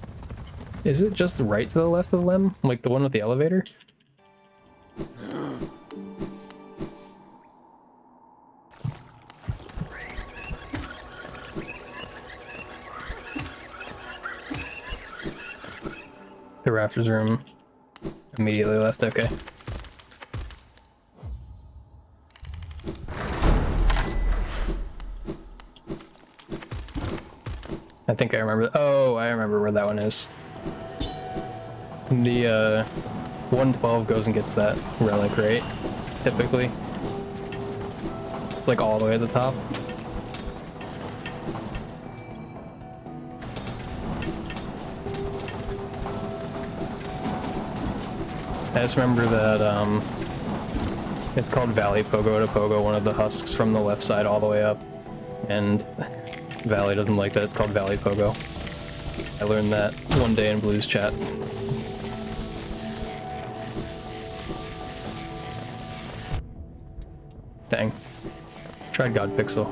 Is it just right to the left of Lem? Like the one with the elevator? The Raptors room immediately left, okay. I think I remember. Oh, I remember where that one is. The 112 goes and gets that relic, right? typically. Like all the way at the top. I just remember that it's called Valley Pogo to Pogo, one of the husks from the left side all the way up. And Valley doesn't like that it's called Valley Pogo. I learned that one day in Blues chat. Dang. Tried God Pixel.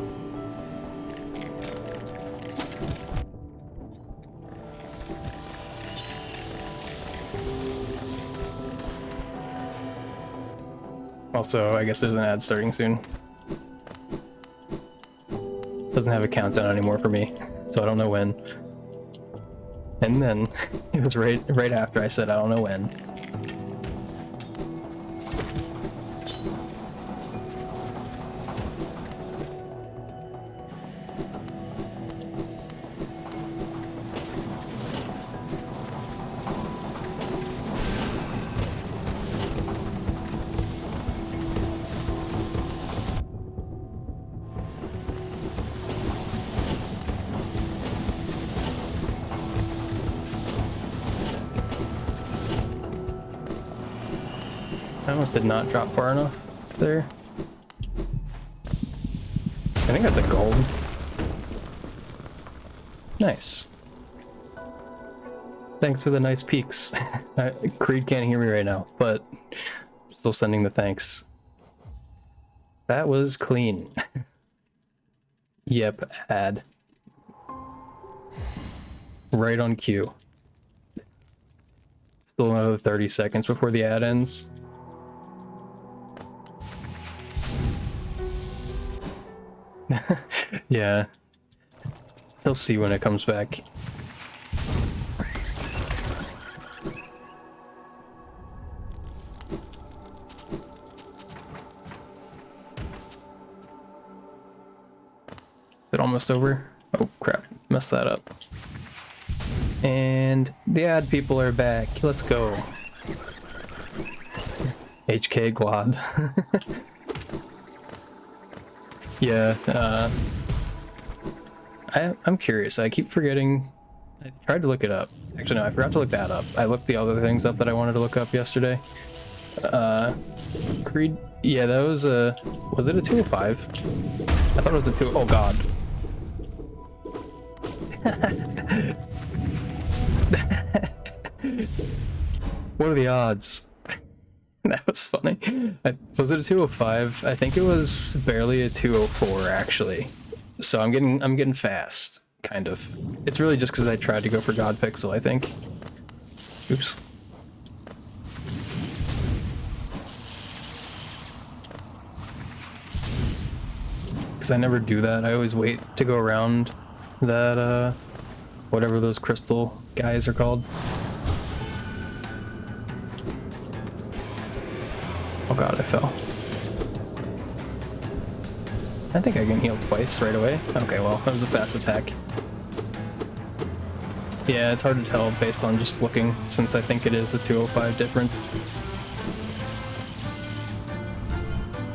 Also, I guess there's an ad starting soon. Doesn't have a countdown anymore for me, so I don't know when. And then it was right after I said I don't know when. I almost did not drop far enough there. I think that's a gold. Nice. Thanks for the nice peeks. Creed can't hear me right now, but still sending the thanks. That was clean. Yep, ad. Right on cue. Still another 30 seconds before the ad ends. Yeah. He'll see when it comes back. Is it almost over? Oh crap, messed that up. And the ad people are back. Let's go. HK Glad. Yeah, I'm curious. I keep forgetting. I tried to look it up. Actually, no, I forgot to look that up. I looked the other things up that I wanted to look up yesterday. Creed. Yeah, that was a. Was it a 205? I thought it was a 2. Oh God. What are the odds? That was funny. Was it a 205? I think it was barely a 204 actually. So I'm getting fast, kind of. It's really just because I tried to go for God Pixel, I think. Oops. Because I never do that. I always wait to go around that whatever those crystal guys are called. Oh God, I fell. I think I can heal twice right away. Okay, well, that was a fast attack. Yeah, it's hard to tell based on just looking, since I think it is a 205 difference.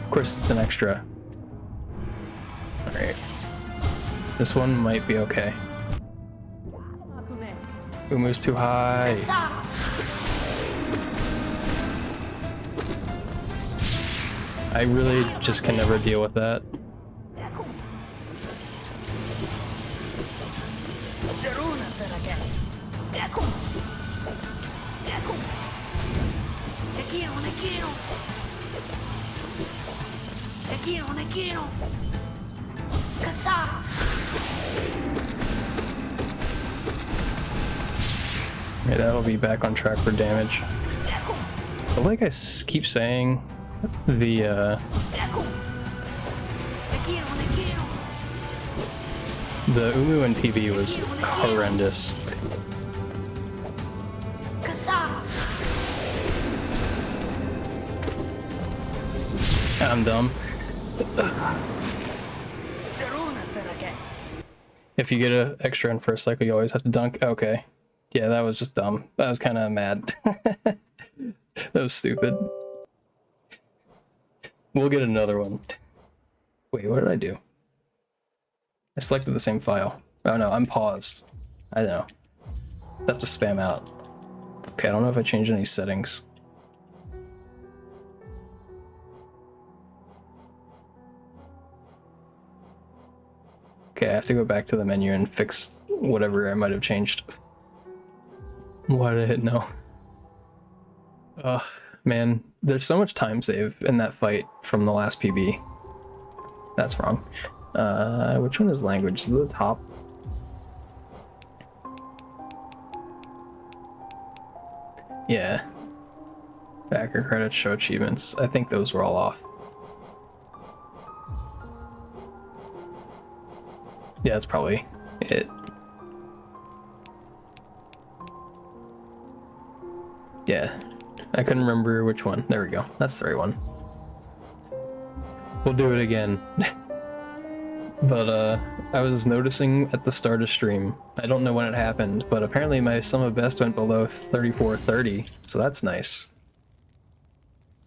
Of course, it's an extra. Alright. This one might be okay. Umu's too high. I really just can never deal with that. Yeah, that'll be back on track for damage. But like I keep saying, the Umu and PB was horrendous. I'm dumb. If you get an extra in first cycle, you always have to dunk. Okay. Yeah, that was just dumb. I was kind of mad. That was stupid. We'll get another one. Wait, what did I do? I selected the same file. Oh no, I'm paused. I know. I have to spam out. Okay, I don't know if I changed any settings. Okay, I have to go back to the menu and fix whatever I might have changed. Why did I hit no? Ugh, man, there's so much time save in that fight from the last PB. That's wrong. Which one is language? Is it the top? Yeah. Backer credits, show achievements. I think those were all off. Yeah, that's probably it. Yeah. I couldn't remember which one. There we go. That's the right one. We'll do it again. But I was noticing at the start of stream, I don't know when it happened, but apparently my sum of best went below 3430, so that's nice.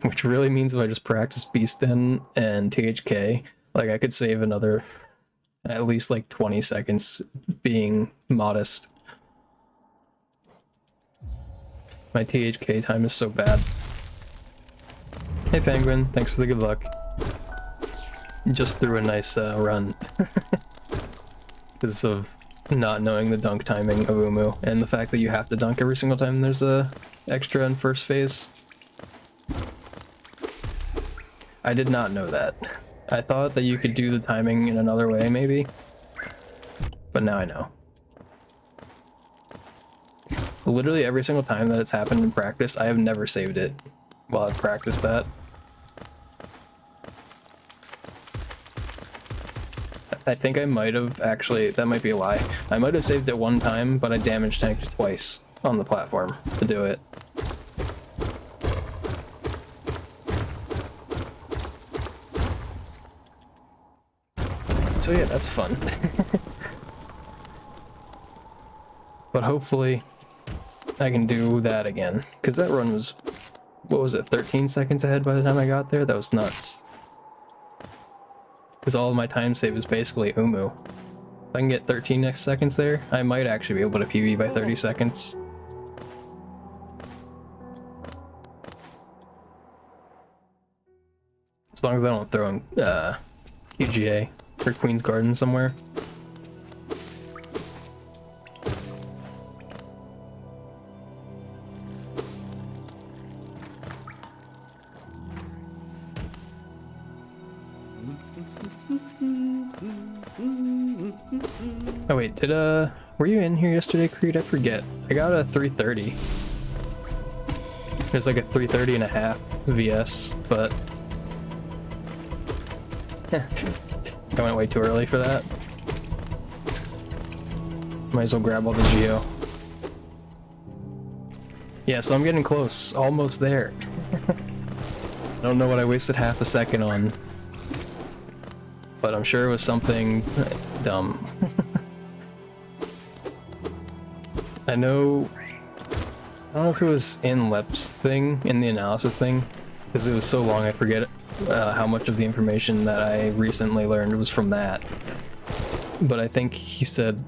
Which really means if I just practice Beastin and THK, like I could save another at least like 20 seconds being modest. My THK time is so bad. Hey Penguin, thanks for the good luck. Just threw a nice run because of not knowing the dunk timing of Umu and the fact that you have to dunk every single time there's a extra in first phase. I did not know that. I thought that you could do the timing in another way maybe, but now I know. Literally every single time that it's happened in practice, I have never saved it while I've practiced that. I think I might have actually, that might be a lie. I might have saved it one time, but I damage tanked twice on the platform to do it. So yeah, that's fun. But hopefully I can do that again, because that run was, what was it, 13 seconds ahead by the time I got there? That was nuts. Because all of my time save is basically Umu. If I can get 13 next seconds there, I might actually be able to PB by 30 seconds. As long as I don't throw in QGA or Queen's Garden somewhere. Oh wait, were you in here yesterday, Creed? I forget. I got a 330. There's like a 330 and a half VS, but I went way too early for that. Might as well grab all the Geo. Yeah, so I'm getting close. Almost there. I don't know what I wasted half a second on, but I'm sure it was something dumb. I don't know if it was in Lep's thing, in the analysis thing, because it was so long I forget how much of the information that I recently learned was from that. But I think he said,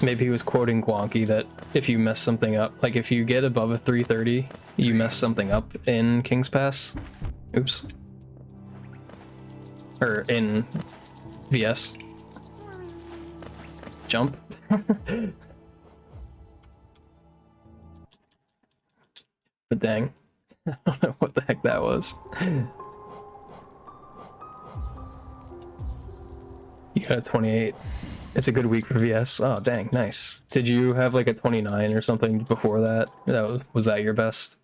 maybe he was quoting Gwonky, that if you mess something up, like if you get above a 330, you mess something up in King's Pass. Oops. Or in VS. Jump. But dang. I don't know what the heck that was. You got a 28. It's a good week for VS. Oh, dang, nice. Did you have like a 29 or something before that? Was that your best?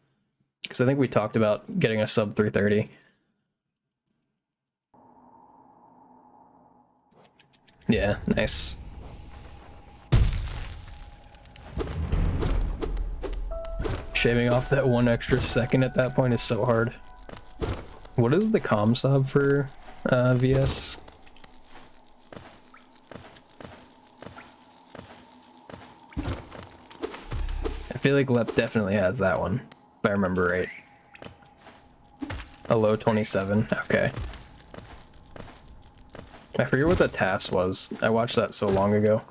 Because I think we talked about getting a sub 330. Yeah, nice. Shaving off that one extra second at that point is so hard. What is the comm sub for VS? I feel like Lep definitely has that one, if I remember right. A low 27. Okay. I forget what the task was. I watched that so long ago.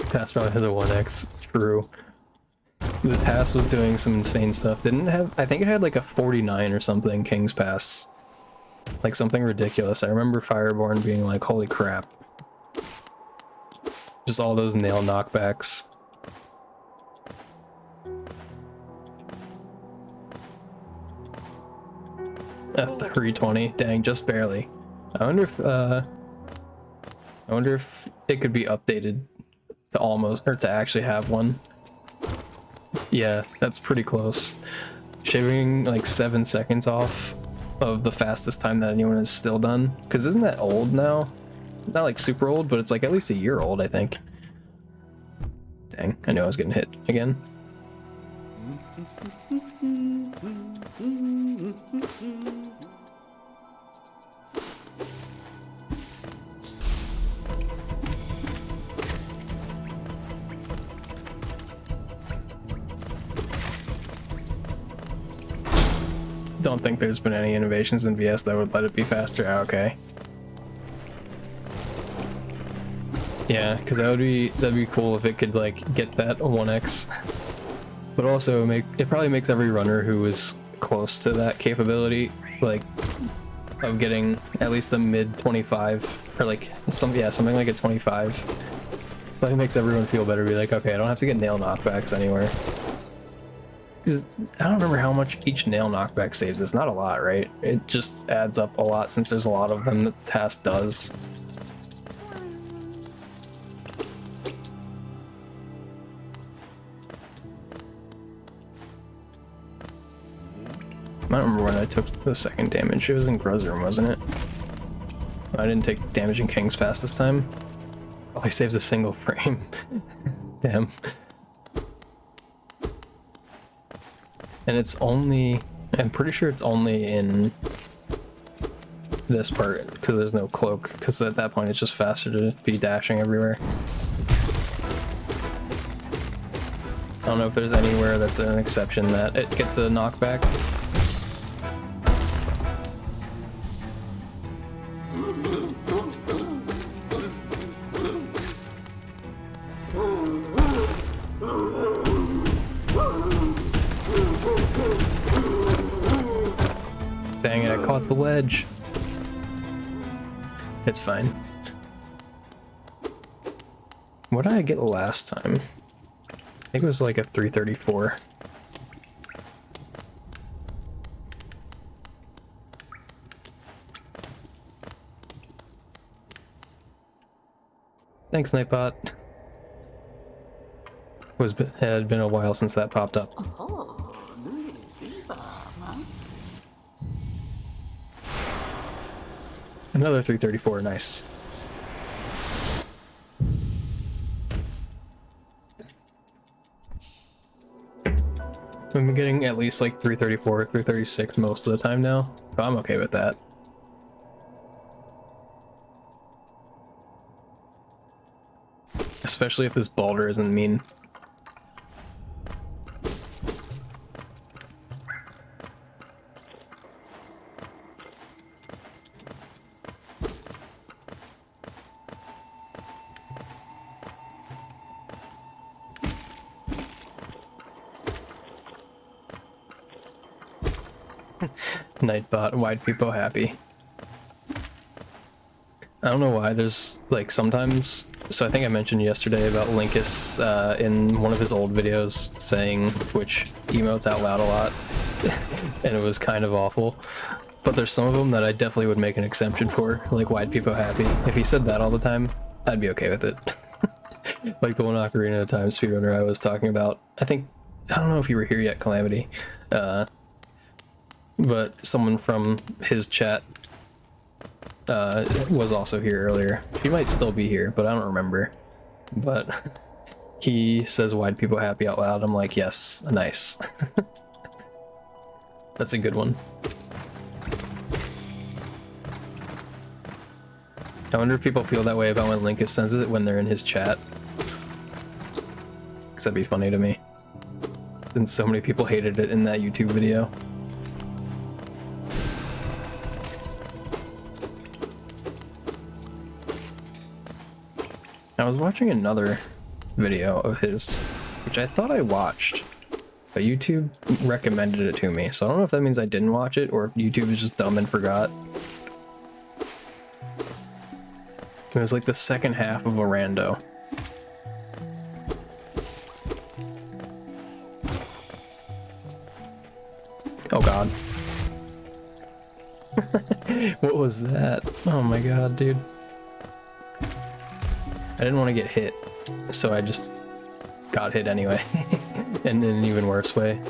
Task probably has a 1x. True. The task was doing some insane stuff. Didn't it have, I think it had like a 49 or something, King's Pass. Like something ridiculous. I remember Fireborn being like, holy crap. Just all those nail knockbacks. At 320, dang, just barely. I wonder if it could be updated to almost, or to actually have one. Yeah, that's pretty close. Shaving like 7 seconds off of the fastest time that anyone has still done. Because isn't that old now? Not like super old, but it's like at least a year old, I think. Dang, I knew I was getting hit again. Don't think there's been any innovations in VS that would let it be faster. Ah, okay. Yeah, because that'd be cool if it could like get that 1x. But also it probably makes every runner who is close to that capability, like of getting at least a mid 25 or like something like a 25. Probably makes everyone feel better. Be like, okay, I don't have to get nail knockbacks anywhere. Because I don't remember how much each nail knockback saves. It's not a lot, right? It just adds up a lot since there's a lot of them that the task does. I don't remember when I took the second damage. It was in Grow's room, wasn't it? I didn't take damage in King's Pass this time. Oh, he saves a single frame. Damn. And it's only... I'm pretty sure it's only in this part, because there's no cloak, because at that point it's just faster to be dashing everywhere. I don't know if there's anywhere that's an exception that it gets a knockback. Dang it, I caught the ledge. It's fine. What did I get last time? I think it was like a 334. Thanks, Nightbot. It had been a while since that popped up. Oh, nice. Another 334, nice. I've been getting at least like 334, 336 most of the time now, so I'm okay with that. Especially if this boulder isn't mean. Nightbot, wide people happy. I don't know why, there's like sometimes, so I think I mentioned yesterday about Linkus in one of his old videos saying Twitch emotes out loud a lot, and it was kind of awful. But there's some of them that I definitely would make an exception for, like wide people happy. If he said that all the time, I'd be okay with it. Like the one Ocarina of Time speedrunner I was talking about. I don't know if you were here yet, Calamity. But someone from his chat was also here earlier. She might still be here, but I don't remember. But he says wide people happy out loud. I'm like, yes, nice. That's a good one. I wonder if people feel that way about when Linkus sends it when they're in his chat. Because that'd be funny to me. Since so many people hated it in that YouTube video. I was watching another video of his, which I thought I watched, but YouTube recommended it to me, so I don't know if that means I didn't watch it or if YouTube is just dumb and forgot. It was like the second half of a rando. Oh god. What was that? Oh my god, dude. I didn't want to get hit, so I just got hit anyway. And in an even worse way.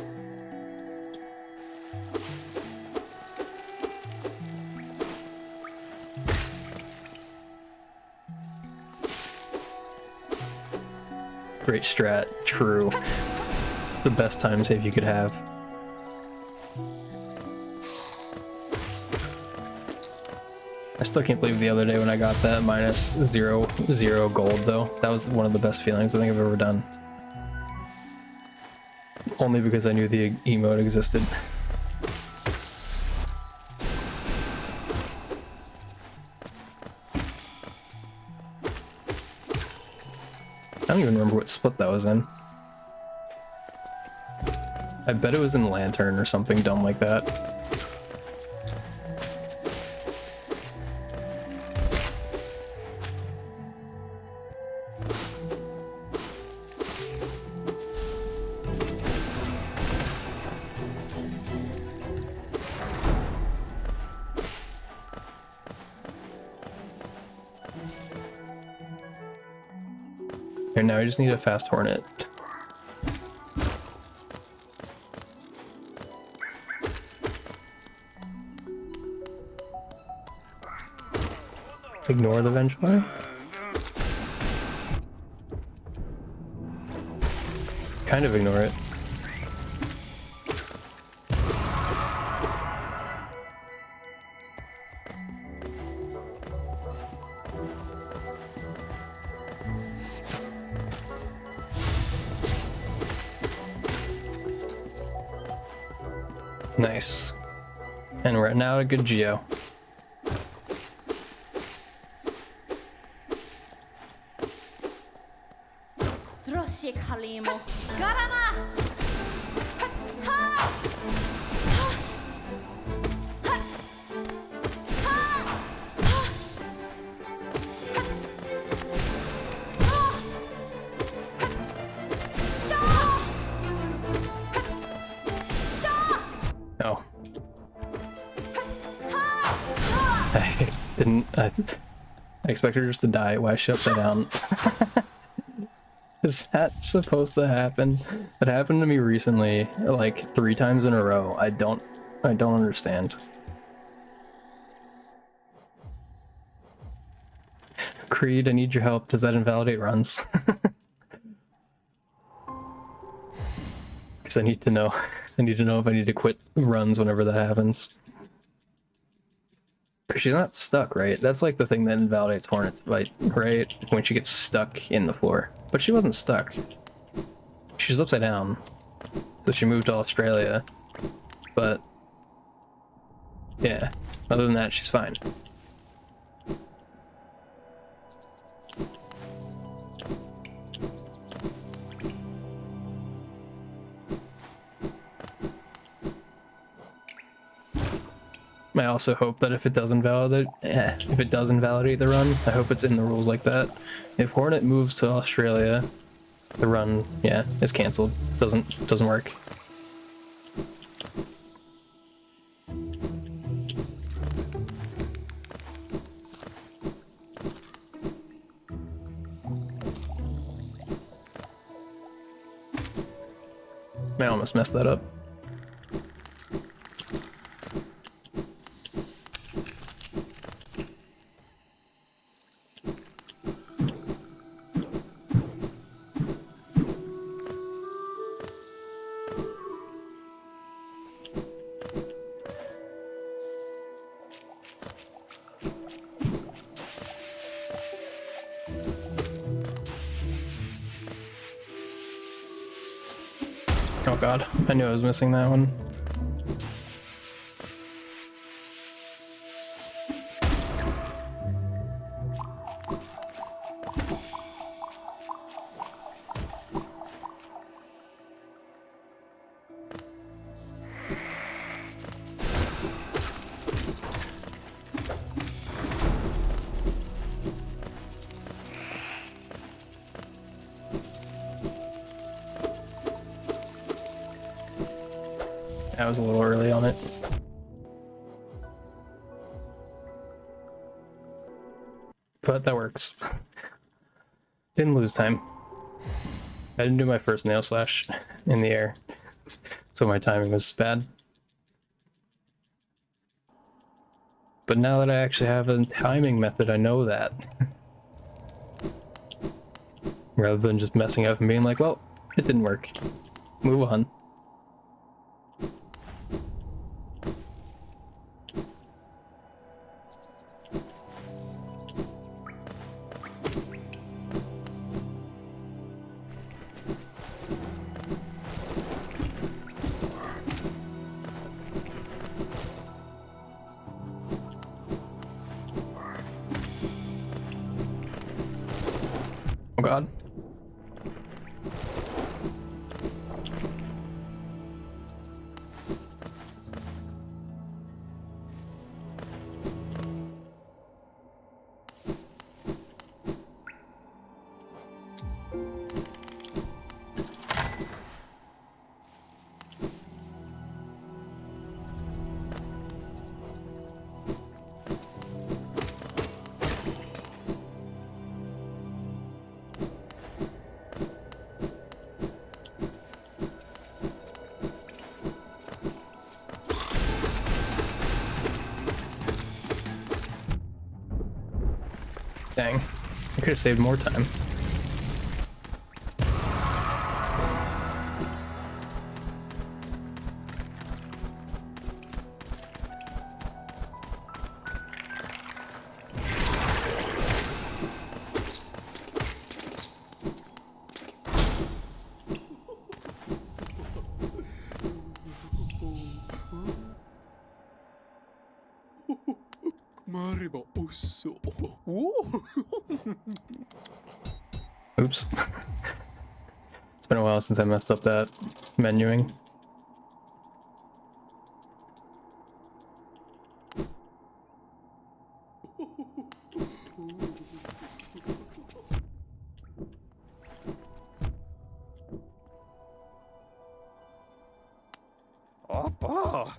Great strat, true. The best time save you could have. I still can't believe the other day when I got that -0 gold though. That was one of the best feelings I think I've ever done. Only because I knew the emote existed. I don't even remember what split that was in. I bet it was in Lantern or something dumb like that. And now I just need a fast hornet. Ignore the Vengefly? Kind of ignore it. Nice. And we're now at a good geo. Oh. I expected her just to die. Why is she upside down? Is that supposed to happen? It happened to me recently, like 3 times in a row. I don't understand. Creed, I need your help. Does that invalidate runs? Because I need to know. I need to know if I need to quit runs whenever that happens. She's not stuck, right? That's like the thing that invalidates Hornet's bite, right? When she gets stuck in the floor. But she wasn't stuck. She's upside down. So she moved to Australia. But yeah, other than that, she's fine. I also hope that if it does invalidate the run, I hope it's in the rules like that. If Hornet moves to Australia, the run, yeah, is canceled. Doesn't work. I almost messed that up. Oh god, I knew I was missing that one. I was a little early on it. But that works. Didn't lose time. I didn't do my first nail slash in the air, so my timing was bad. But now that I actually have a timing method, I know that. Rather than just messing up and being like, well, it didn't work. Move on. Oh god. Dang. I could have saved more time. Mariba osso. Oops. It's been a while since I messed up that menuing. Apa?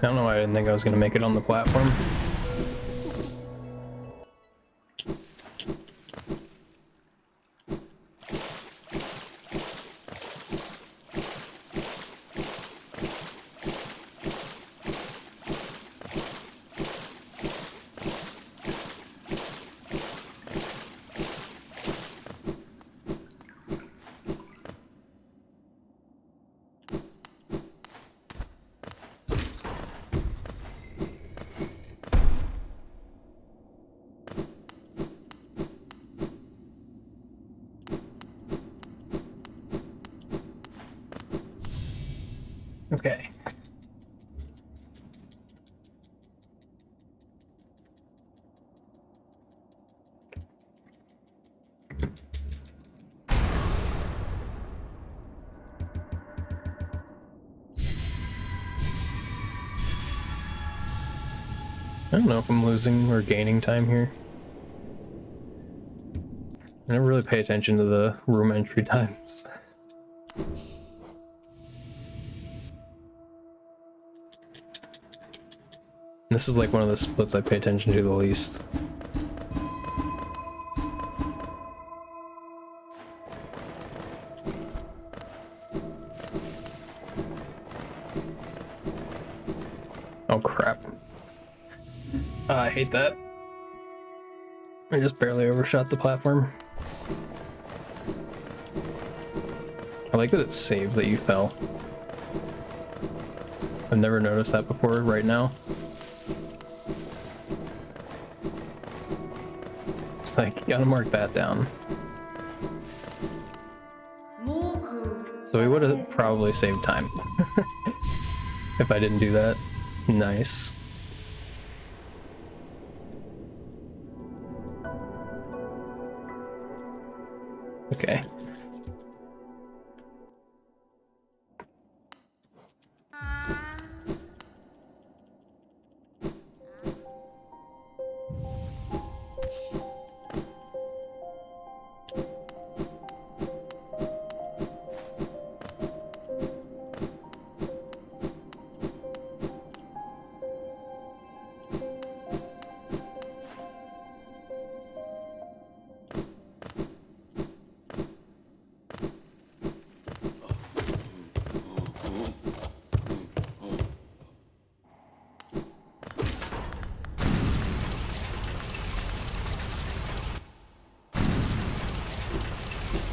I don't know why I didn't think I was going to make it on the platform. Okay. I don't know if I'm losing or gaining time here. I never really pay attention to the room entry times. This is like one of the splits I pay attention to the least. Oh crap. I hate that. I just barely overshot the platform. I like that it's saved that you fell. I've never noticed that before right now. It's like, you gotta mark that down. So we would have probably saved time if I didn't do that. Nice. Okay.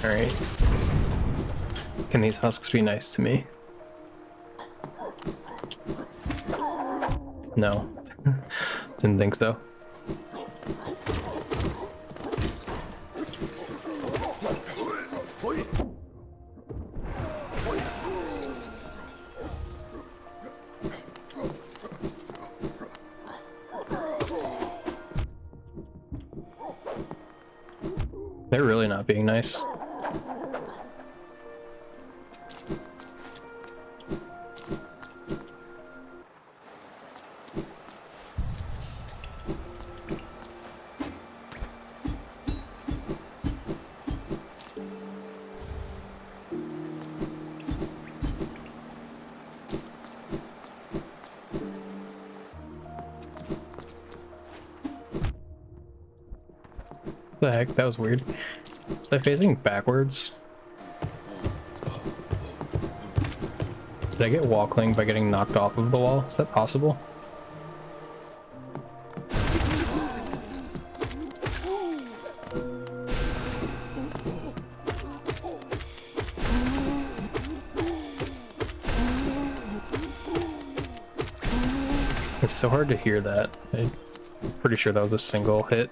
Alright. Can these husks be nice to me? No. Didn't think so. They're really not being nice. What the heck? That was weird. Was I facing backwards? Did I get wall clinged by getting knocked off of the wall? Is that possible? It's so hard to hear that. I'm pretty sure that was a single hit.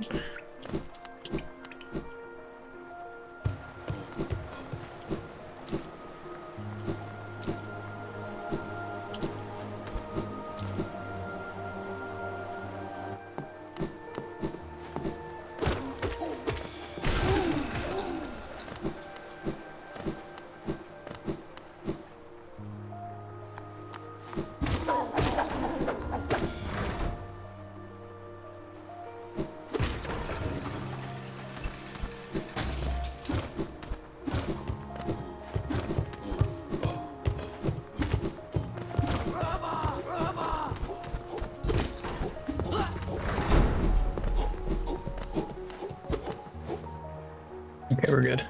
Okay, we're good.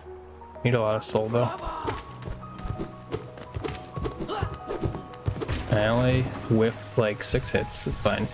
Need a lot of soul though. I only whiffed like 6 hits, it's fine.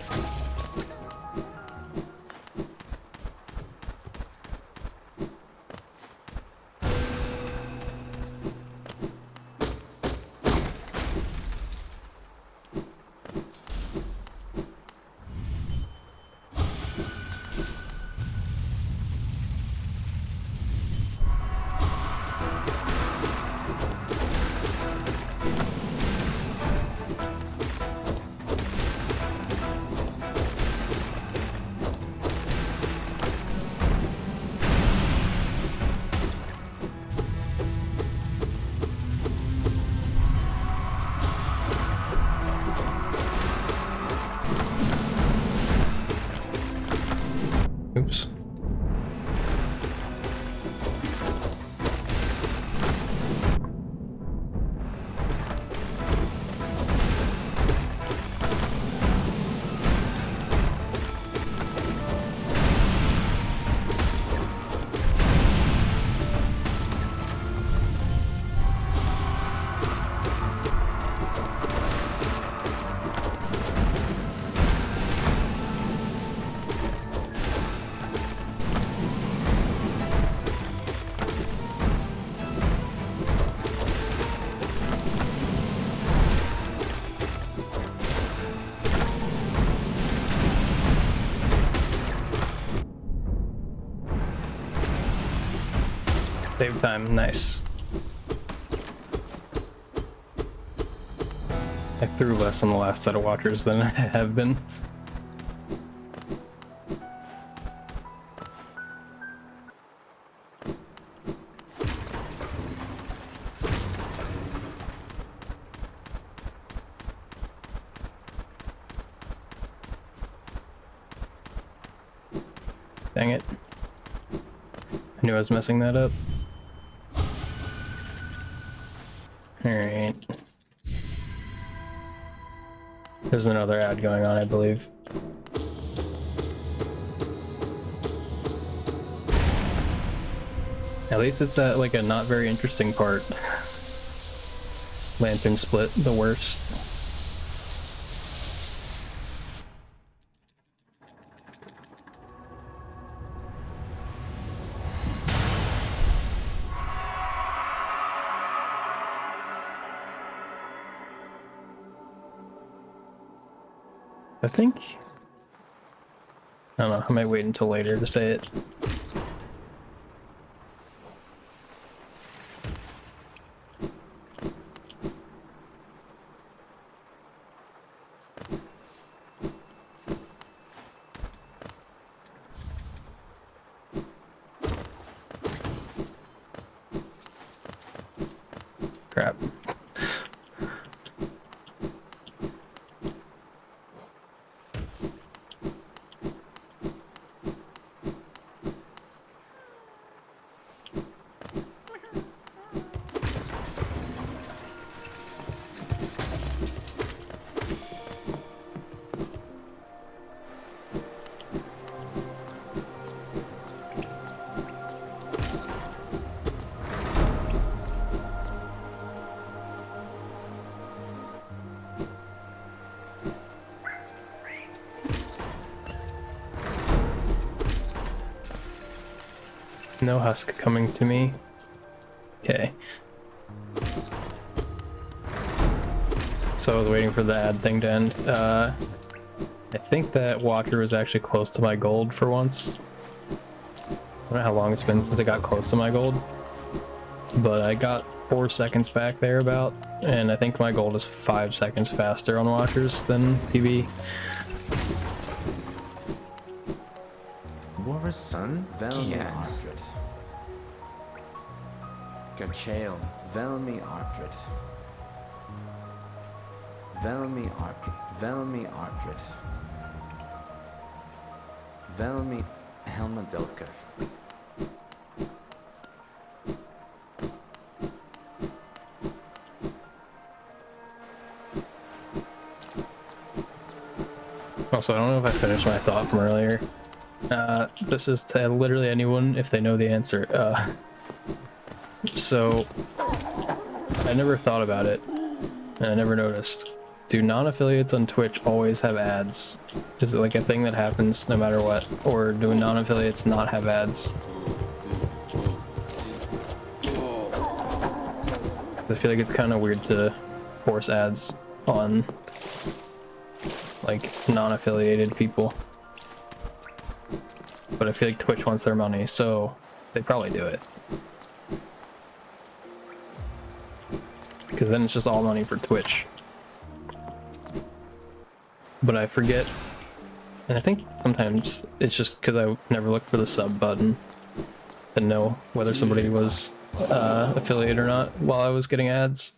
Save time, nice. I threw less on the last set of watchers than I have been. Dang it. I knew I was messing that up. Alright. There's another ad going on, I believe. At least it's at like a not very interesting part. Lantern split, the worst. I think, I don't know, I might wait until later to say it. Crap. No husk coming to me. Okay. So I was waiting for the ad thing to end. I think that watcher was actually close to my gold for once. I don't know how long it's been since I got close to my gold, but I got 4 seconds back there about, and I think my gold is 5 seconds faster on watchers than PB. Vår son velmi Artred. Gachael velmi Artred. Velmi Artred. Velmi Artred. Velmi Helma Dilker. Also, I don't know if I finished my thought from earlier. This is to literally anyone if they know the answer. So, I never thought about it, and I never noticed. Do non-affiliates on Twitch always have ads? Is it like a thing that happens no matter what? Or do non-affiliates not have ads? I feel like it's kind of weird to force ads on like non-affiliated people. But I feel like Twitch wants their money, so they probably do it. Because then it's just all money for Twitch. But I forget, and I think sometimes it's just because I never looked for the sub button to know whether somebody was affiliate or not while I was getting ads.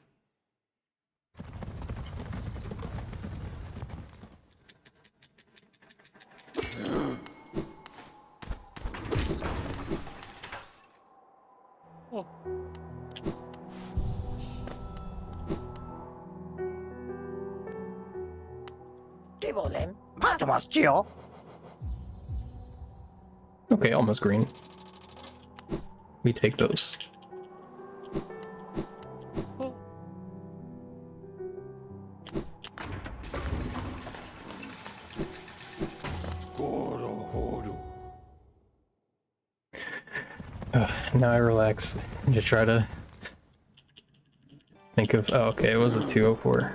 Okay, almost green. We take those. Now I relax and just try to think of, oh, okay, it was a 204.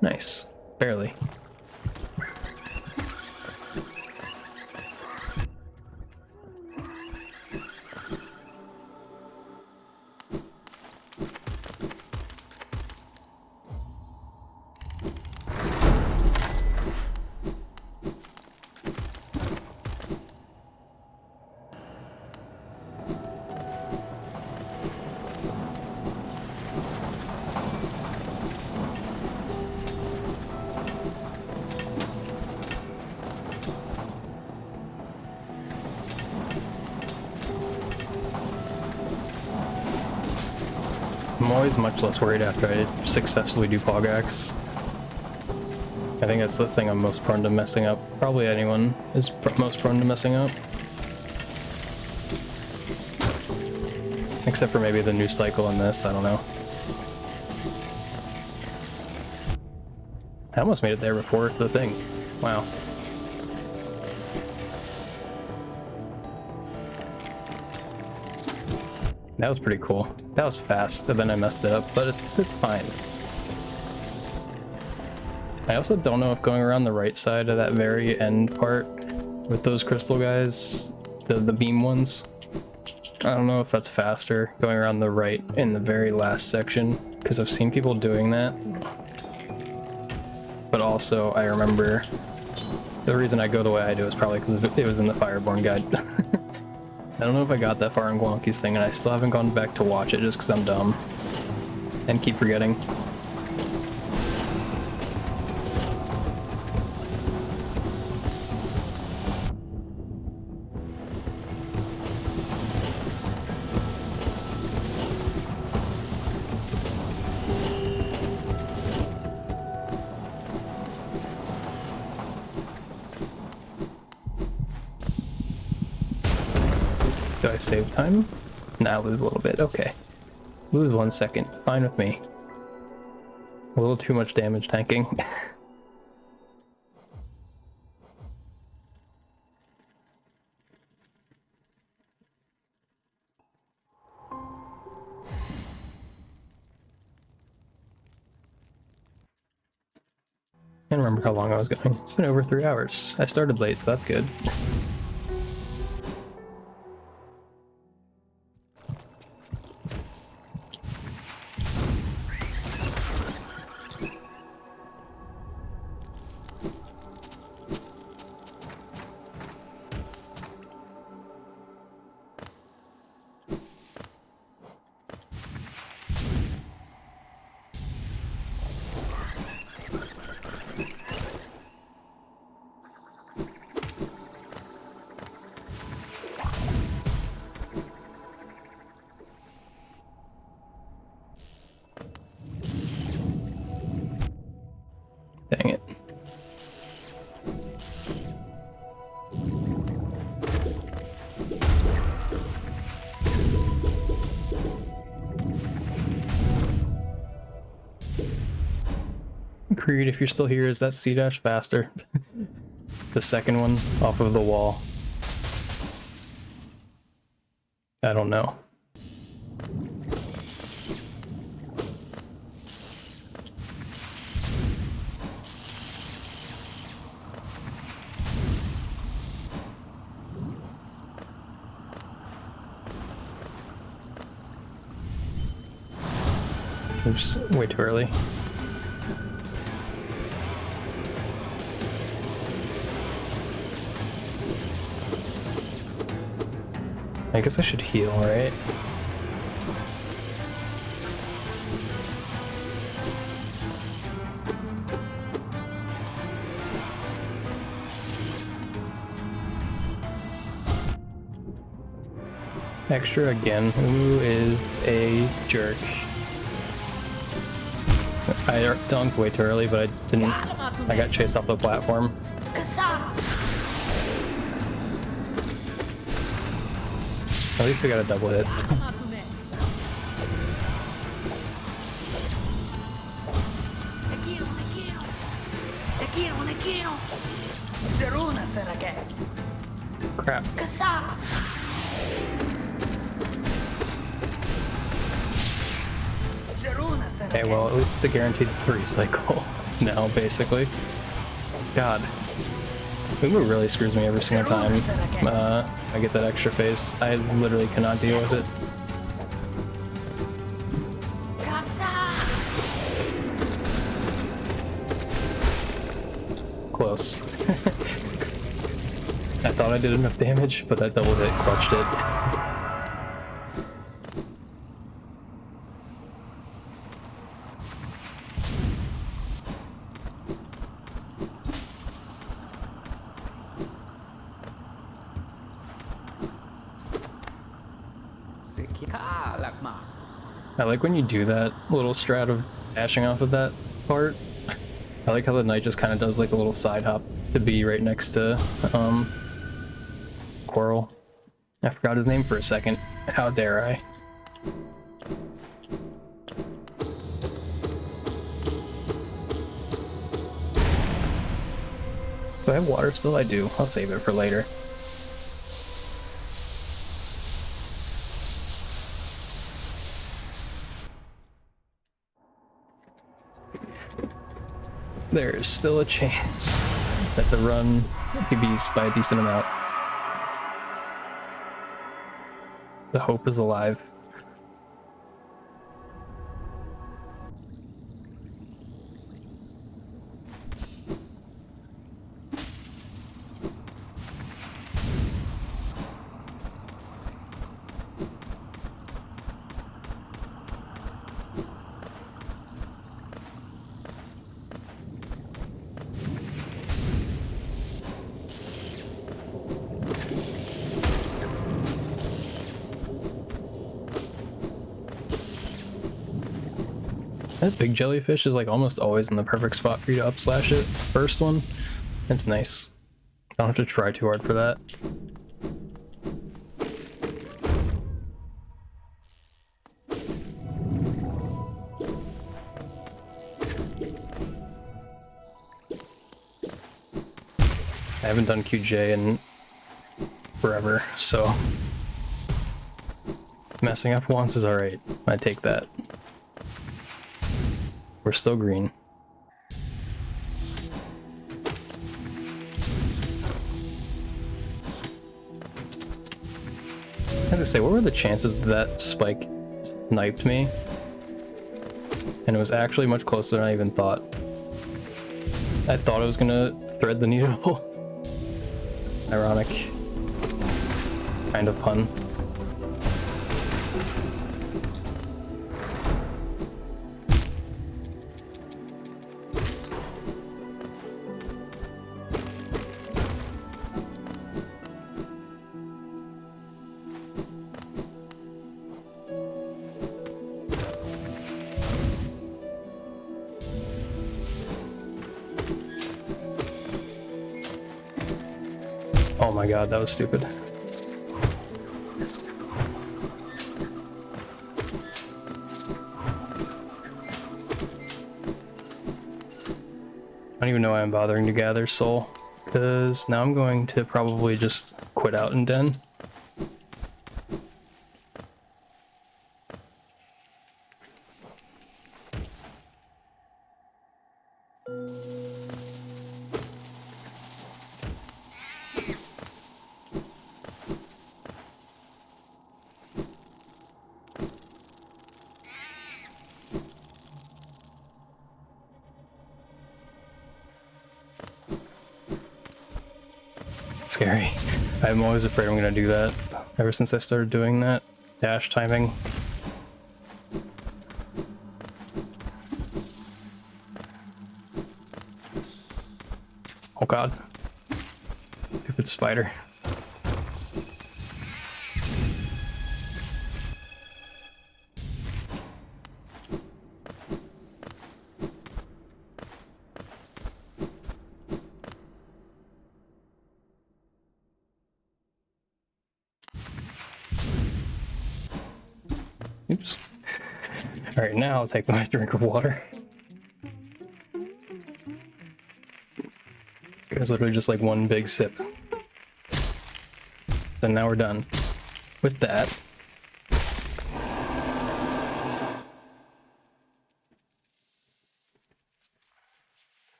Nice. Barely. I'm always much less worried after I successfully do Pogax. I think that's the thing I'm most prone to messing up. Probably anyone is most prone to messing up. Except for maybe the new cycle in this, I don't know. I almost made it there before the thing. Wow. That was pretty cool. That was fast, and then I messed it up, but it's fine. I also don't know if going around the right side of that very end part with those crystal guys, the beam ones, I don't know if that's faster going around the right in the very last section, because I've seen people doing that. But also, I remember the reason I go the way I do is probably because it was in the Fireborn guide. I don't know if I got that far in Gwonky's thing, and I still haven't gone back to watch it just because I'm dumb and keep forgetting. Do I save time? Nah, lose a little bit. Okay. Lose 1 second. Fine with me. A little too much damage tanking. Can't remember how long I was going. It's been over 3 hours. I started late, so that's good. Dang it. Creed, if you're still here, is that C-dash faster? The second one off of the wall. I don't know. Oops, way too early. I guess I should heal, right? Extra again. Who is a jerk? I dunked way too early, but I didn't. I got chased off the platform. At least we got a double hit. Crap. Okay, well, at least it's a guaranteed 3 cycle now, basically. God. Umu really screws me every single time I get that extra phase. I literally cannot deal with it. Close. I thought I did enough damage, but that double hit clutched it. I like when you do that little strat of dashing off of that part. I like how the knight just kind of does like a little side hop to be right next to Coral. I forgot his name for a second. How dare I? Do I have water still? I do. I'll save it for later. There is still a chance that the run PBs by a decent amount. The hope is alive. That big jellyfish is like almost always in the perfect spot for you to up slash it. First one, it's nice. Don't have to try too hard for that. I haven't done QJ in forever, so messing up once is alright. I take that. We're still green. I have to say, what were the chances that spike sniped me? And it was actually much closer than I even thought. I thought it was gonna thread the needle. Ironic kind of pun. Oh my god, that was stupid. I don't even know why I'm bothering to gather soul, because now I'm going to probably just quit out and den. Scary. I'm always afraid I'm gonna do that. Ever since I started doing that dash timing. Oh god. Stupid spider. Oops. Alright, now I'll take my drink of water. It was literally just like one big sip. So now we're done with that.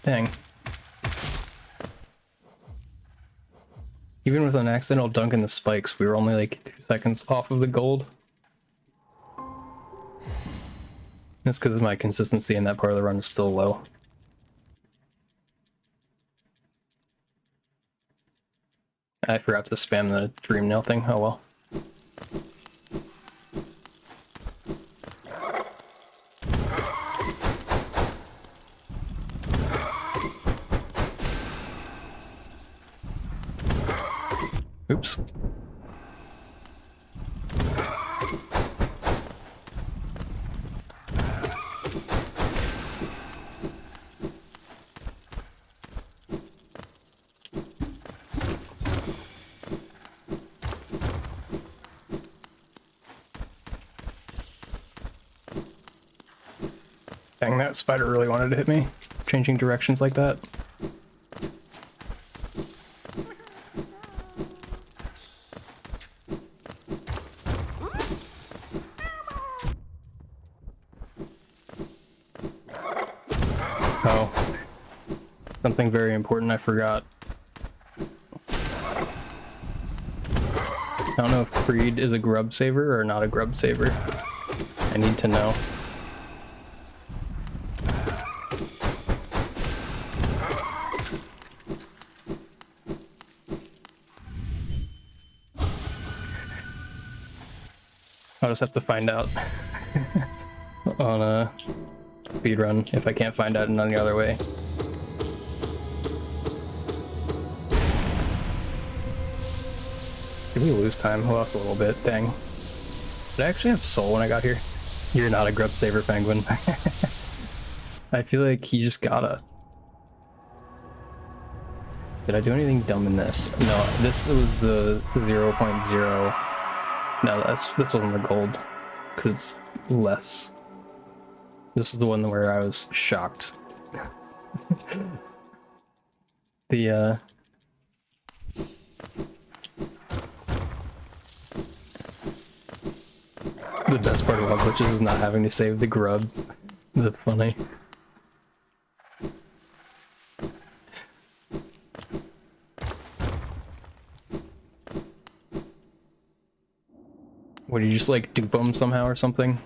Dang. Even with an accidental dunk in the spikes, we were only like 2 seconds off of the gold. That's because my consistency in that part of the run is still low. I forgot to spam the dream nail thing, oh well. Oops. Dang, that spider really wanted to hit me. Changing directions like that. Oh. Something very important I forgot. I don't know if Creed is a grub saver or not a grub saver. I need to know. I'll just have to find out on a speedrun if I can't find out in any other way. Did we lose time? We lost a little bit, dang. Did I actually have soul when I got here? You're not a grub saver, penguin. I feel like you just gotta. Did I do anything dumb in this? No, this was the 0.0. No, this wasn't the gold, because it's less. This is the one where I was shocked. The best part about glitches is not having to save the grub. That's funny. Would you just like dupe them somehow or something?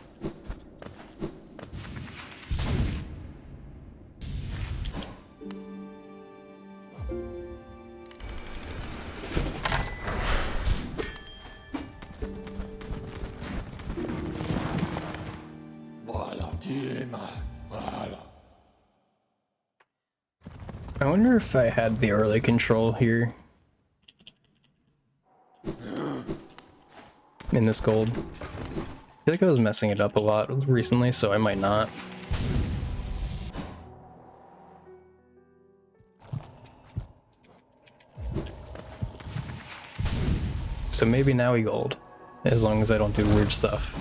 I wonder if I had the early control here. In this gold. I feel like I was messing it up a lot recently, so I might not. So maybe now we gold, as long as I don't do weird stuff.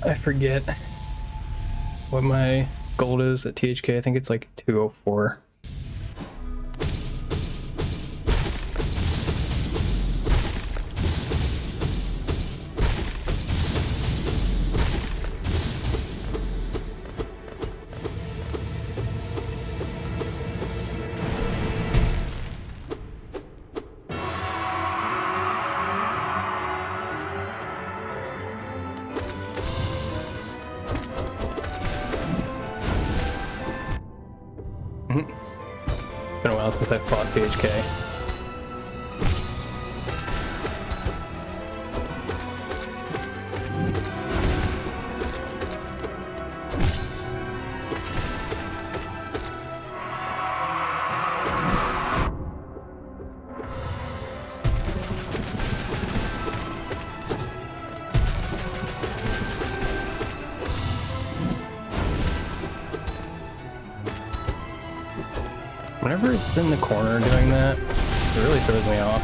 I forget what my gold is at THK. I think it's like 204. Been a while since I fought THK. Whenever it's in the corner doing that, it really throws me off.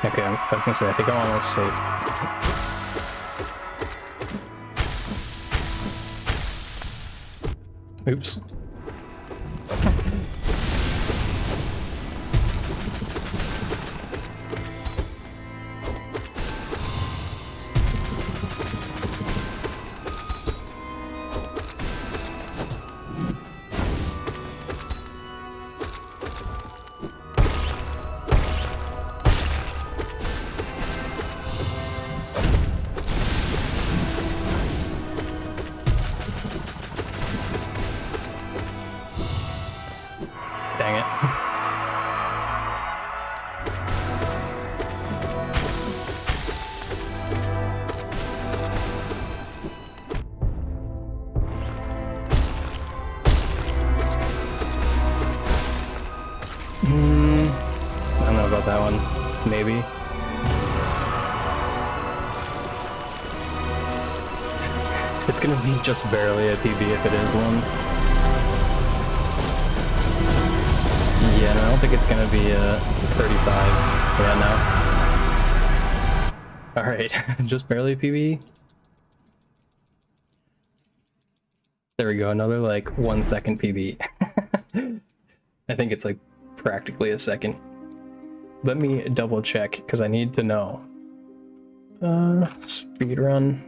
Okay, I was gonna say, I think I'm almost safe. Oops. Dang it. I don't know about that one. Maybe. It's gonna be just barely a PB if it is one. Yeah, no, I don't think it's gonna be a 35. Yeah, no. Alright, just barely PB. There we go, another like 1 second PB. I think it's like practically a second. Let me double check because I need to know. Speed run.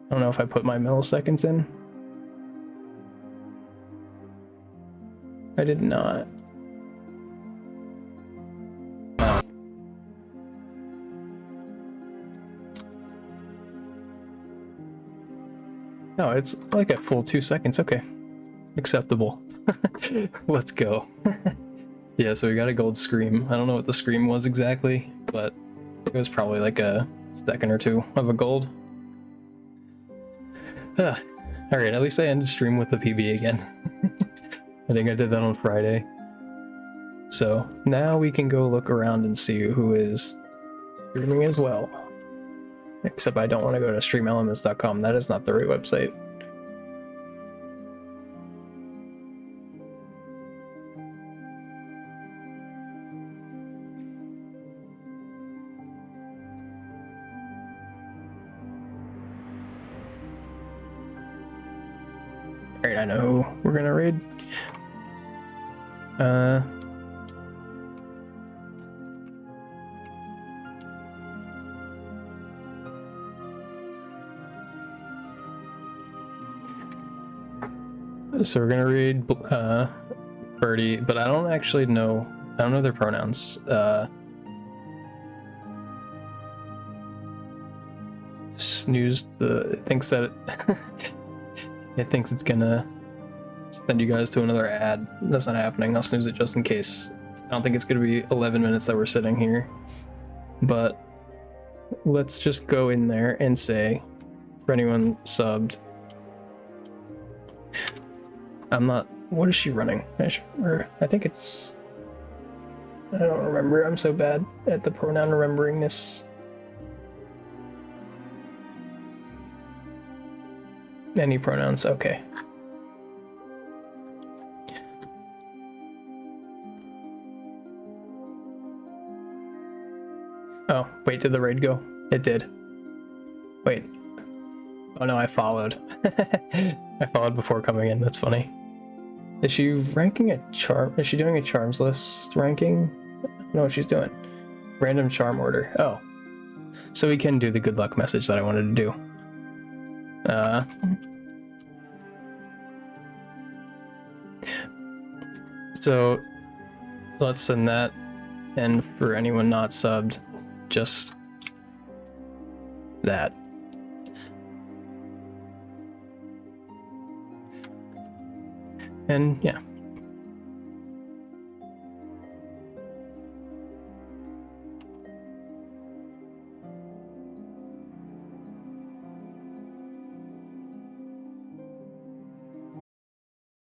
I don't know if I put my milliseconds in. I did not. Oh. No, it's like a full 2 seconds. Okay. Acceptable. Let's go. Yeah, so we got a gold scream. I don't know what the scream was exactly, but it was probably like a second or two of a gold. Alright, at least I ended stream with the PB again. I think I did that on Friday. So now we can go look around and see who is streaming as well. Except I don't want to go to streamelements.com. That is not the right website. Alright, I know who we're gonna raid. So we're gonna raid Birdie, but I don't actually know. I don't know their pronouns. Snooze it thinks that it thinks it's gonna send you guys to another ad. That's not happening. I'll snooze it just in case. I don't think it's gonna be 11 minutes that we're sitting here, but let's just go in there and say, for anyone subbed, I'm not. What is she running? I think it's. I don't remember. I'm so bad at the pronoun remembering this. Any pronouns? Okay. Oh, wait, did the raid go? It did. Wait. Oh no, I followed. I followed before coming in, that's funny. Is she ranking a charm? Is she doing a charms list ranking? I don't know what she's doing. Random charm order. Oh. So we can do the good luck message that I wanted to do. So let's send that. And for anyone not subbed, just that. And yeah.